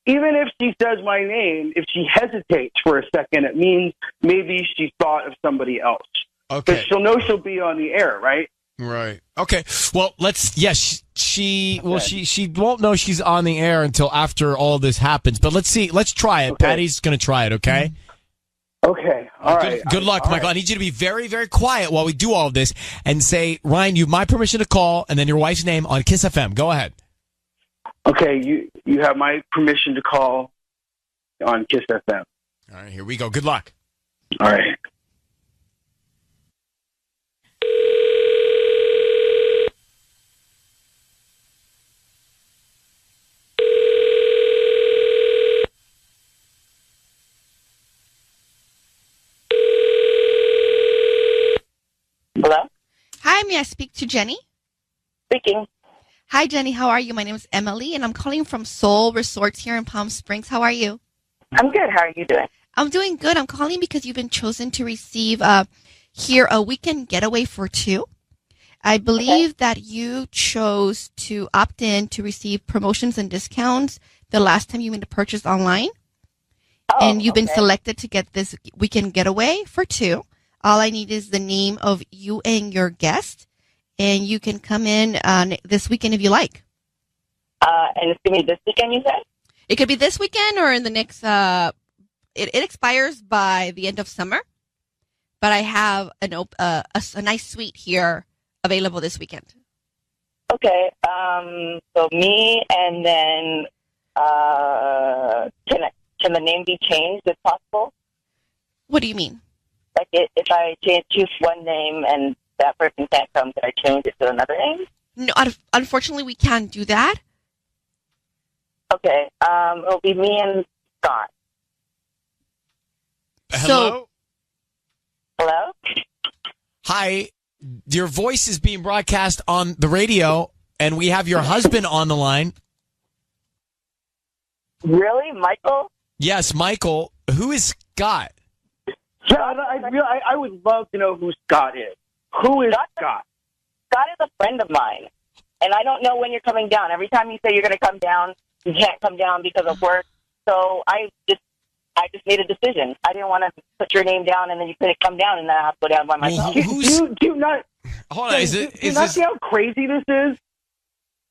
even if she says my name, if she hesitates for a second, it means maybe she thought of somebody else. Okay. But she'll know she'll be on the air, right? Right. Okay. Well, she won't know she's on the air until after all this happens. But let's see. Let's try it. Okay. Patty's going to try it. Okay. Okay. All right. Good luck, Michael. Right. I need you to be very, very quiet while we do all of this and say, Ryan, you have my permission to call, and then your wife's name on Kiss FM. Go ahead. Okay. You have my permission to call on Kiss FM. All right. Here we go. Good luck. All right. Hello? Hi, may I speak to Jenny? Speaking. Hi, Jenny. How are you? My name is Emily, and I'm calling from Soul Resorts here in Palm Springs. How are you? I'm good. How are you doing? I'm doing good. I'm calling because you've been chosen to receive here a weekend getaway for two. I believe that you chose to opt in to receive promotions and discounts the last time you made a purchase online. And you've been selected to get this weekend getaway for two. All I need is the name of you and your guest, and you can come in this weekend if you like. And it's going to be this weekend, you said? It could be this weekend or in the next, it expires by the end of summer, but I have a nice suite here available this weekend. Okay. So me, and then can the name be changed if possible? What do you mean? Like if I choose one name and that person can't come, can I change it to another name? No, unfortunately, we can't do that. Okay. It'll be me and Scott. Hello? Hello? Hi. Your voice is being broadcast on the radio, and we have your husband on the line. Really? Michael? Yes, Michael. Who is Scott? Yeah, I would love to know who Scott is. Who is Scott? Scott is a friend of mine, and I don't know when you're coming down. Every time you say you're going to come down, you can't come down because of work. So I just made a decision. I didn't want to put your name down, and then you couldn't come down, and then I have to go down by myself. Do you not? Hold on. Do you not see how crazy this is?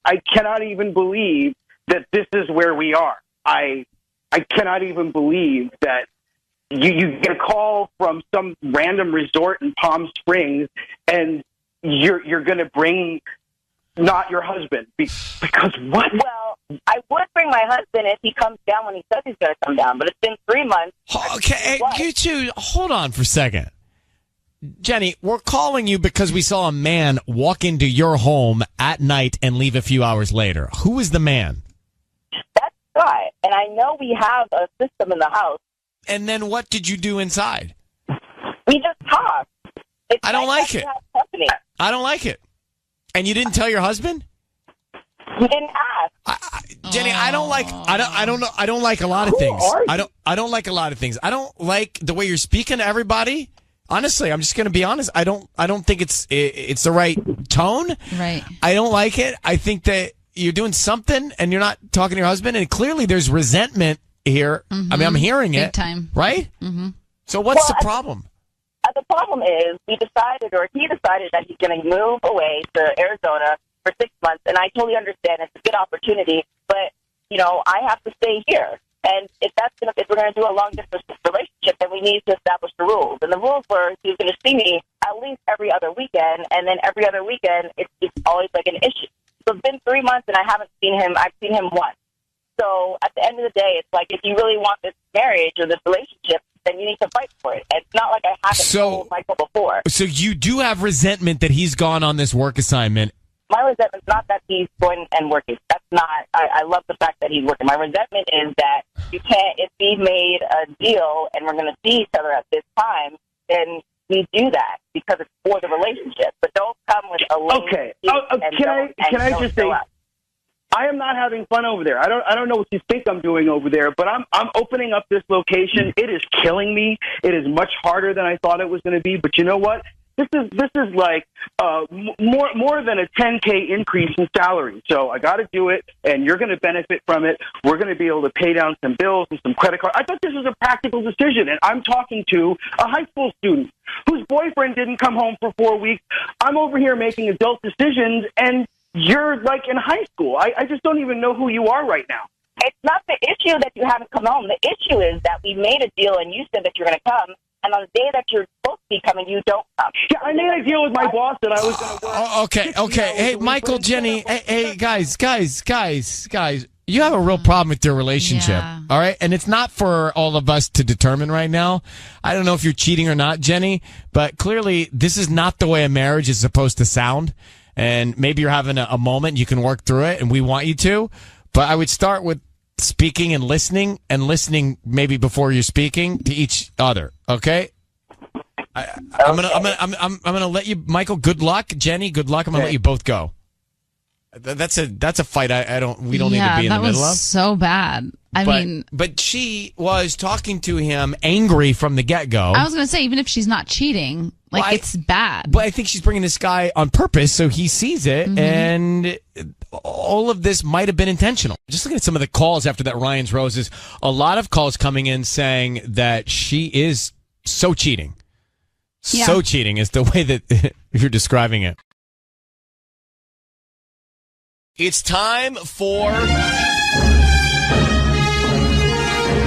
I cannot even believe that this is where we are. I cannot even believe that you get a call from some random resort in Palm Springs, and you're going to bring not your husband because what? Well, I would bring my husband if he comes down when he says he's going to come down, but it's been 3 months. Okay, you two, hold on for a second. Jenny, we're calling you because we saw a man walk into your home at night and leave a few hours later. Who is the man? That's Scott, and I know we have a system in the house. And then what did you do inside? We just talked. I don't like it. I don't like it. And you didn't tell your husband? You didn't ask. Jenny, I don't like a lot of things. I don't like a lot of things. I don't like the way you're speaking to everybody. Honestly, I'm just going to be honest. I don't think it's the right tone. Right. I don't like it. I think that you're doing something and you're not talking to your husband, and clearly there's resentment here. Mm-hmm. I mean, I'm hearing Big it. time. Right? Mm-hmm. So what's the problem? The problem is he decided that he's going to move away to Arizona for 6 months, and I totally understand it's a good opportunity, but I have to stay here. And if we're going to do a long distance relationship, then we need to establish the rules. And the rules were he was going to see me at least every other weekend, and then every other weekend it's always like an issue. So it's been 3 months, and I haven't seen him. I've seen him once. So at the end of the day, it's like if you really want this marriage or this relationship, then you need to fight for it. It's not like I haven't told Michael before. So you do have resentment that he's gone on this work assignment. My resentment's not that he's going and working. That's not. I love the fact that he's working. My resentment is that you can't. If we made a deal and we're going to see each other at this time, then we do that because it's for the relationship. But don't come with a lame okay. Can I just say? I am not having fun over there. I don't know what you think I'm doing over there, but I'm opening up this location. It is killing me. It is much harder than I thought it was going to be. But you know what? This is like more than a 10K increase in salary. So I got to do it, and you're going to benefit from it. We're going to be able to pay down some bills and some credit cards. I thought this was a practical decision, and I'm talking to a high school student whose boyfriend didn't come home for 4 weeks. I'm over here making adult decisions, and you're like in high school. I just don't even know who you are right now. It's not the issue that you haven't come home. The issue is that we made a deal, and you said that you're going to come. And on the day that you're supposed to be coming, you don't come. Yeah, I made a deal with my boss that I was going to work. Okay. Hey, Michael, Jenny. Hey, guys. You have a real problem with your relationship, all right? And it's not for all of us to determine right now. I don't know if you're cheating or not, Jenny, but clearly this is not the way a marriage is supposed to sound. And maybe you're having a moment. You can work through it, and we want you to. But I would start with speaking and listening maybe before you're speaking to each other. Okay. I'm gonna let you, Michael. Good luck, Jenny. Good luck. I'm gonna let you both go. That's a fight. We don't need to be in the middle of. That was so bad. But she was talking to him angry from the get go. I was gonna say, even if she's not cheating, it's bad. But I think she's bringing this guy on purpose, so he sees it, and all of this might have been intentional. Just looking at some of the calls after that Ryan's Roses, a lot of calls coming in saying that she is so cheating. Yeah. So cheating is the way that you're describing it. It's time for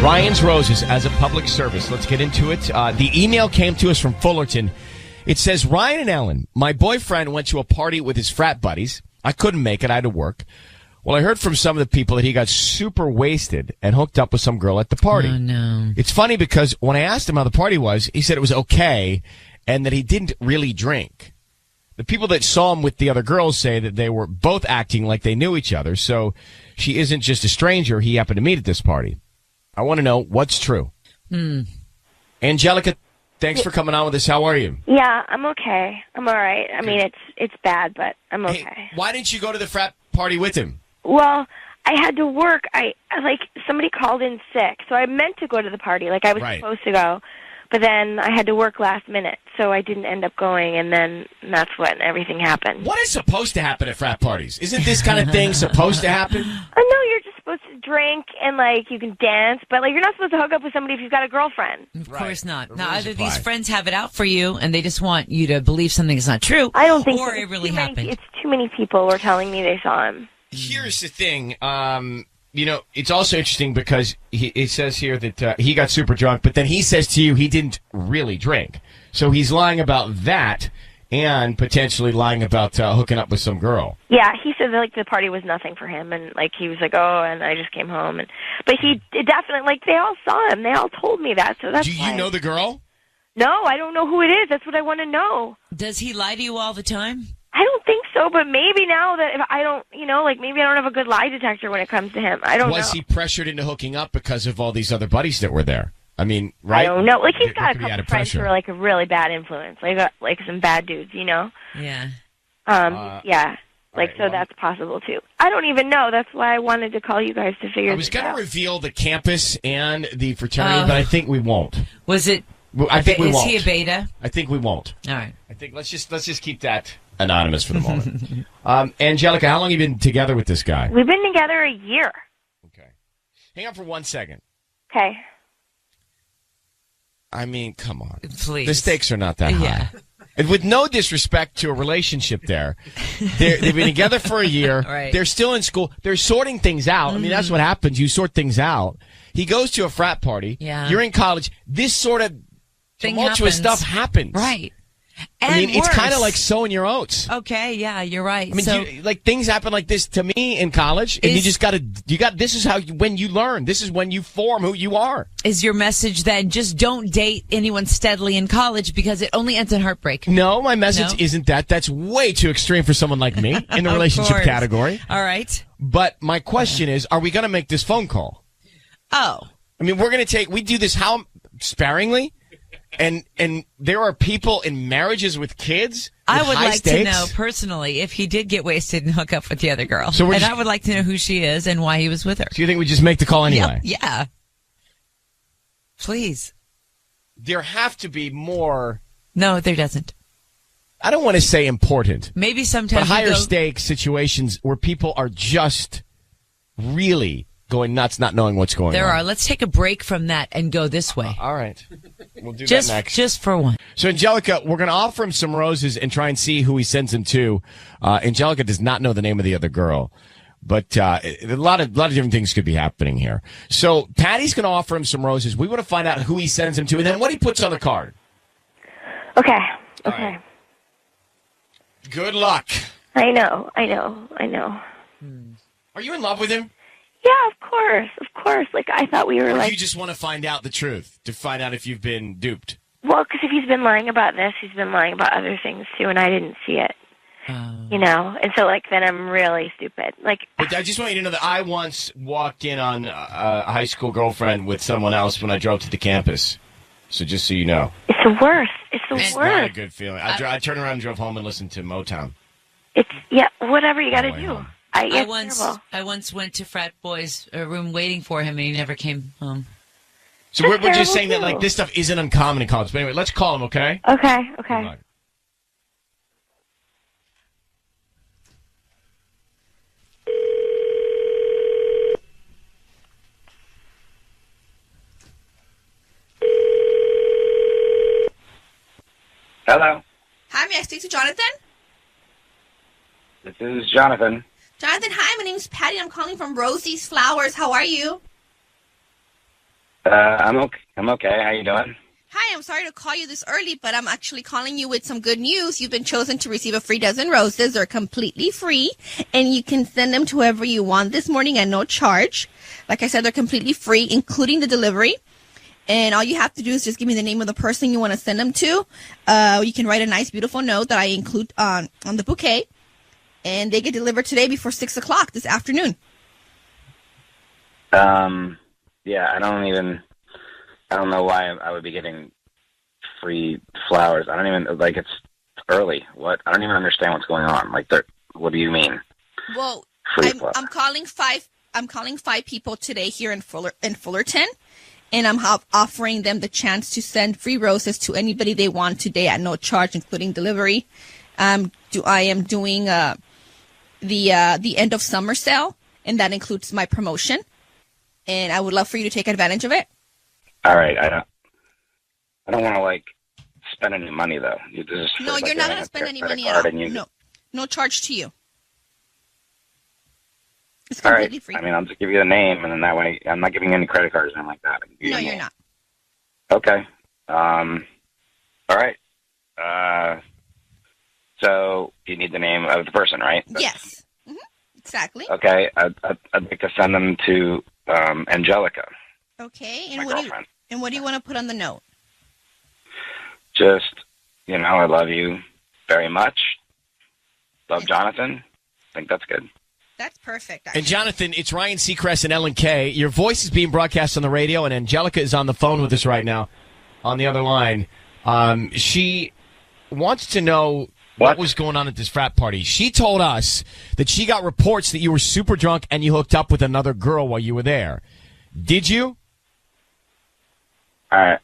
Ryan's Roses as a public service. Let's get into it. The email came to us from Fullerton. It says, Ryan and Ellen, my boyfriend went to a party with his frat buddies. I couldn't make it. I had to work. Well, I heard from some of the people that he got super wasted and hooked up with some girl at the party. Oh, no. It's funny because when I asked him how the party was, he said it was okay and that he didn't really drink. The people that saw him with the other girls say that they were both acting like they knew each other. So she isn't just a stranger he happened to meet at this party. I want to know what's true. Angelica, thanks for coming on with us. How are you? Yeah, I'm okay. I'm all right. I mean, it's bad, but I'm okay. Hey, why didn't you go to the frat party with him? Well, I had to work. I somebody called in sick, so I meant to go to the party. Like I was supposed to go, but then I had to work last minute, so I didn't end up going, and then that's when everything happened. What is supposed to happen at frat parties? Isn't this kind of thing supposed to happen? No, you're just supposed to drink and you can dance, but you're not supposed to hook up with somebody if you've got a girlfriend. Of course not. Now, either these friends have it out for you and they just want you to believe something is not true. I don't think or it really happened. It's too many people were telling me they saw him. Here's the thing. It's also interesting because it says here that he got super drunk, but then he says to you he didn't really drink. So he's lying about that and potentially lying about hooking up with some girl. Yeah, he said that the party was nothing for him, and he was like, oh, and I just came home, but he definitely they all saw him. They all told me that. So that's. Do you know the girl? No, I don't know who it is. That's what I want to know. Does he lie to you all the time? I don't think so, but maybe now that if I don't, maybe I don't have a good lie detector when it comes to him. I don't know. Was he pressured into hooking up because of all these other buddies that were there? I mean, right? I don't know. He's got a couple friends who are a really bad influence, some bad dudes, Yeah. Yeah. That's possible too. I don't even know. That's why I wanted to call you guys to figure this out. I was going to reveal the campus and the fraternity, but I think we won't. Was it? I think we won't. Is he a beta? I think we won't. All right. I think let's just keep that anonymous for the moment. Angelica, how long have you been together with this guy? We've been together a year. Okay. Hang on for 1 second. Okay. I mean, come on. Please. The stakes are not that high. Yeah. And with no disrespect to a relationship there, they've been together for a year. Right. They're still in school. They're sorting things out. I mean, that's what happens. You sort things out. He goes to a frat party. Yeah. You're in college. This sort of tumultuous stuff happens. Right. And I mean, it's kind of like sowing your oats. Okay, yeah, you're right. I mean, things happen like this to me in college, and this is when you learn. This is when you form who you are. Is your message then just don't date anyone steadily in college because it only ends in heartbreak? No, my message isn't that. That's way too extreme for someone like me in the relationship category. All right. But my question is, are we going to make this phone call? Oh. I mean, we do this how sparingly? And there are people in marriages with kids. I with would high like stakes? to know personally if he did get wasted and hook up with the other girl. So I would like to know who she is and why he was with her. Do you think we just make the call anyway? Yeah. Please. There have to be more. No, there doesn't. I don't want to say important. Maybe sometimes but higher stakes situations where people are just really going nuts, not knowing what's going on. There are. Let's take a break from that and go this way. All right. We'll do that next. Just for one. So, Angelica, we're going to offer him some roses and try and see who he sends them to. Angelica does not know the name of the other girl. But a lot of different things could be happening here. So Patty's going to offer him some roses. We want to find out who he sends them to and then what he puts on the card. Okay. Right. Good luck. I know. Are you in love with him? Yeah, of course. Like, I thought we were Or like... do you just want to find out the truth, to find out if you've been duped? Well, because if he's been lying about this, he's been lying about other things, too, and I didn't see it. You know? And so, like, then I'm really stupid. Like... But I just want you to know that I once walked in on a high school girlfriend with someone else when I drove to the campus. So just so you know. It's the worst. It's It's not a good feeling. I turned around and drove home and listened to Motown. Whatever you got to do. I once went to frat boy's room waiting for him, and he never came home. So we're just saying that like this stuff isn't uncommon in college. But anyway, let's call him, okay? Okay. Hello. Hi, may I speak to Jonathan? This is Jonathan. Jonathan, hi, my name's Patty. I'm calling from Rosie's Flowers. How are you? I'm okay. How you doing? Hi, I'm sorry to call you this early, but I'm actually calling you with some good news. You've been chosen to receive a free dozen roses. They're completely free, and you can send them to whoever you want this morning at no charge. Like I said, they're completely free, including the delivery. And all you have to do is just give me the name of the person you want to send them to. You can write a nice, beautiful note that I include on the bouquet. And they get delivered today before 6 o'clock this afternoon. Yeah, I don't know why I would be getting free flowers. I don't even, like, it's early. What? I don't even understand what's going on. Like, what do you mean? Well, I'm calling five people today here in Fullerton. And I'm offering them the chance to send free roses to anybody they want today at no charge, including delivery. I am doing the end of summer sale, and that includes my promotion. And I would love for you to take advantage of it. All right, I don't want to like spend any money though. You're not going to spend any money at all. No charge to you. It's completely free. I mean, I'll just give you the name, and then that way I'm not giving you any credit cards or anything like that. No, you're not. Okay. All right. So you need the name of the person, right? Yes. Mm-hmm. Exactly. Okay. I'd like to send them to Angelica. Okay. And what do you want to put on the note? Just, I love you very much. Love, Jonathan. I think that's good. That's perfect. Actually. And Jonathan, it's Ryan Seacrest and Ellen Kay. Your voice is being broadcast on the radio, and Angelica is on the phone with us right now on the other line. She wants to know what was going on at this frat party. She told us that she got reports that you were super drunk and you hooked up with another girl while you were there. Did you? All right.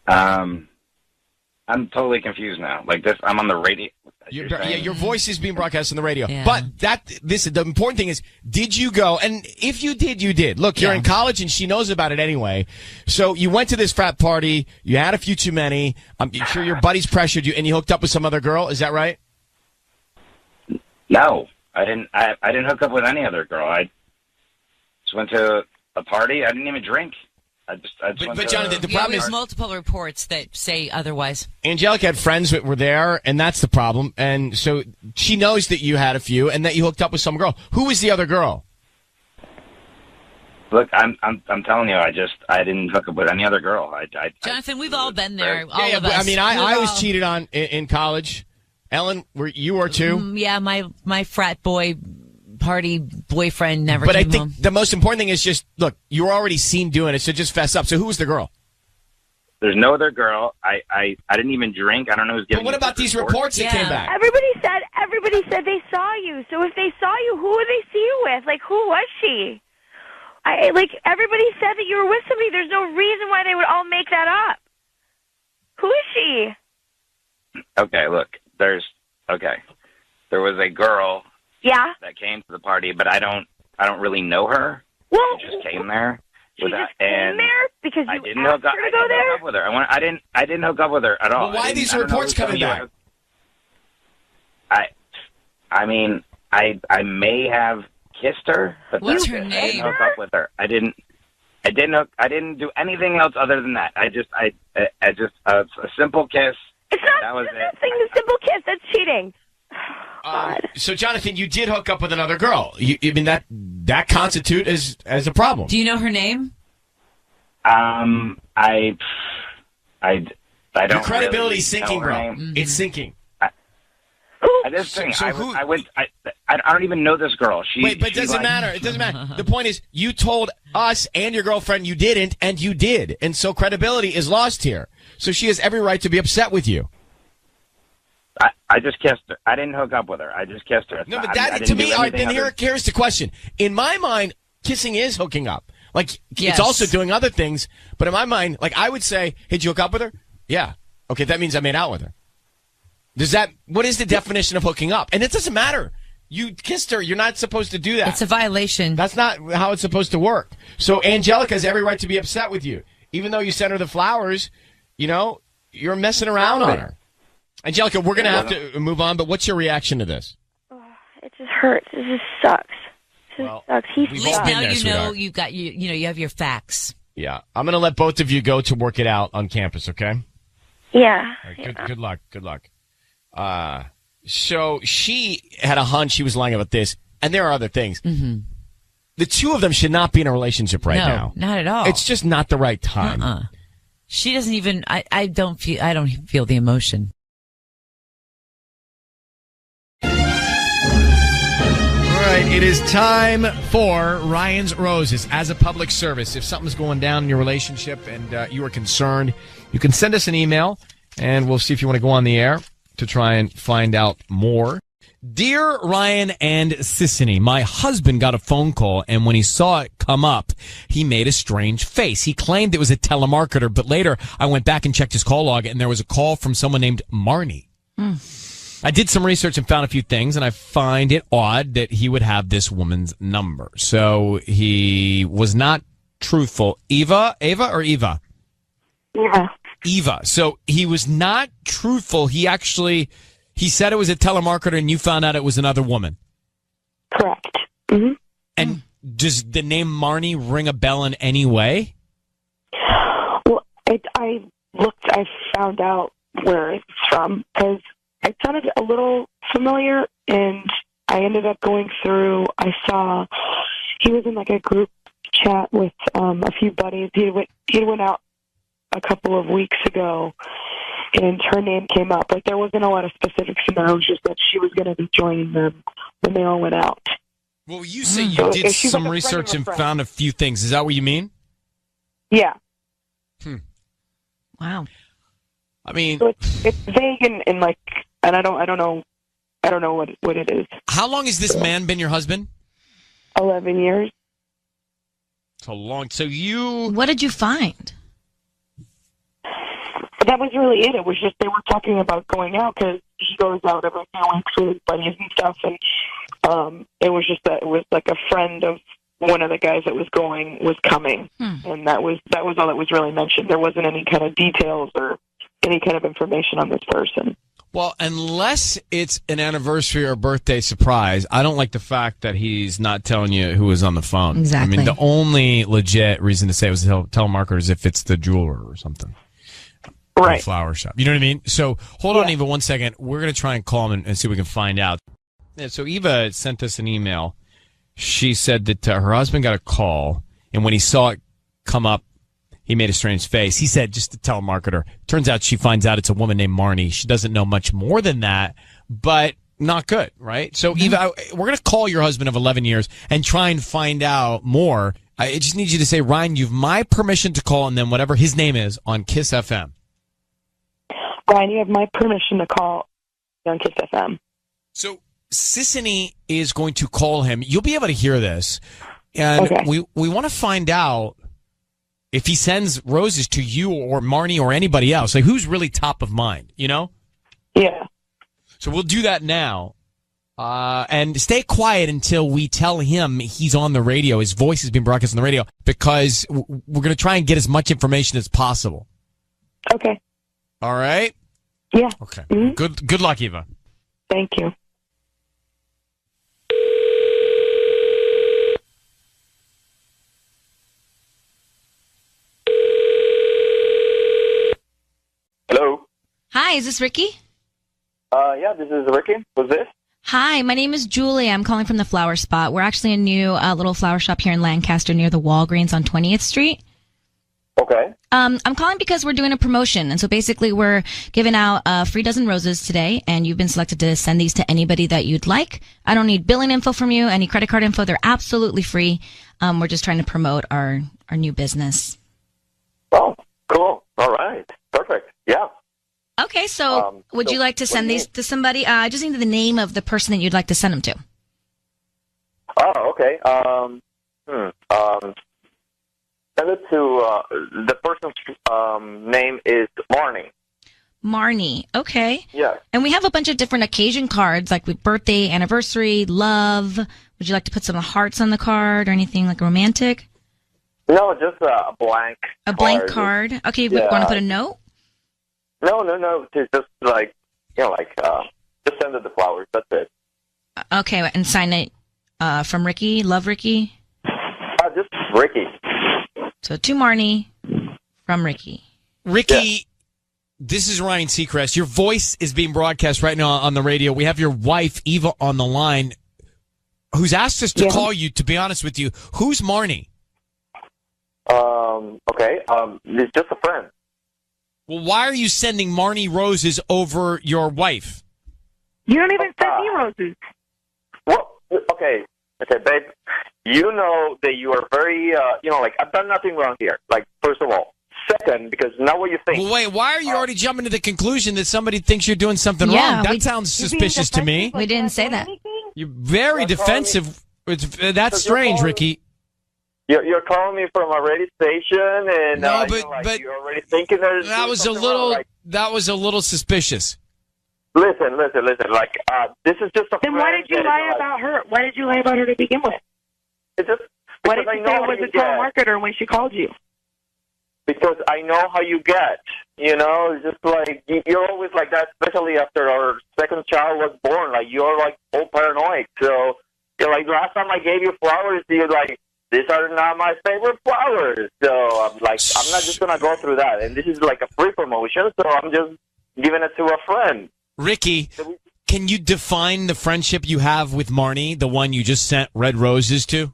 I'm totally confused now. Like this, I'm on the radio. Your voice is being broadcast on the radio. Yeah. But the important thing is, did you go? And if you did, you did. Look, you're in college and she knows about it anyway. So you went to this frat party. You had a few too many. I'm sure your buddies pressured you and you hooked up with some other girl. Is that right? No, I didn't. I didn't hook up with any other girl. I just went to a party. I didn't even drink. But Jonathan, the problem is multiple reports that say otherwise. Angelica had friends that were there, and that's the problem. And so she knows that you had a few, and that you hooked up with some girl. Who was the other girl? Look, I'm telling you, I didn't hook up with any other girl. Jonathan, we've all been there. I mean, I was cheated on in college. Ellen, you were too? Yeah, my frat boy party boyfriend never came home. But I think the most important thing is just, look, you were already seen doing it, so just fess up. So who was the girl? There's no other girl. I didn't even drink. I don't know who's giving. But what about these reports that came back? Everybody said they saw you. So if they saw you, who would they see you with? Like, who was she? Everybody said that you were with somebody. There's no reason why they would all make that up. Who is she? Okay, look. There was a girl. Yeah. That came to the party, but I don't really know her. Well, she just came there. She just came there because you asked her to go there? Hook up with her. I didn't hook up with her at all. Well, why are these reports coming back? I mean, I may have kissed her, but what's her I name? didn't hook up with her. I didn't do anything else other than that. I just a simple kiss. It's not. That was it. Nothing. The simple kiss. That's cheating. So, Jonathan, you did hook up with another girl. I mean, that constitute as a problem. Do you know her name? I don't. Your credibility's really sinking, know her bro. name. It's sinking. I don't even know this girl. Wait, but it doesn't matter. It doesn't matter. The point is, you told us and your girlfriend you didn't, and you did. And so credibility is lost here. So she has every right to be upset with you. I just kissed her. I didn't hook up with her. I just kissed her. No, but that, to me, here's the question. In my mind, kissing is hooking up. Like, yes. It's also doing other things. But in my mind, like, I would say, hey, did you hook up with her? Yeah. Okay, that means I made out with her. What is the definition of hooking up? And it doesn't matter. You kissed her. You're not supposed to do that. It's a violation. That's not how it's supposed to work. So Angelica has every right to be upset with you. Even though you sent her the flowers, you're messing around on her. Angelica, we're going to have to move on, but what's your reaction to this? It just hurts. It just sucks. Sucks. At least now you know you got you have your facts. Yeah. I'm going to let both of you go to work it out on campus, okay? Yeah. Right, good luck. Good luck. So she had a hunch she was lying about this, and there are other things. Mm-hmm. The two of them should not be in a relationship right now. Not at all. It's just not the right time. She doesn't even. I don't feel the emotion. All right, it is time for Ryan's Roses. As a public service, if something's going down in your relationship and you are concerned, you can send us an email, and we'll see if you want to go on the air to try and find out more. Dear Ryan and Sissany, my husband got a phone call, and when he saw it come up, he made a strange face. He claimed it was a telemarketer, but later I went back and checked his call log, and there was a call from someone named Marnie. I did some research and found a few things, and I find it odd that he would have this woman's number. So he was not truthful. Eva. Yeah. Eva. So he was not truthful. He said it was a telemarketer, and you found out it was another woman. Correct. Mm-hmm. And does the name Marnie ring a bell in any way? Well, I found out where it's from because it sounded a little familiar, and I ended up going through. I saw he was in like a group chat with a few buddies. He went out a couple of weeks ago, and her name came up. Like, there wasn't a lot of specifics in there. It was just that she was going to be joining them when they all went out. Well, you say you did some research and found a few things. Is that what you mean? Yeah. Wow. I mean, so it's vague and like, and I don't know what it is. How long has this man been your husband? 11 years. So long. So you. What did you find? That was really it. It was just they were talking about going out because he goes out every few weeks with his buddies and stuff, and it was just that it was like a friend of one of the guys that was coming, and that was all that was really mentioned. There wasn't any kind of details or any kind of information on this person. Well, unless it's an anniversary or birthday surprise, I don't like the fact that he's not telling you who was on the phone. Exactly. I mean, the only legit reason to say it was a telemarketer is if it's the jeweler or something. Right. Flower shop. You know what I mean? So hold on, Eva, 1 second. We're going to try and call him and see if we can find out. Yeah, so Eva sent us an email. She said that her husband got a call, and when he saw it come up, he made a strange face. He said, just a telemarketer. Turns out she finds out it's a woman named Marnie. She doesn't know much more than that, but not good, right? So, Eva, we're going to call your husband of 11 years and try and find out more. I just need you to say, Ryan, you've my permission to call, and then whatever his name is on Kiss FM. Ryan, you have my permission to call on Kiss FM. So Sissany is going to call him. You'll be able to hear this. And we want to find out if he sends roses to you or Marnie or anybody else. Like, who's really top of mind, you know? Yeah. So we'll do that now. And stay quiet until we tell him he's on the radio. His voice has been broadcast on the radio because we're going to try and get as much information as possible. Okay. All right? Yeah. Okay. Mm-hmm. Good luck, Eva. Thank you. Hello. Hi, is this Ricky? Yeah, this is Ricky. Who's this? Hi, my name is Julie. I'm calling from the Flower Spot. We're actually a new little flower shop here in Lancaster near the Walgreens on 20th Street. Okay. I'm calling because we're doing a promotion. And so basically we're giving out a free dozen roses today, and you've been selected to send these to anybody that you'd like. I don't need billing info from you, any credit card info. They're absolutely free. We're just trying to promote our new business. Oh, cool. All right. Perfect. Yeah. Okay, so would you like to send these to somebody? I just need the name of the person that you'd like to send them to. Oh, okay. Send it to the person's name is Marnie. Marnie, okay. Yeah. And we have a bunch of different occasion cards, like with birthday, anniversary, love. Would you like to put some hearts on the card or anything like romantic? No, just a blank. A blank card. Okay, you want to put a note? No. It's just like, just send it the flowers. That's it. Okay, and sign it from Ricky. Love Ricky. Just Ricky. So to Marnie from Ricky. Ricky, this is Ryan Seacrest. Your voice is being broadcast right now on the radio. We have your wife, Eva, on the line, who's asked us to call you, to be honest with you. Who's Marnie? Okay. It's just a friend. Well, why are you sending Marnie roses over your wife? You don't even send me roses. Well, okay, babe. You know that you are very, I've done nothing wrong here. Like, first of all. Second, because not what you think. Well, wait, why are you already jumping to the conclusion that somebody thinks you're doing something wrong? That sounds suspicious to me. We didn't say that. You're very defensive. That's strange, Ricky. You're calling me from a radio station, and but you're already thinking that was a little that was a little suspicious. Listen. Like, this is just a. Then why did you lie about her? Why did you lie about her to begin with? It's just. Why did you say it was a telemarketer when she called you? Because I know how you get. It's just like you're always like that, especially after our second child was born. Like, you're like all paranoid. So you're like, last time I gave you flowers, you're like, these are not my favorite flowers. So I'm like, I'm not just gonna go through that. And this is like a free promotion, so I'm just giving it to a friend. Ricky, can you define the friendship you have with Marnie, the one you just sent red roses to?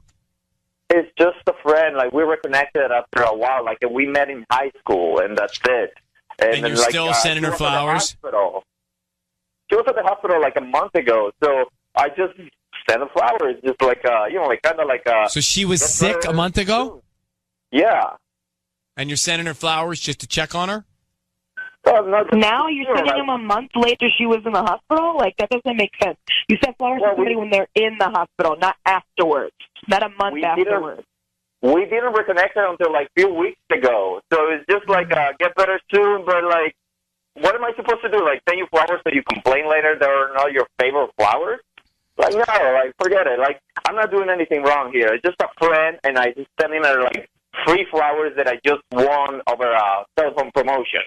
It's just a friend. Like, we were connected after a while. Like, we met in high school, and that's it. And you're still sending her flowers? She was at the hospital like a month ago, so I just sent her flowers. Just like, kind of like a... So she was sick a month ago? Yeah. And you're sending her flowers just to check on her? Now you're sending them a month later she was in the hospital? Like, that doesn't make sense. You send flowers to somebody when they're in the hospital, not afterwards. Not a month afterwards. We didn't reconnect until like a few weeks ago. So it's just like, get better soon, but like, what am I supposed to do? Like, send you flowers so you complain later they're not your favorite flowers? Like, no, like, forget it. Like, I'm not doing anything wrong here. It's just a friend, and I just sending her like free flowers that I just won over a cell phone promotion.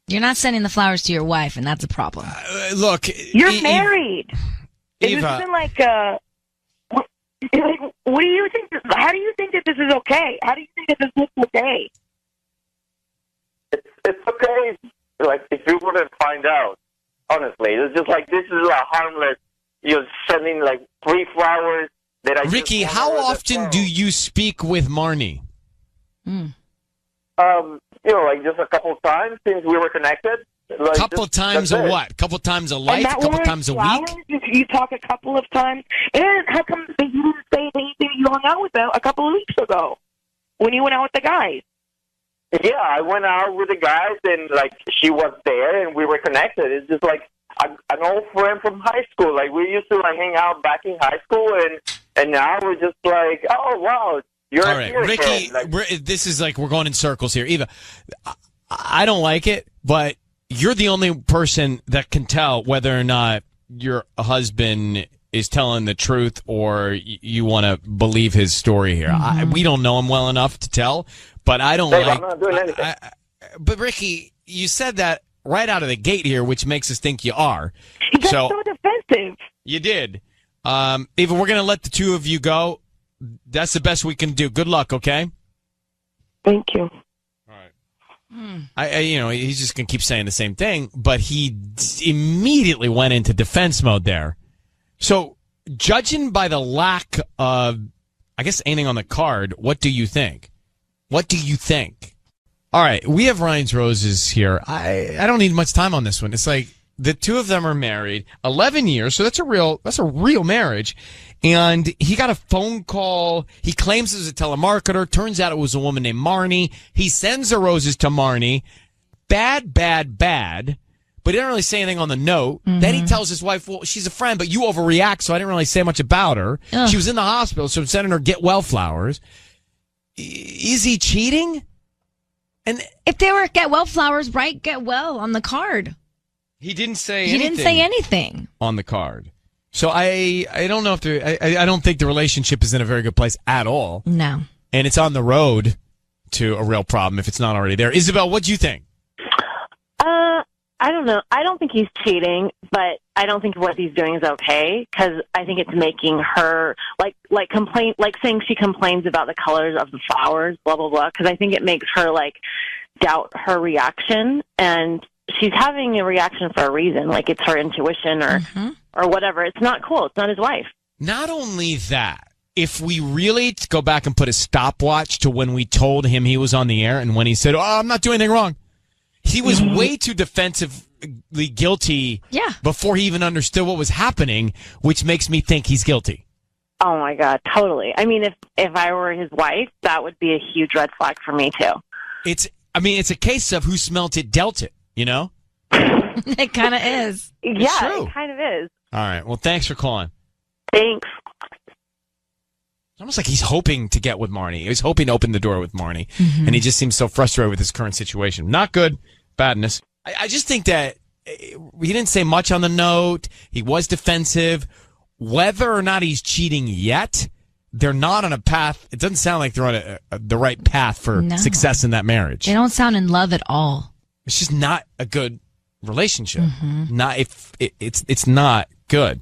You're not sending the flowers to your wife, and that's a problem. Look, you're married. Eva. This isn't like what do you think? How do you think that this is okay? How do you think that this looks okay? It's okay. Like, if you wouldn't find out, honestly, it's just like, this is a harmless. You're sending like free flowers that I. Ricky, how often do you speak with Marnie? Like just a couple times since we were connected. Like, couple times a what? A couple times a life? A couple times a week? You talk a couple of times. And how come that you didn't say anything you you hung out with them a couple of weeks ago when you went out with the guys. Yeah, I went out with the guys, and like she was there, and we were connected. It's just like an old friend from high school. Like we used to like hang out back in high school, and now we're just like, oh wow, you're all right, here, Ricky. like, This is like we're going in circles here. Eva, I don't like it, but you're the only person that can tell whether or not your husband is telling the truth or you want to believe his story here. We don't know him well enough to tell, but I don't Dave, like. I'm not doing anything. But Ricky, you said that right out of the gate here, which makes us think you are. That's so defensive. You did. Eva, we're going to let the two of you go. That's the best we can do. Good luck, okay? Thank you. He's just going to keep saying the same thing, but he immediately went into defense mode there. So, judging by the lack of, I guess, anything on the card, what do you think? What do you think? All right, we have Ryan's Roses here. I don't need much time on this one. It's like the two of them are married 11 years, so that's a real marriage. And he got a phone call. He claims it was a telemarketer. Turns out it was a woman named Marnie. He sends the roses to Marnie. Bad. But he didn't really say anything on the note. Mm-hmm. Then he tells his wife, well, she's a friend, but you overreact, so I didn't really say much about her. Ugh. She was in the hospital, so I'm sending her get well flowers. Is he cheating? And if they were get well flowers, write get well on the card. He didn't say anything. He didn't say anything on the card. So I don't know if I don't think the relationship is in a very good place at all. No. And it's on the road to a real problem if it's not already there. Isabel, what do you think? I don't know. I don't think he's cheating, but I don't think what he's doing is okay because I think it's making her saying she complains about the colors of the flowers, blah blah blah. Because I think it makes her like doubt her reaction, and she's having a reaction for a reason, like it's her intuition or whatever. It's not cool. It's not his wife. Not only that, if we really go back and put a stopwatch to when we told him he was on the air and when he said, "Oh, I'm not doing anything wrong." He was way too defensively guilty before he even understood what was happening, which makes me think he's guilty. Oh, my God, totally. I mean, if I were his wife, that would be a huge red flag for me, too. It's a case of who smelt it, dealt it, you know? It kind of is. Yeah, it kind of is. All right. Well, thanks for calling. Thanks. It's almost like he's hoping to get with Marnie. He was hoping to open the door with Marnie, and he just seems so frustrated with his current situation. Not good. Badness. I just think that he didn't say much on the note. He was defensive. Whether or not he's cheating yet, they're not on a path. It doesn't sound like they're on the right path for success in that marriage. They don't sound in love at all. It's just not a good relationship. Not if it's not good.